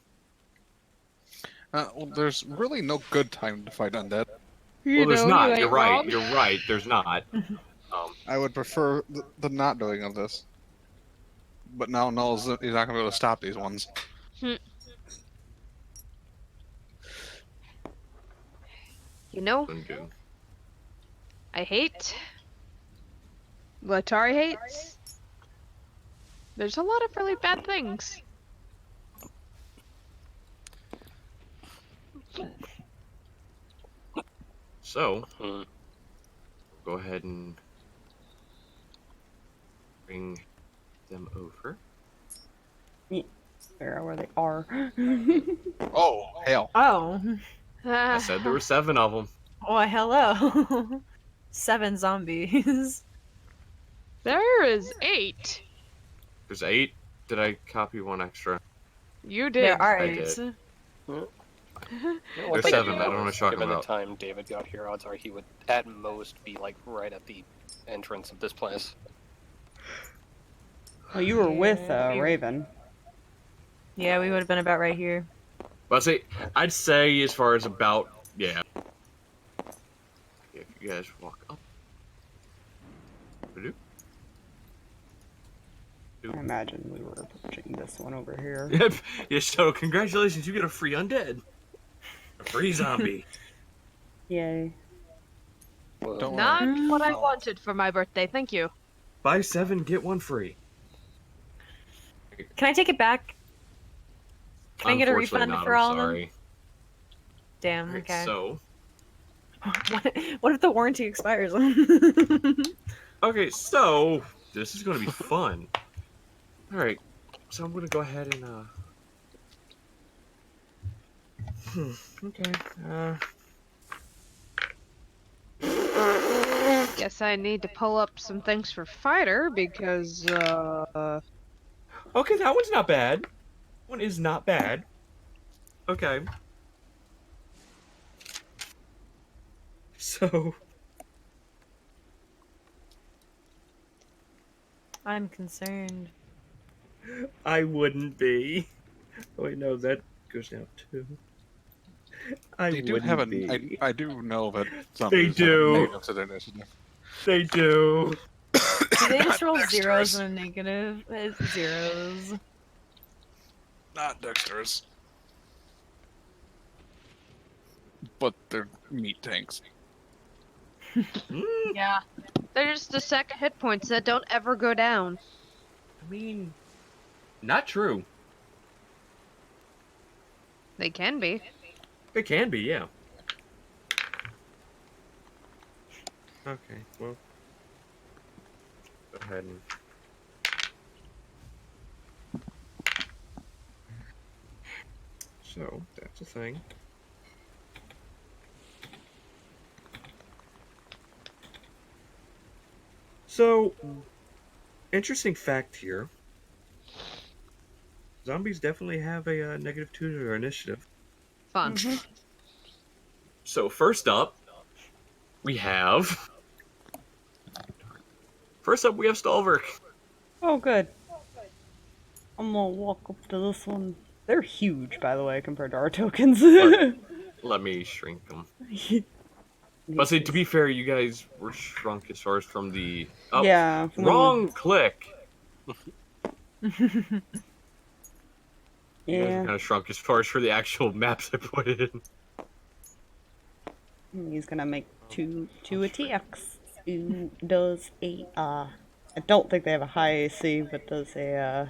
Well, there's really no good time to fight undead. Well, there's not. you You're ain't right. wrong. You're right. There's not. I would prefer the not doing of this. But now Null's he's not gonna be able to stop these ones. You know, Undo. I hate. Letari hates. There's a lot of really bad things. So, Hmm. go ahead and bring them over. Figure out where they are. Oh hell! Oh. I said there were 7 of them. Why, hello. 7 zombies. There is 8. There's 8. Did I copy one extra? You did. There are I 8. did. You know, There's one thing 7, I I don't know know what is, you're talking given about. the time David got here, odds are he would at most be like right at the entrance of this place. Well, you were with Yeah. Raven. Yeah, we would have been about right here. But I'd say as far as about, yeah. If you guys walk up. I imagine we were approaching this one over here. Yep. Yeah, so congratulations, you get a free undead. A free zombie. Yay. Whoa. Don't Not worry. what I wanted for my birthday, thank you. Buy 7, get 1 free. Can I take it back? Can I get a Unfortunately refund not, for I'm all of them? sorry. Damn, Alright, okay. so, What if the warranty expires? okay, so, this is going to be fun. Alright, so I'm going to go ahead and, okay, Guess I need to pull up some things for fighter because okay, that one's not bad. One is not bad. Okay. So I'm concerned. I wouldn't be. Oh wait, no, that goes down too. I They do wouldn't have a. be. I do know that They zombies have a do. negative to their initiative. They do. Do they just roll Dexterous. zeros and a negative? Zeros. Not dexterous. But they're meat tanks. Yeah. They're just a sack of hit points that don't ever go down. I mean, not true. They can be. They can be, yeah. Okay, well, go ahead and. So, that's a thing. So, interesting fact here. Zombies definitely have a negative 2 to their initiative. Fun. So, first up, we have. First up, we have Stalverk. Oh, good. I'm gonna walk up to this one. They're huge, by the way, compared to our tokens. Let me shrink them. But see, to be fair, you guys were shrunk as far as from the. Oh, yeah. wrong click! You guys Yeah. are kind of shrunk as far as for the actual maps I put in. He's gonna make two attacks. Who does a I don't think they have a high AC, but does a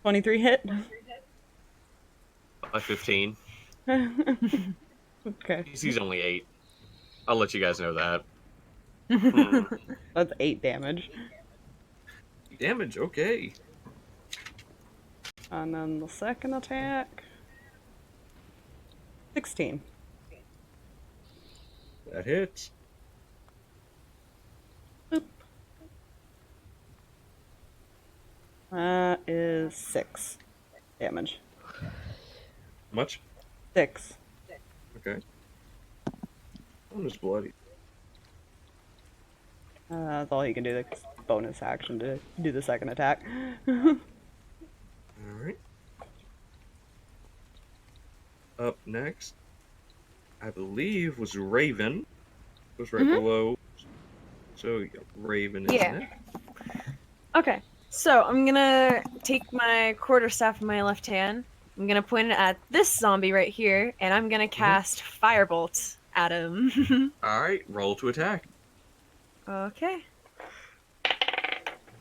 23 hit? By 15. Okay. He's only 8. I'll let you guys know that. That's 8 damage. Damage, okay. And then the second attack 16. That hits. Boop. That is 6 damage. Much? 6. Okay. Almost bloody. That's all you can do. That's bonus action to do the second attack. Alright. Up next, I believe, was Raven. It was right below. So, yeah, Raven is Yeah. next. Okay, so I'm gonna take my quarterstaff in my left hand. I'm gonna point it at this zombie right here, and I'm gonna cast Firebolt at him. Alright, roll to attack. Okay.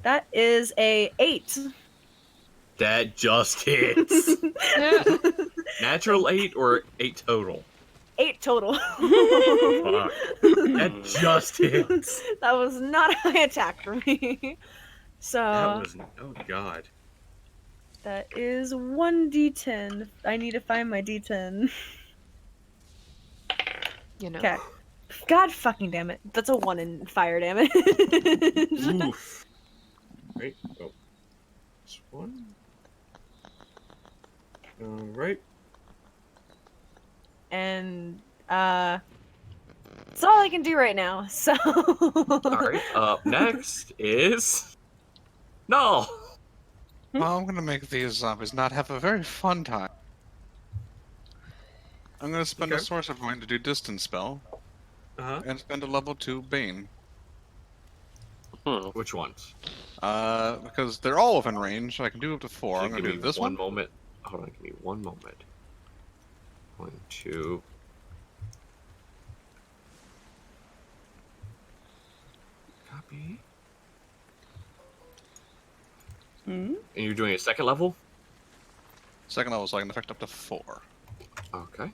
That is a 8. That just hits. Natural 8 or 8 total? 8 total. Fuck. That just hits. That was not a high attack for me. So That was. Oh, God. that is 1d10. I need to find my d10. You know. Okay. God fucking damn it. That's a 1 in fire damage. Oof. Right. Oh. This one. Alright. And that's all I can do right now. So Alright. Up next is. No! Well, I'm gonna make these zombies not have a very fun time. I'm gonna spend a Okay. source of mine to do distance spell, Uh-huh. and spend a level 2 Bane. Which ones? Because they're all within range, I can do up to 4. I'm Give gonna me do this one one. moment. Hold on, give me one moment. 1, 2. Copy. Hmm? And you're doing a second level? Second level, so I can affect up to 4. Okay.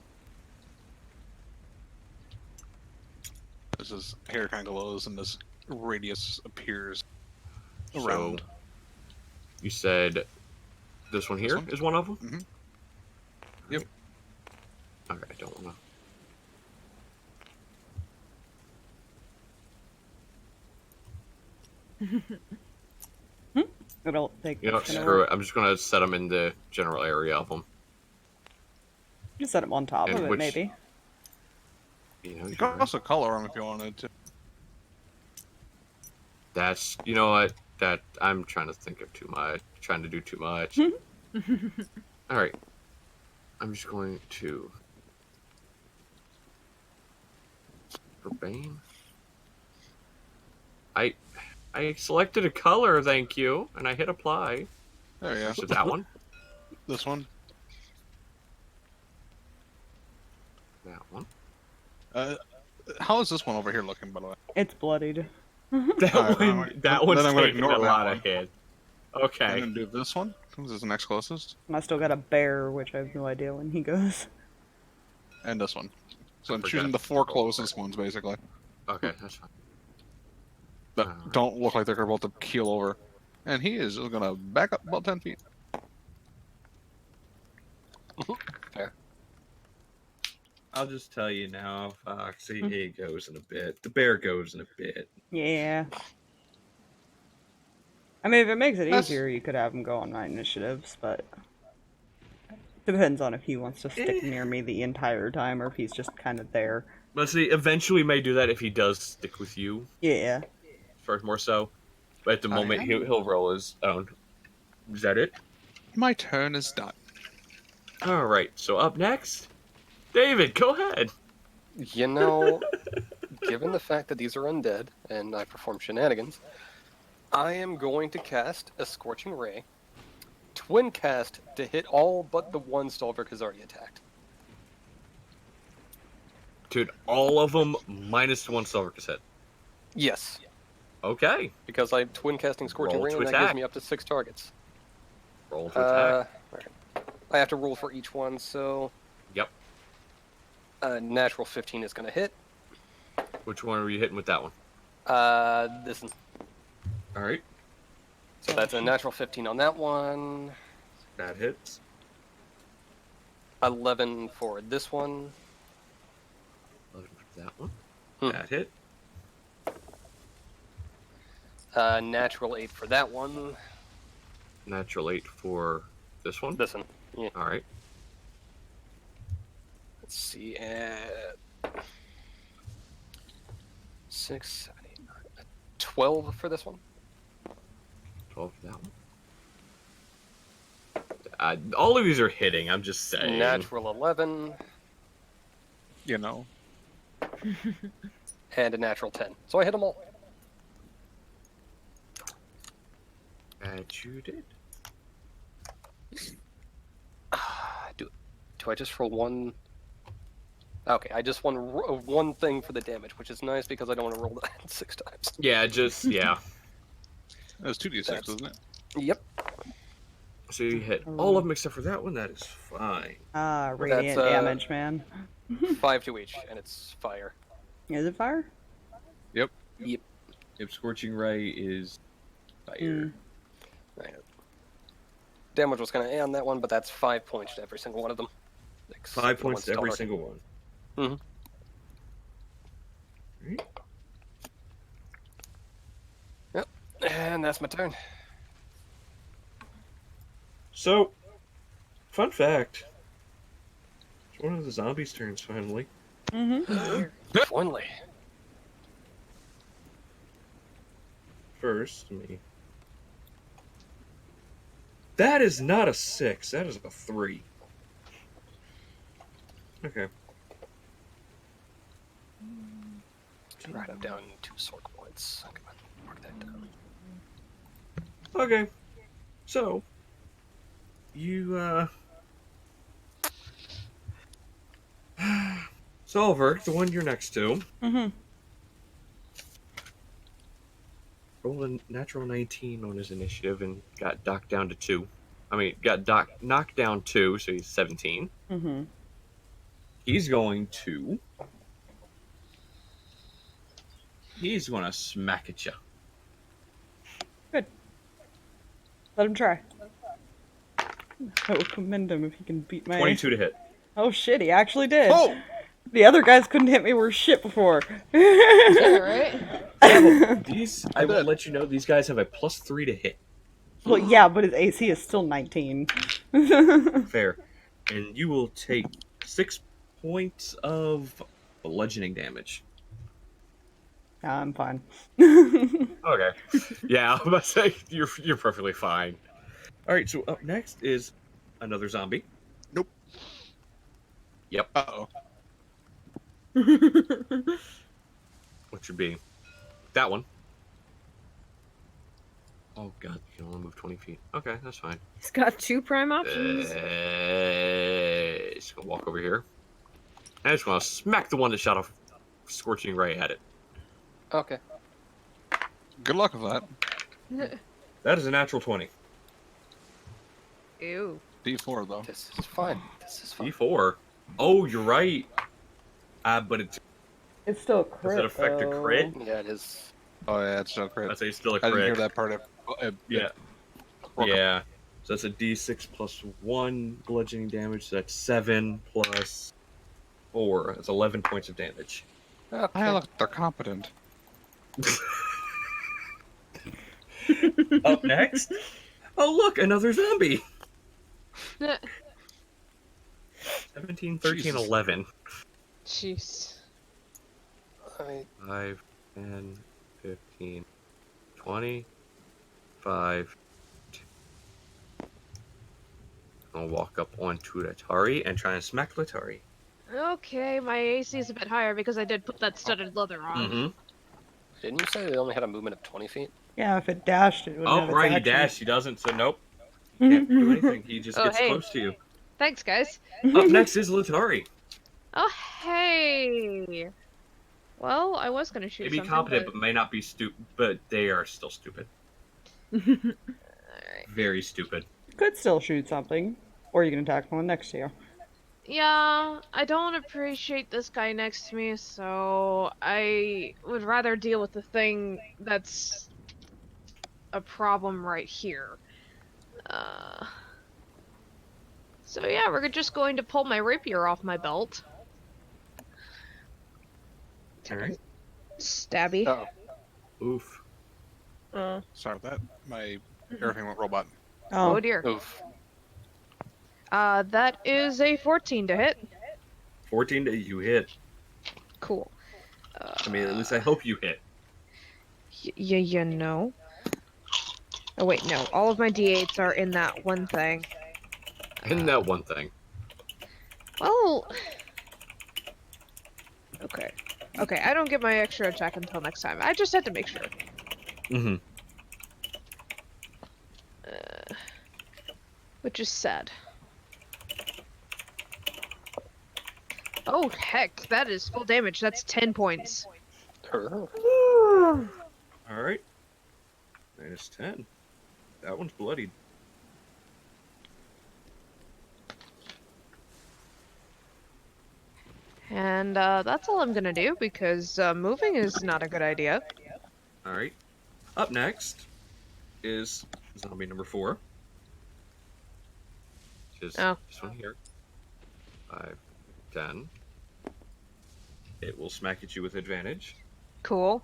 This is hair kind of glows, and this radius appears So, around. you said this one here one? is one of them? Mhm. Yep. Okay, I don't want It'll take. to. You know, it's gonna screw work. it. I'm just going to set them in the general area of them. Just set it on top And of it, which- maybe. You know, You you're could right. also color them if you wanted to. That's, you know what? That I'm trying to think of too much. Trying to do too much. All right. I'm just going to for Bane. I selected a color, thank you, and I hit apply. There you So go. that one, This one. that one, How is this one over here looking, by the way? It's bloodied. that Alright, one. That then one's I'm gonna taking ignore a that lot one. of hit. I'm Okay. gonna do this one. This is the next closest. I still got a bear, which I have no idea when he goes. And this one. So I'm Forgot choosing the to 4 roll closest ones, basically. Okay, that's fine. That Alright. don't look like they're about to keel over. And he is just gonna back up about 10 feet. I'll just tell you now, Fox. He goes in a bit. The bear goes in a bit. Yeah. I mean, if it makes it That's- easier, you could have him go on my initiatives, but depends on if he wants to stick near me the entire time or if he's just kind of there. But see, eventually may do that if he does stick with you. Yeah. First, more so. But at the moment, he'll roll his own. Is that it? My turn is done. All right. So up next, David, go ahead. You know, given the fact that these are undead and I perform shenanigans, I am going to cast a Scorching Ray, twin cast to hit all but the one Stalverk has already attacked. Dude, all of them minus one silver cassette. Yes, Okay. because I'm twin casting Scorching Roll Ray to and that attack. gives me up to 6 targets. Roll to attack. Alright. I have to roll for each one, so Yep. natural 15 is going to hit. Which one are you hitting with that one? This one. All right. So that's a natural 15 on that one. That hits. 11 for this one. 11 for that one. Hmm. That hit. Natural 8 for that one. Natural 8 for this one. This one. Yeah. All right. Let's see. 6, 7, 8, 9, 12 for this one. 12 for that one. All of these are hitting, I'm just saying. Natural 11. You know. And a natural 10. So I hit them all. That you did. Do I just roll one? Okay, I just want one thing for the damage, which is nice because I don't want to roll that 6 times. Yeah, just, yeah. That was 2d6, wasn't it? Yep. So you hit all of them except for that one, that is fine. Ah, radiant That's, damage, man. 5 to each, and it's fire. Is it fire? Yep. If Scorching Ray is fire. Right. Damage was going to end on that one, but that's 5 points to every single one of them. 5 points to every Stalverk. single one. Mhm. Right. Yep. And that's my turn. So, fun fact. It's one of the zombies' turns, finally. Finally. First, me. That is not a 6. That is a 3. Okay. Right, I'm down 2 sword points. Come on, mark that down. Okay. So, you, Stalverk, the one you're next to, rolled a natural 19 on his initiative and got knocked down to 2. I mean, got knocked down 2, so he's 17. He's going to... He's going to smack at you. Good. Let him try. I will commend him if he can beat my... 22 to hit. Oh shit, he actually did. Oh! The other guys couldn't hit me worth shit before. Yeah, right? These, I will let you know, these guys have a +3 to hit. Well, yeah, but his AC is still 19. Fair. And you will take 6 points of bludgeoning damage. I'm fine. Okay. Yeah, I'm about to say you're perfectly fine. All right. So up next is another zombie. Nope. Yep. Uh-oh. Which would be that one. Oh god, you can only move 20 feet. Okay, that's fine. He's got 2 prime options. Just gonna walk over here. And I just gonna smack the one that shot a scorching ray at it. Okay. Good luck with that. That is a natural 20. Ew. D4 though. This is fine. This is fine. D4. Oh, you're right. But it's It's still a crit. does it affect a though. crit? Yeah, it is. Oh yeah, it's no crit. I'd say it's still a I crit. didn't hear that part of Yeah. Okay. Yeah. So that's a D6 plus 1 bludgeoning damage. So that's 7 plus 4. That's 11 points of damage. Okay. Hey, look, they're competent. Up next. Oh, look, another zombie. 17, 13, Jesus. 11. Jeez. I 5, 10, 15, 20, 5. I'll walk up onto Letari and try and smack Letari. Okay, my AC is a bit higher because I did put that studded leather on. Mm-hmm. didn't you say they only had a movement of 20 feet? Yeah, if it dashed, it would Oh, have its right, he action. dashed. He doesn't, so nope. Can't do anything. He just Oh, gets hey. close to you. Thanks, guys. Up next is Letari. Oh, hey. Well, I was gonna shoot May be something, competent, but may not be stupid. But they are still stupid. Alright. Very stupid. You could still shoot something, or you can attack the one next to you. Yeah, I don't appreciate this guy next to me, so I would rather deal with the thing that's a problem right here. So yeah, we're just going to pull my rapier off my belt. Alright. Stabby. Oh, Oof. Sorry about that. My everything went robot. Oh Oh, dear. oof. That is a 14 to hit. 14 to you hit. Cool. I mean, at least I hope you hit. You know. Oh wait, no. All of my d8s are in that one thing. In that one thing. Well... Okay. Okay, I don't get my extra attack until next time. I just had to make sure. Mm-hmm. Which is sad. Oh, heck, that is full damage. That's 10 points. Alright. Minus 10. That one's bloodied. And that's all I'm gonna do, because moving is not a good idea. Alright. Up next is zombie number 4. Which is Oh. this one here. 5, 10. It will smack at you with advantage. Cool.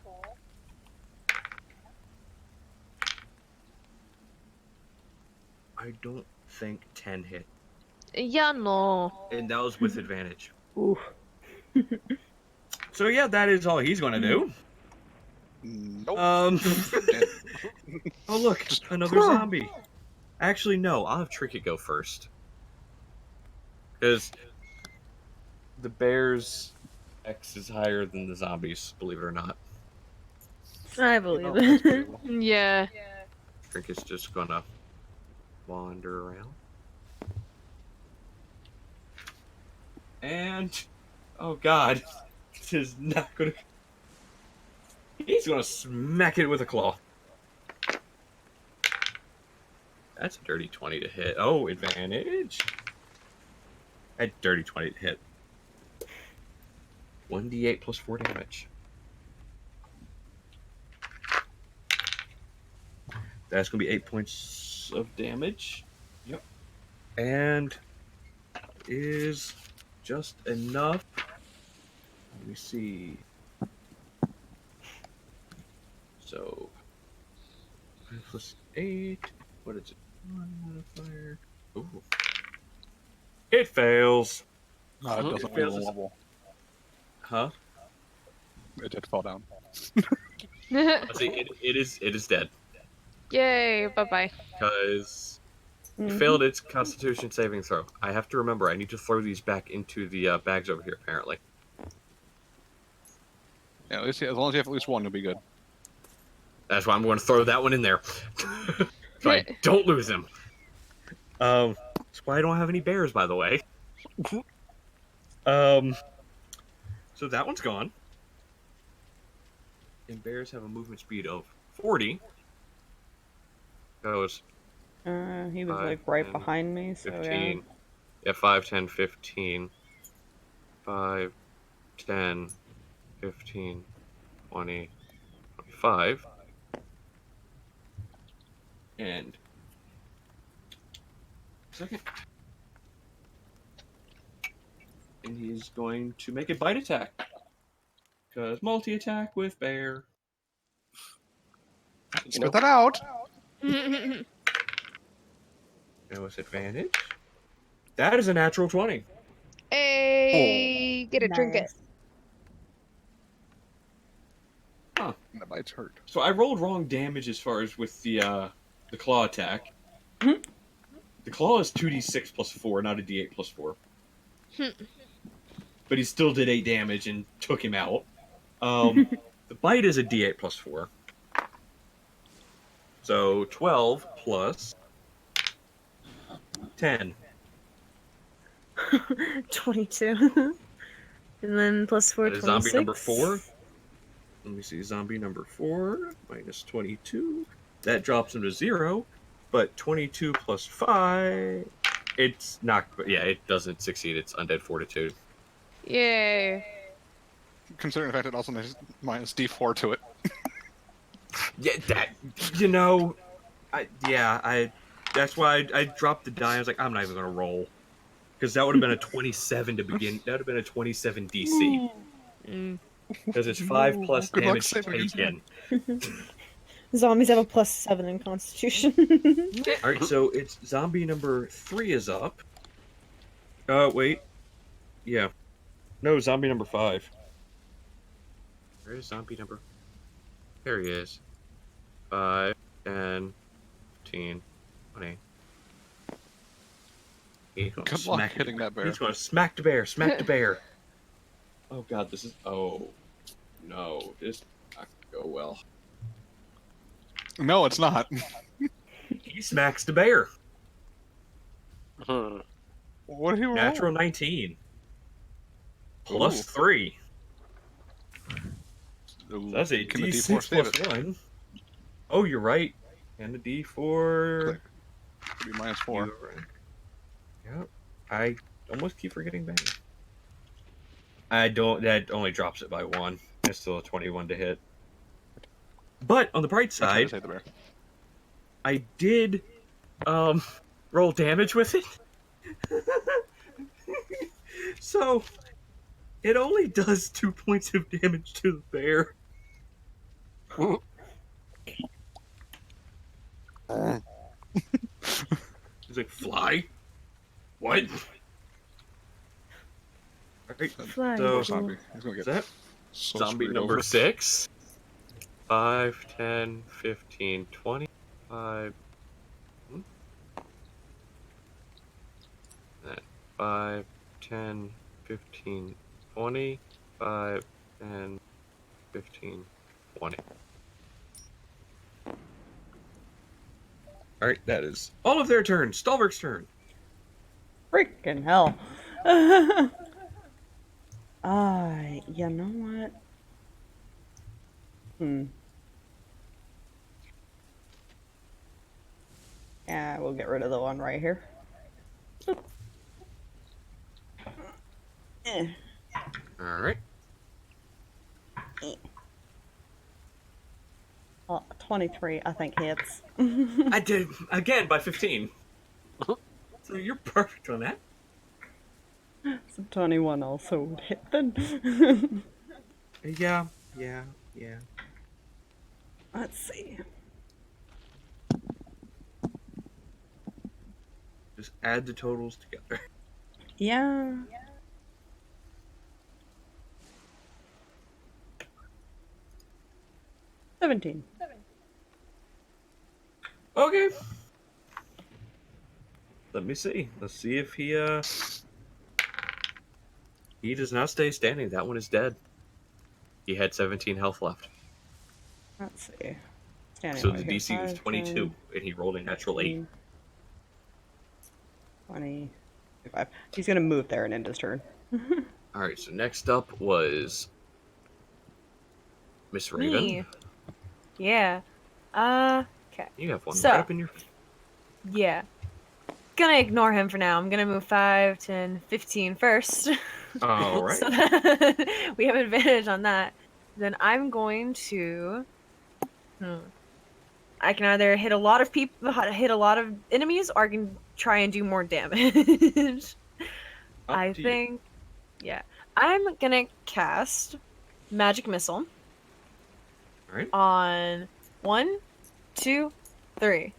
I don't think 10 hit. Yeah, no. And that was with advantage. oof. So yeah, that is all he's gonna do. Nope. Oh look, another zombie. Actually, no, I'll have Trinket go first. Because the bear's X is higher than the zombies, believe it or not. I believe Oh, that's it. beautiful. Yeah. Trinket's just gonna wander around. And oh god, this is not gonna. He's gonna smack it with a claw. That's a dirty 20 to hit. Oh, advantage. A dirty 20 to hit. 1d8 plus 4 damage. That's gonna be 8 points of damage. Yep. And is just enough. Let me see. So 5 plus 8. What is it? 1 modifier. Ooh. It fails. No, it Oh, doesn't it fails. roll level. Huh? It did fall down. See, it is dead Yay, bye-bye. because it Mhm. failed its Constitution saving throw. I have to remember. I need to throw these back into the bags over here. Apparently. Yeah, at least, as long as you have at least one, you'll be good. That's why I'm going to throw that one in there, so I don't lose him. That's why I don't have any bears, by the way. So that one's gone. And bears have a movement speed of 40. Goes He was 5, like right 10, behind me, so 15. Yeah, 5, 10, 15. 5, 10, 15, 20, 25. And second. And he's going to make a bite attack. Because multi-attack with bear. Spit that out. And with advantage. That is a natural 20. Hey, get a trinket. Nice. That bites hurt. So I rolled wrong damage as far as with the claw attack. Mhm. The claw is 2d6 plus 4, not a d8 plus 4. But he still did 8 damage and took him out. The bite is a d8 plus 4. So 12 plus 10. 22. And then plus 4, That is zombie 26. number 4. Let me see, zombie number 4 minus 22. That drops him to 0. But 22 plus 5... It's not... Yeah, it doesn't succeed. It's undead fortitude. Yay. Considering the fact it also has minus D4 to it. Yeah, that... You know... That's why I dropped the die. I was like, I'm not even going to roll. Because that would have been a 27 to begin. That would have been a 27 DC. Because it's 5 plus Good luck damage saving against taken. Zombies have a plus 7 in Constitution. Alright, so it's zombie number 3 is up. Wait. Yeah. No, zombie number 5. Where is zombie number? There he is. 5, 10, 15, 20. He's gonna Good luck smack hitting that bear. He's going to smack the bear, smack the bear. Oh god, this is... Oh. No, this not going to go well. No, it's not. He smacks the bear. What did he roll? Natural 19. Plus Ooh. 3. Ooh, That's a can the D6 D4 save plus it? 1. Oh, you're right. And the D4... Click. Could be minus 4. You're right. Yep. I almost keep forgetting bang. I don't... That only drops it by 1. It's still a 21 to hit. But, on the bright I tried to side, save the bear. I did, roll damage with it. So, it only does 2 points of damage to the bear. He's like, fly? What? Alright, Fly. so, Poor zombie. He's gonna is get that so zombie screwed number over. 6? 5, 10, 15, 20, 5. Then 5, 10, 15, 20, 5, 10, 15, 20. Alright, that is all of their turns. Stalverk's turn. Freaking hell. You know what? Yeah, we'll get rid of the one right here. Alright. 23, I think hits. I did, again, by 15. So you're perfect on that. So 21 also would hit then. Yeah. Let's see. Just add the totals together. Yeah. 17. Okay. Let me see. Let's see if he does not stay standing. That one is dead. He had 17 health left. Let's see. Standing So right the here. DC was 5, 22, 10, and he rolled a natural 8. 20, 25. He's gonna move there and end his turn. Alright, so next up was Miss Raven. Me. Yeah. Okay. You have one So- right up in your... Yeah. Gonna ignore him for now. I'm gonna move 5, 10, 15 first. Alright. So that we have advantage on that. Then I'm going to. I can either hit a lot of people, hit a lot of enemies, or I can try and do more damage. I to you. think, yeah, I'm gonna cast Magic Missile Alright. on 1, 2, 3.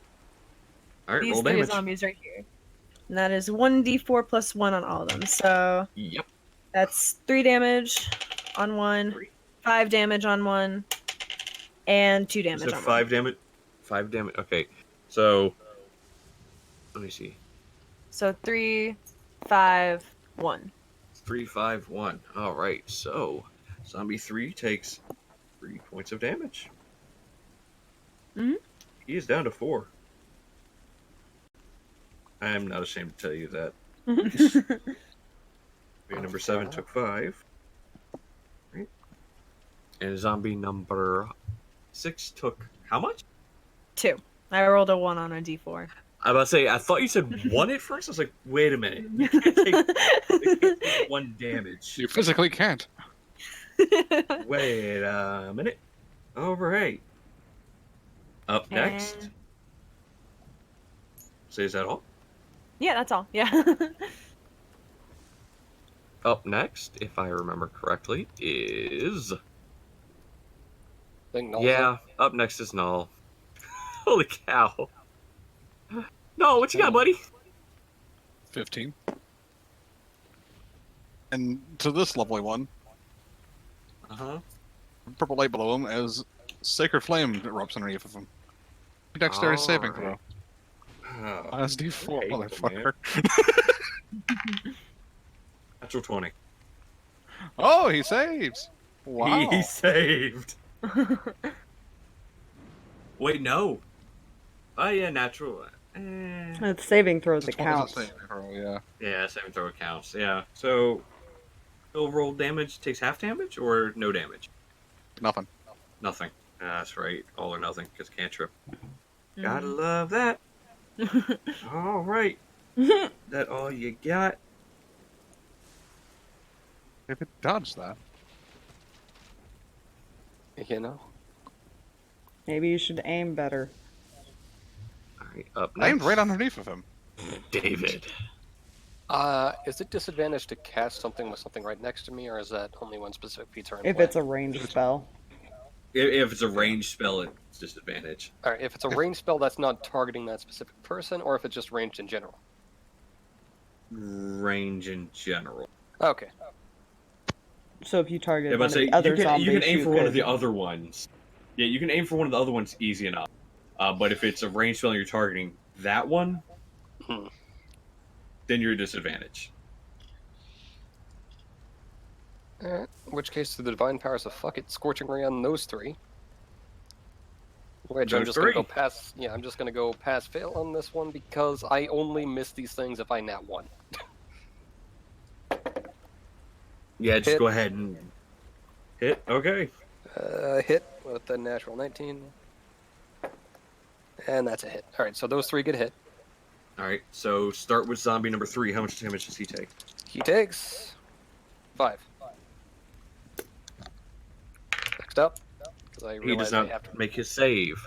Alright, These roll 3 damage. zombies right here. And that is 1d4 plus 1 on all of them. So Yep. that's 3 damage on 1, 5 damage on 1, and 2 You damage said on 5 damage? 5 damage. Okay. So, let me see. So 3, 5, 1. 3, 5, 1. Alright, so Zombie 3 takes 3 points of damage. Mhm. He is down to 4. I am not ashamed to tell you that. Number 7 took 5. Right. And zombie number 6 took how much? 2. I rolled a 1 on a d4. I was about to say, I thought you said 1 at first. I was like, wait a minute. You can't take 1 damage. You physically can't. Wait a minute. Alright. Up next. And- So is that all? Yeah, that's all. Yeah. Up next, if I remember correctly, is... Think Null's Yeah, up next is Null. Holy cow. Null, what you got, buddy? 15. And to this lovely one, Uh-huh. purple light below him as Sacred Flame erupts underneath of him. Dexterity saving throw. Oh, Minus D4, okay, motherfucker. natural 20. Oh, he saves! Wow. He saved. Wait, no. Oh, yeah, natural. It's saving throws This that one is a counts. saving throw, yeah. Yeah, saving throw counts. Yeah. So, roll damage takes half damage or no damage? Nothing. Nothing. That's right. All or nothing, because cantrip. Mm-hmm. Gotta love that. All right. That all you got? If it dodged that. You know? Maybe you should aim better. All right, up I aimed next. right underneath of him. David. Is it disadvantage to cast something with something right next to me, or is that only when specific feats are in If play? it's a ranged spell. If it's a ranged spell, it's disadvantage. All right, if it's a ranged spell that's not targeting that specific person, or if it's just ranged in general. Range in general. Okay. So if you target Yeah, one but of say the other zombies, you can aim for one of could- the other ones. Yeah, you can aim for one of the other ones easy enough. But if it's a ranged spell and you're targeting that one, Hmm. then you're at disadvantage. In which case, through the divine powers of fuck it, Scorching Ray on those 3. Which I'm Those just gonna go 3? pass. Yeah, I'm just gonna go pass fail on this one because I only miss these things if I nat 1. Yeah, just Hit. go ahead and hit. Okay. Hit with the natural 19. And that's a hit. Alright, so those 3 get hit. All right. So start with zombie number 3. How much damage does he take? He takes 5. Next up, because I He realize does I not have to. make his save.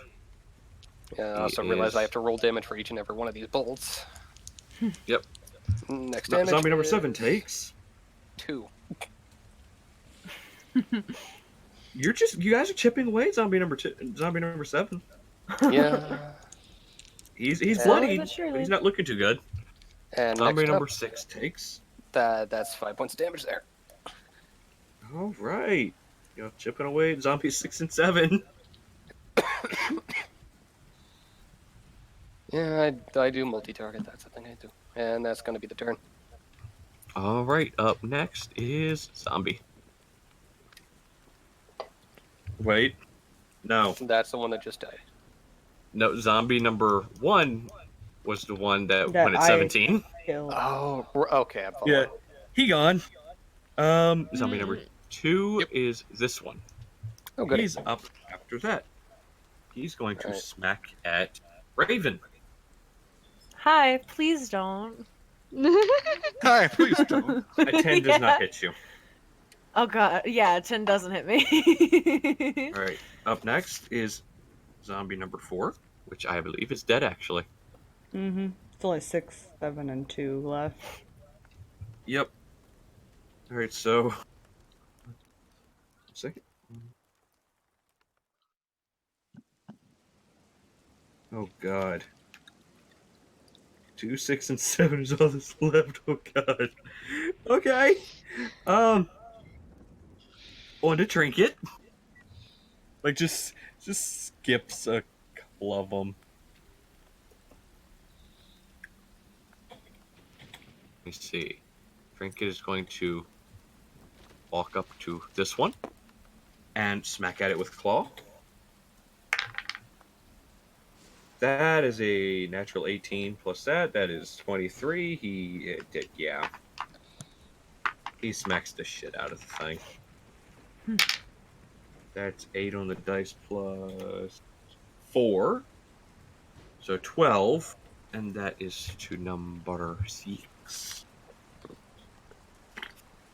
Yeah, I He also realize I is- have to roll damage for each and every one of these bolts. Yep. Next damage. Zombie number is 7 takes. 2. You guys are chipping away. Zombie number 7. Yeah. He's Yeah. bloody, But surely. but he's not looking too good. And Zombie next number up, 6 takes. that's 5 points of damage there. All right. You're chipping away at zombies 6 and 7. Yeah, I do multi-target. That's the thing I do. And that's going to be the turn. All right, up next is zombie. Wait, no, That's the one that just died. no. Zombie number 1 was the one that That went at I 17. killed. Oh, okay, I'm following. Yeah, he gone. Zombie number 2 is this one. Oh, good. He's up after that. He's going to Alright. smack at Raven. Hi, please don't. Hi, please don't. A 10 does not hit you. Oh god, yeah, 10 doesn't hit me. All right, up next is zombie number 4, which I believe is dead actually. Mm-hmm. It's only 6, 7, and 2 left. Yep. All right, so 1 second. Oh god. 2, 6, and 7 is all that's left. Oh god. Okay. On to trinket. Like just skips a couple of them. Let me see. Trinket is going to walk up to this one and smack at it with claw. That is a natural 18 plus that. That is 23. He did, yeah. He smacks the shit out of the thing. That's 8 on the dice plus 4. So 12. And that is to number 6.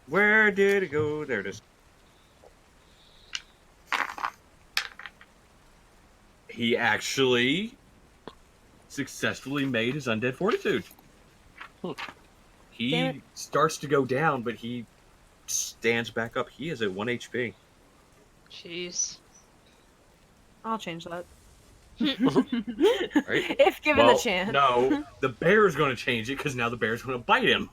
Where did it go? There it is. He actually successfully made his undead fortitude. Damn He it. starts to go down, but he stands back up. He is at 1 HP. Jeez. I'll change that. Right? If given Well, the chance. no, the bear is going to change it because now the bear is going to bite him.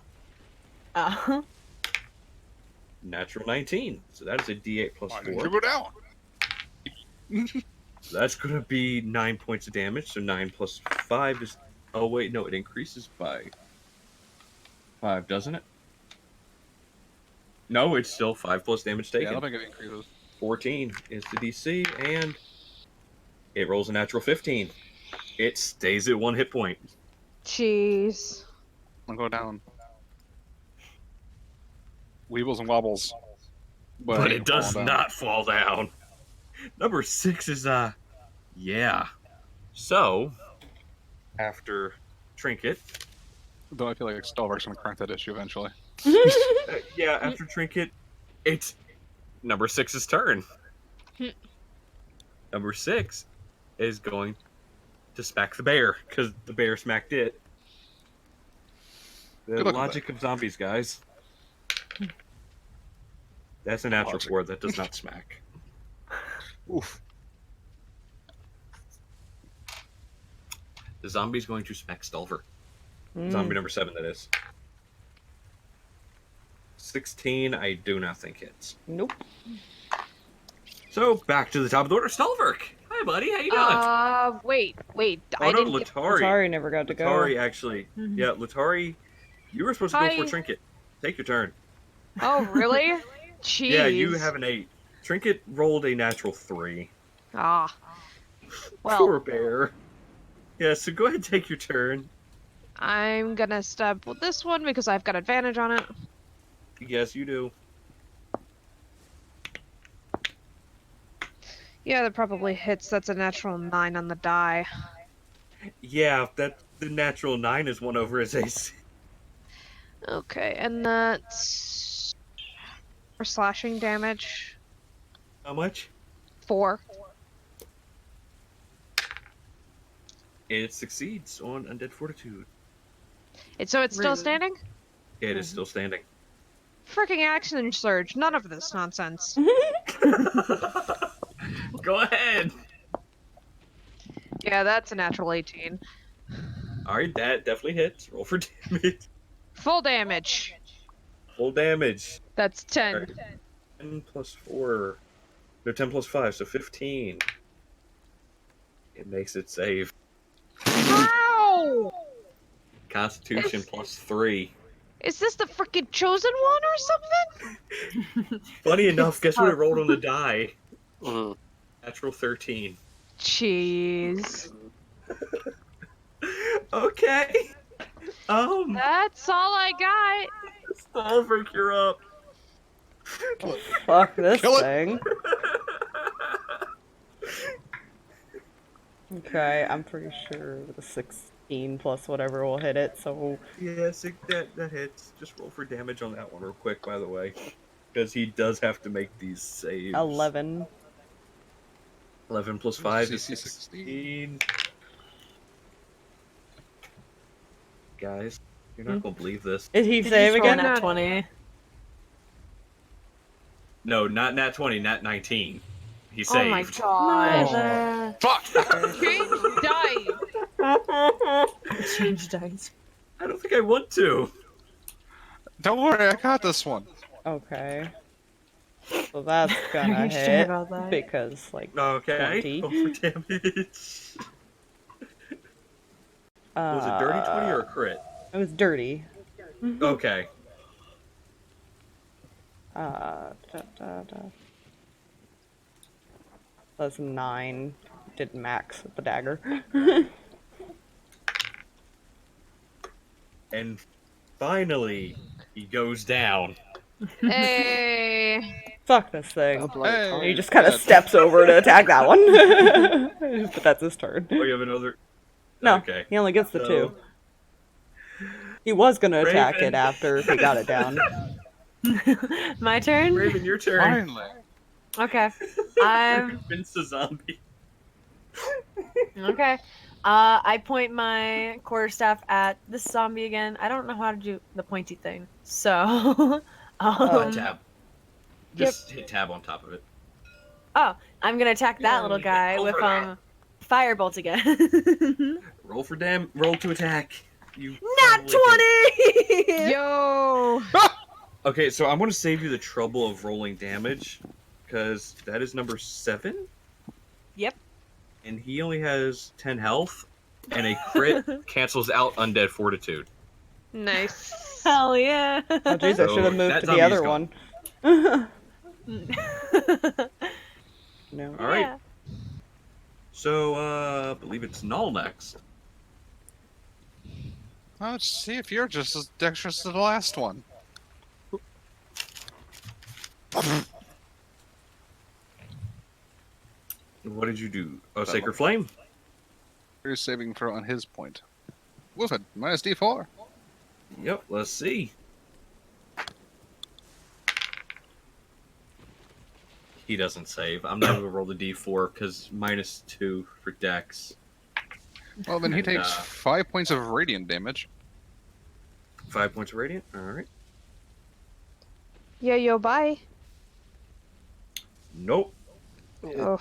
Natural 19. So that is a D8 plus Why didn't 4. you go down? So that's going to be 9 points of damage. So 9 plus 5 is... Oh, wait, no, it increases by 5, doesn't it? No, it's still 5 plus damage Yeah, I taken. don't think it increases. 14 is the DC, and it rolls a natural 15. It stays at 1 hit point. Jeez. I'll go down. Weebles and wobbles. But it does fall down. not fall down. Number 6 is, yeah. So, after Trinket, Though I feel like Stalverk's gonna crack that issue eventually. yeah, after Trinket, it's number 6's turn. Number 6 is going to smack the bear, because the bear smacked it. The Good luck with logic of zombies, guys. That's a natural Logic. 4. That does not smack. Oof. The zombie's going to smack Stalverk. Mm. Zombie number 7, that is. 16, I do not think hits. Nope. So, back to the top of the order. Stalverk! Hi, buddy. How you doing? Wait. Oh, I no, didn't get... Letari. Atari never got to go. Letari, actually. Mhm. Yeah, Letari, you were supposed to go for Hi. Trinket. Take your turn. Oh, really? Jeez. Yeah, you have an 8. Trinket rolled a natural 3. Ah. Well, Poor bear. Yeah, so go ahead and take your turn. I'm gonna stab with this one because I've got advantage on it. Yes, you do. Yeah, that probably hits. That's a natural 9 on the die. Yeah, that the natural 9 is 1 over his AC. Okay, and that's... for slashing damage. How much? 4. It succeeds on Undead Fortitude. It's still Rude. standing? It is still standing. Freaking action surge. None of this nonsense. Go ahead. Yeah, that's a natural 18. Alright, that definitely hits. Roll for damage. Full damage. Full damage. That's 10. Alright. 10 plus 4. No, 10 plus 5, so 15. It makes it save. Ow! No! Constitution +3. Is this the freaking chosen one or something? Funny enough, guess what it tough. rolled on the die? Mm. Natural 13. Jeez. Okay. That's all I got. Stalverk, you're up. Fuck this Kill it. thing. Okay, I'm pretty sure the 16 plus whatever will hit it, so Yes, that hits. Just roll for damage on that one real quick, by the way. Because he does have to make these saves. 11. 11 plus 5 is CC 16. Guys, you're not gonna believe this. Did he Did save you just roll again? nat 20? No, not nat 20, nat 19. He Oh my saved. god. Fuck! Change dice. Change dice. I don't think I want to. Don't worry, I got this one. Okay. So that's Are gonna you sure hit about that? because, like, Okay. 20. Roll for damage. Was it dirty 20 or a crit? It was dirty. Okay. That's 9. Did max with the dagger. And finally, he goes down. Hey. Fuck this thing. A bloody Hey. He target. just kind of Dead. steps over to attack that one. But that's his turn. Oh, you have another? No, Okay. he only gets the So- 2. He was gonna attack Raven. it after he got it down. My turn? Raven, your turn. Finally. Okay. I'm Vince the zombie. okay. I point my quarterstaff at this zombie again. I don't know how to do the pointy thing. So Tab. Yep. Just hit tab on top of it. I'm gonna attack that little guy with Over. firebolt again. Roll for roll to attack. You Nat probably can. 20! Yo. Okay, so I'm going to save you the trouble of rolling damage, because that is number 7. Yep. And he only has 10 health, and a crit cancels out undead fortitude. Nice. Hell yeah. Oh jeez, I So should have moved that to the zombie is other gone. one. No. Alright, Yeah. so, I believe it's Null next. Let's see if you're just as dexterous as the last one. What did you do? Oh, Sacred Flame? Here's saving throw on his point. Woof it, minus D4. Yep, let's see. He doesn't save. I'm not going to roll the D4, because -2 for dex. Well, then he And, takes 5 points of radiant damage. 5 points of radiant? Alright. Yo, bye. Nope. Oh.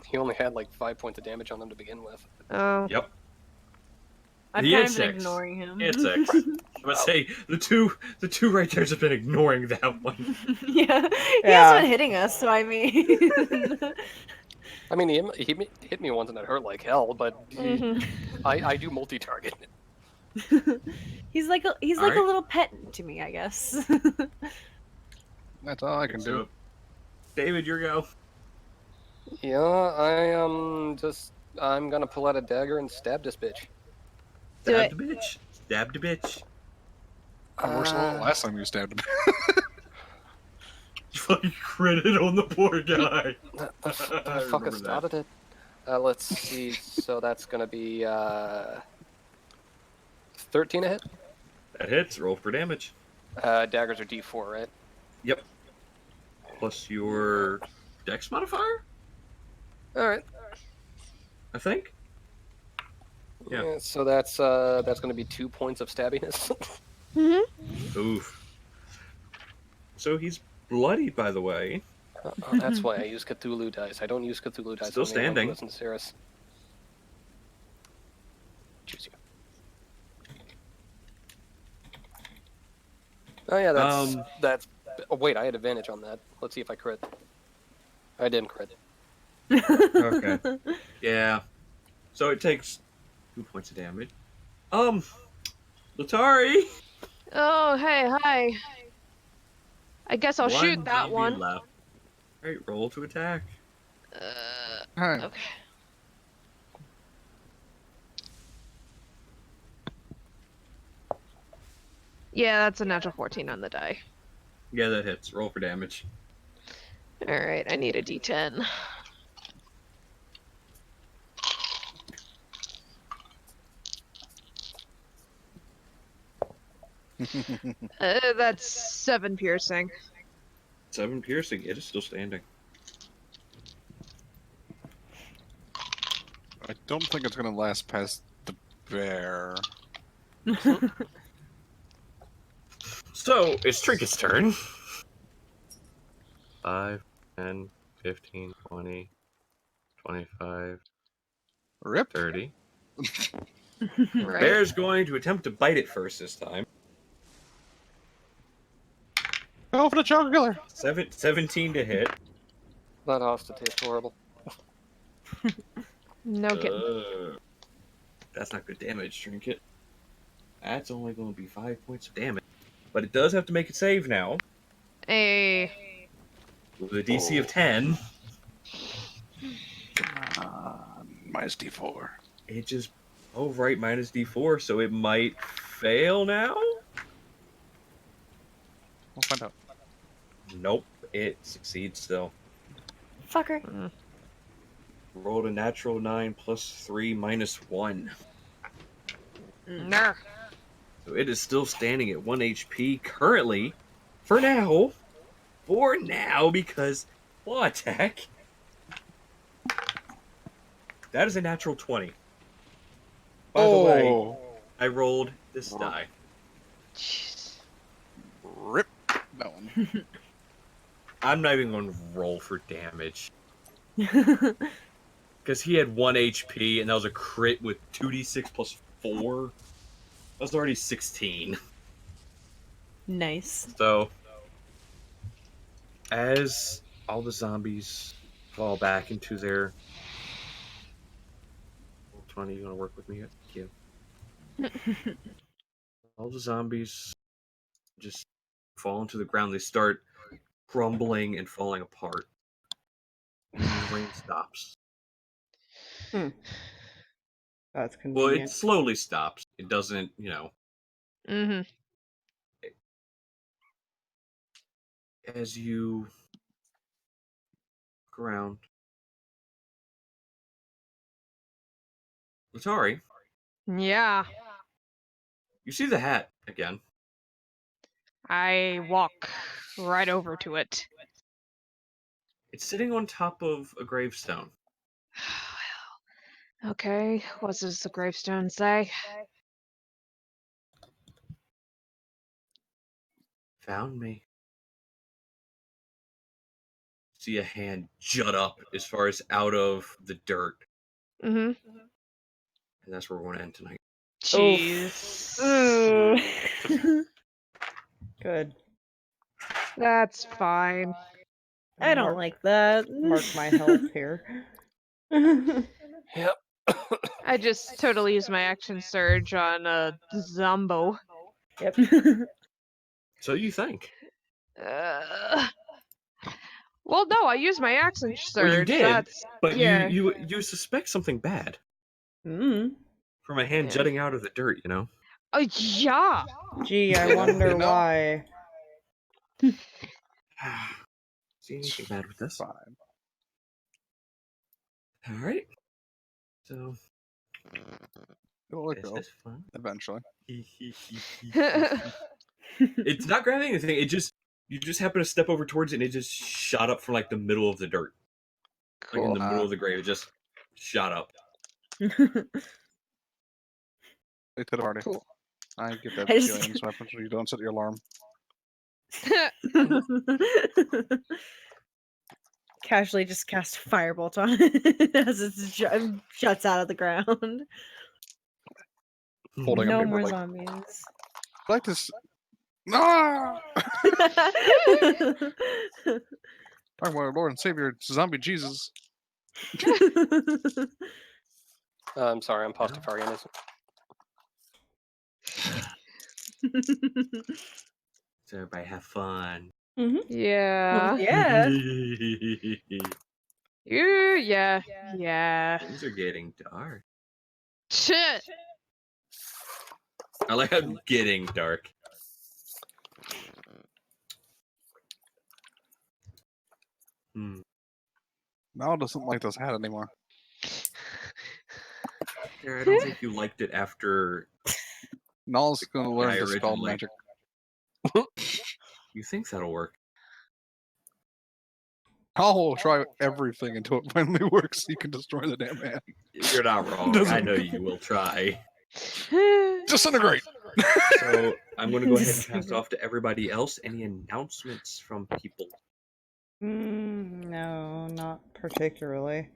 He only had like 5 points of damage on him to begin with. Oh. Yep. I've He kind had of been 6. ignoring him. He had 6. I would say the two right there's have been ignoring that one. Yeah. He Yeah. has been hitting us, so I mean. I mean, he hit me once and it hurt like hell, but Mhm. I do multi-target. He's like a Alright. little pet to me, I guess. That's all I can do. So, David, your go. Yeah, I'm gonna pull out a dagger and stab this bitch. Do Stab it. the bitch. Stab the bitch. Worse than the last time you stabbed him. You fucking critted on the poor guy. The fuck remember has started it? Let's see. So that's gonna be 13 a hit. That hits. Roll for damage. Daggers are D4, right? Yep. Plus your dex modifier, All right. I think. Yeah. So that's gonna be 2 points of stabbiness. Oof. So he's bloody, by the way. That's why I use Cthulhu dice. I don't use Cthulhu dice. Still on anyone standing. who isn't Cirrus. Choose you. Oh yeah, that's. Oh, wait, I had advantage on that. Let's see if I crit. I didn't crit. Okay. Yeah. So it takes 2 points of damage. Letari. Oh, hey, hi. I guess I'll shoot One that zombie one. left. Alright, roll to attack. Hi. Okay. Yeah, that's a natural 14 on the die. Yeah, that hits. Roll for damage. Alright, I need a d10. That's 7 piercing. 7 piercing. It is still standing. I don't think it's gonna last past the bear. So, it's Trinket's turn. 5, 10, 15, 20, 25, Rip. 30. Right. Bear's going to attempt to bite it first this time. Go for the jugular. 17 to hit. That has to taste horrible. No kidding. That's not good damage, Trinket. That's only going to be 5 points of damage. But it does have to make a save now. A With a DC of 10. Minus D4. It just... Oh, right, minus D4, so it might fail now? We'll find out. Nope, it succeeds still. Fucker. Rolled a natural 9 plus 3 minus 1. Nah. So it is still standing at 1 HP currently. For now. For now, because claw attack. That is a natural 20. By the way, I rolled this die. Jeez. Rip that one. I'm not even going to roll for damage. Because he had 1 HP, and that was a crit with 2d6 plus 4. That's already 16. Nice. So, as all the zombies fall back into their... 20, you want to work with me? Thank you. All the zombies just fall into the ground. They start crumbling and falling apart. And the rain stops. That's Well, convenient. it slowly stops. It doesn't, you know... Mm-hmm. As you look around... Letari, Yeah. you see the hat again. I walk right over to it. It's sitting on top of a gravestone. Okay, what does the gravestone say? Found me. See a hand jut up as far as out of the dirt. Mm-hmm. And that's where we're going to end tonight. Jeez. Ooh. Good. That's fine. I don't Mark- like that. Mark my health here. Yep. I just totally used my action surge on Zombo. Yep. So you think? Well, no, I used my action surge. Well, you did, That's but yeah. you suspect something bad from a hand Yeah. jutting out of the dirt, you know? Yeah. Gee, I Yeah, wonder you know? why. See anything bad with this? Fine. Alright. So, It'll let this go is fun. eventually. It's not grabbing anything, you just happen to step over towards it and it just shot up from like the middle of the dirt. Like in Cool. the middle of the grave, it just shot up. They could have already. Cool. I get that I just- feeling. So happens when you don't set your alarm. Casually just cast Firebolt on it as it juts out of the ground. Holding No a paper more like, zombies. like this. No! I'm my Lord and Savior, zombie Jesus. I'm sorry, I'm Pastafarianism. So everybody have fun. Yeah. Yeah. Yeah. Things are getting dark. Shit. I like how getting dark. Mal doesn't like this hat anymore. Sarah, I don't think you liked it after Null's gonna learn guy to spell originally. magic. You think that'll work? Null will try everything until it finally works so you can destroy the damn man. You're not wrong. I know you will try. Disintegrate! So I'm going to go ahead and pass it off to everybody else. Any announcements from people? No, not particularly.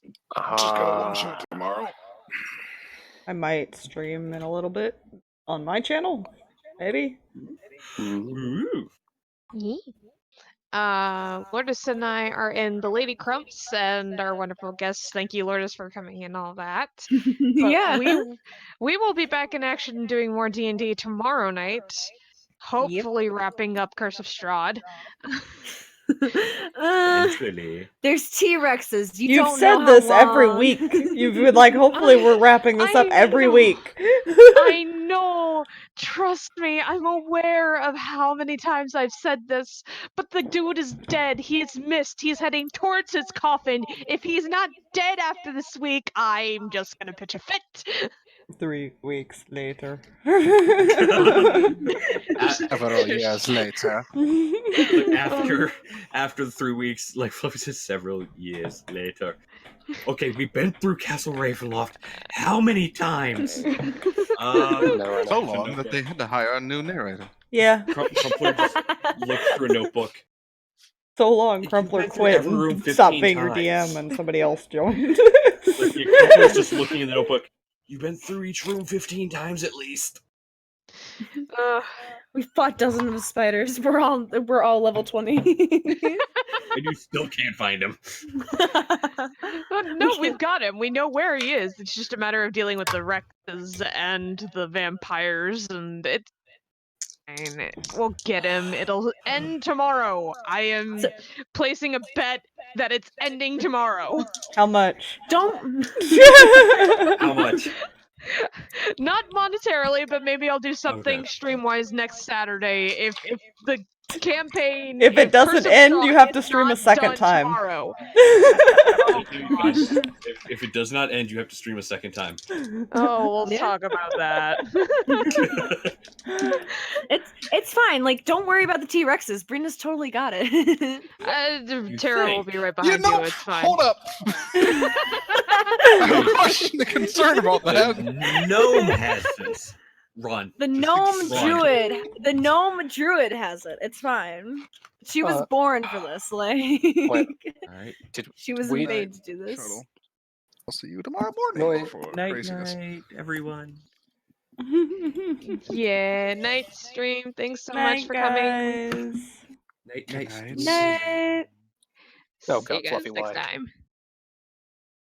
Just got one shoot tomorrow. I might stream in a little bit on my channel, maybe. Ooh. Lourdes and I are in the Lady Crumps and our wonderful guests. Thank you, Lourdes, for coming in, all that. But Yeah. we will be back in action doing more D&D tomorrow night. Hopefully wrapping up Curse of Strahd. Eventually. There's T-Rexes. You You've don't said know this how every long. week. You've been like, hopefully we're wrapping this up I every know. week. I know. Trust me, I'm aware of how many times I've said this, but the dude is dead. He is missed. He's heading towards his coffin. If he's not dead after this week, I'm just gonna pitch a fit. 3 weeks later. Several years later. Like after the 3 weeks, like Fluffy says, several years later. Okay, we've been through Castle Ravenloft how many times? So long that they had to hire a new narrator. Yeah. Crumpler just looked through a notebook. So long, You've Crumpler been through quit every room and 15 stopped being your times. DM and somebody else joined. Like, Crumpler's just looking in the notebook. You've been through each room 15 times at least. We've fought dozens of spiders. We're all level 20. And you still can't find him. No, we've got him. We know where he is. It's just a matter of dealing with the Rexes and the vampires, and it's fine. We'll get him. It'll end tomorrow. I am placing a bet that it's ending tomorrow. How much? Don't. How much? Not monetarily, but maybe I'll do something stream-wise next Saturday if the campaign. If it doesn't Curse of end, Strahd you have to is stream a not second done time. Tomorrow. Oh, gosh. If it does not end, you have to stream a second time. Oh, we'll talk about that. It's fine. Like, don't worry about the T-Rexes. Brenda's totally got it. Tara will be right behind You know, It's fine. hold up. I have a question, a concern about that. Gnome has this. Run. The Just gnome run. druid has it. It's fine. She was born for this. Like, Wait. Alright. she was we- made to do this. Shuttle. I'll see you tomorrow morning. No, for Night, craziness. night, everyone. Yeah, night stream. Thanks so much for coming. Guys. Night, night. Night. Night. Oh, See God, you guys Fluffy, next why? time.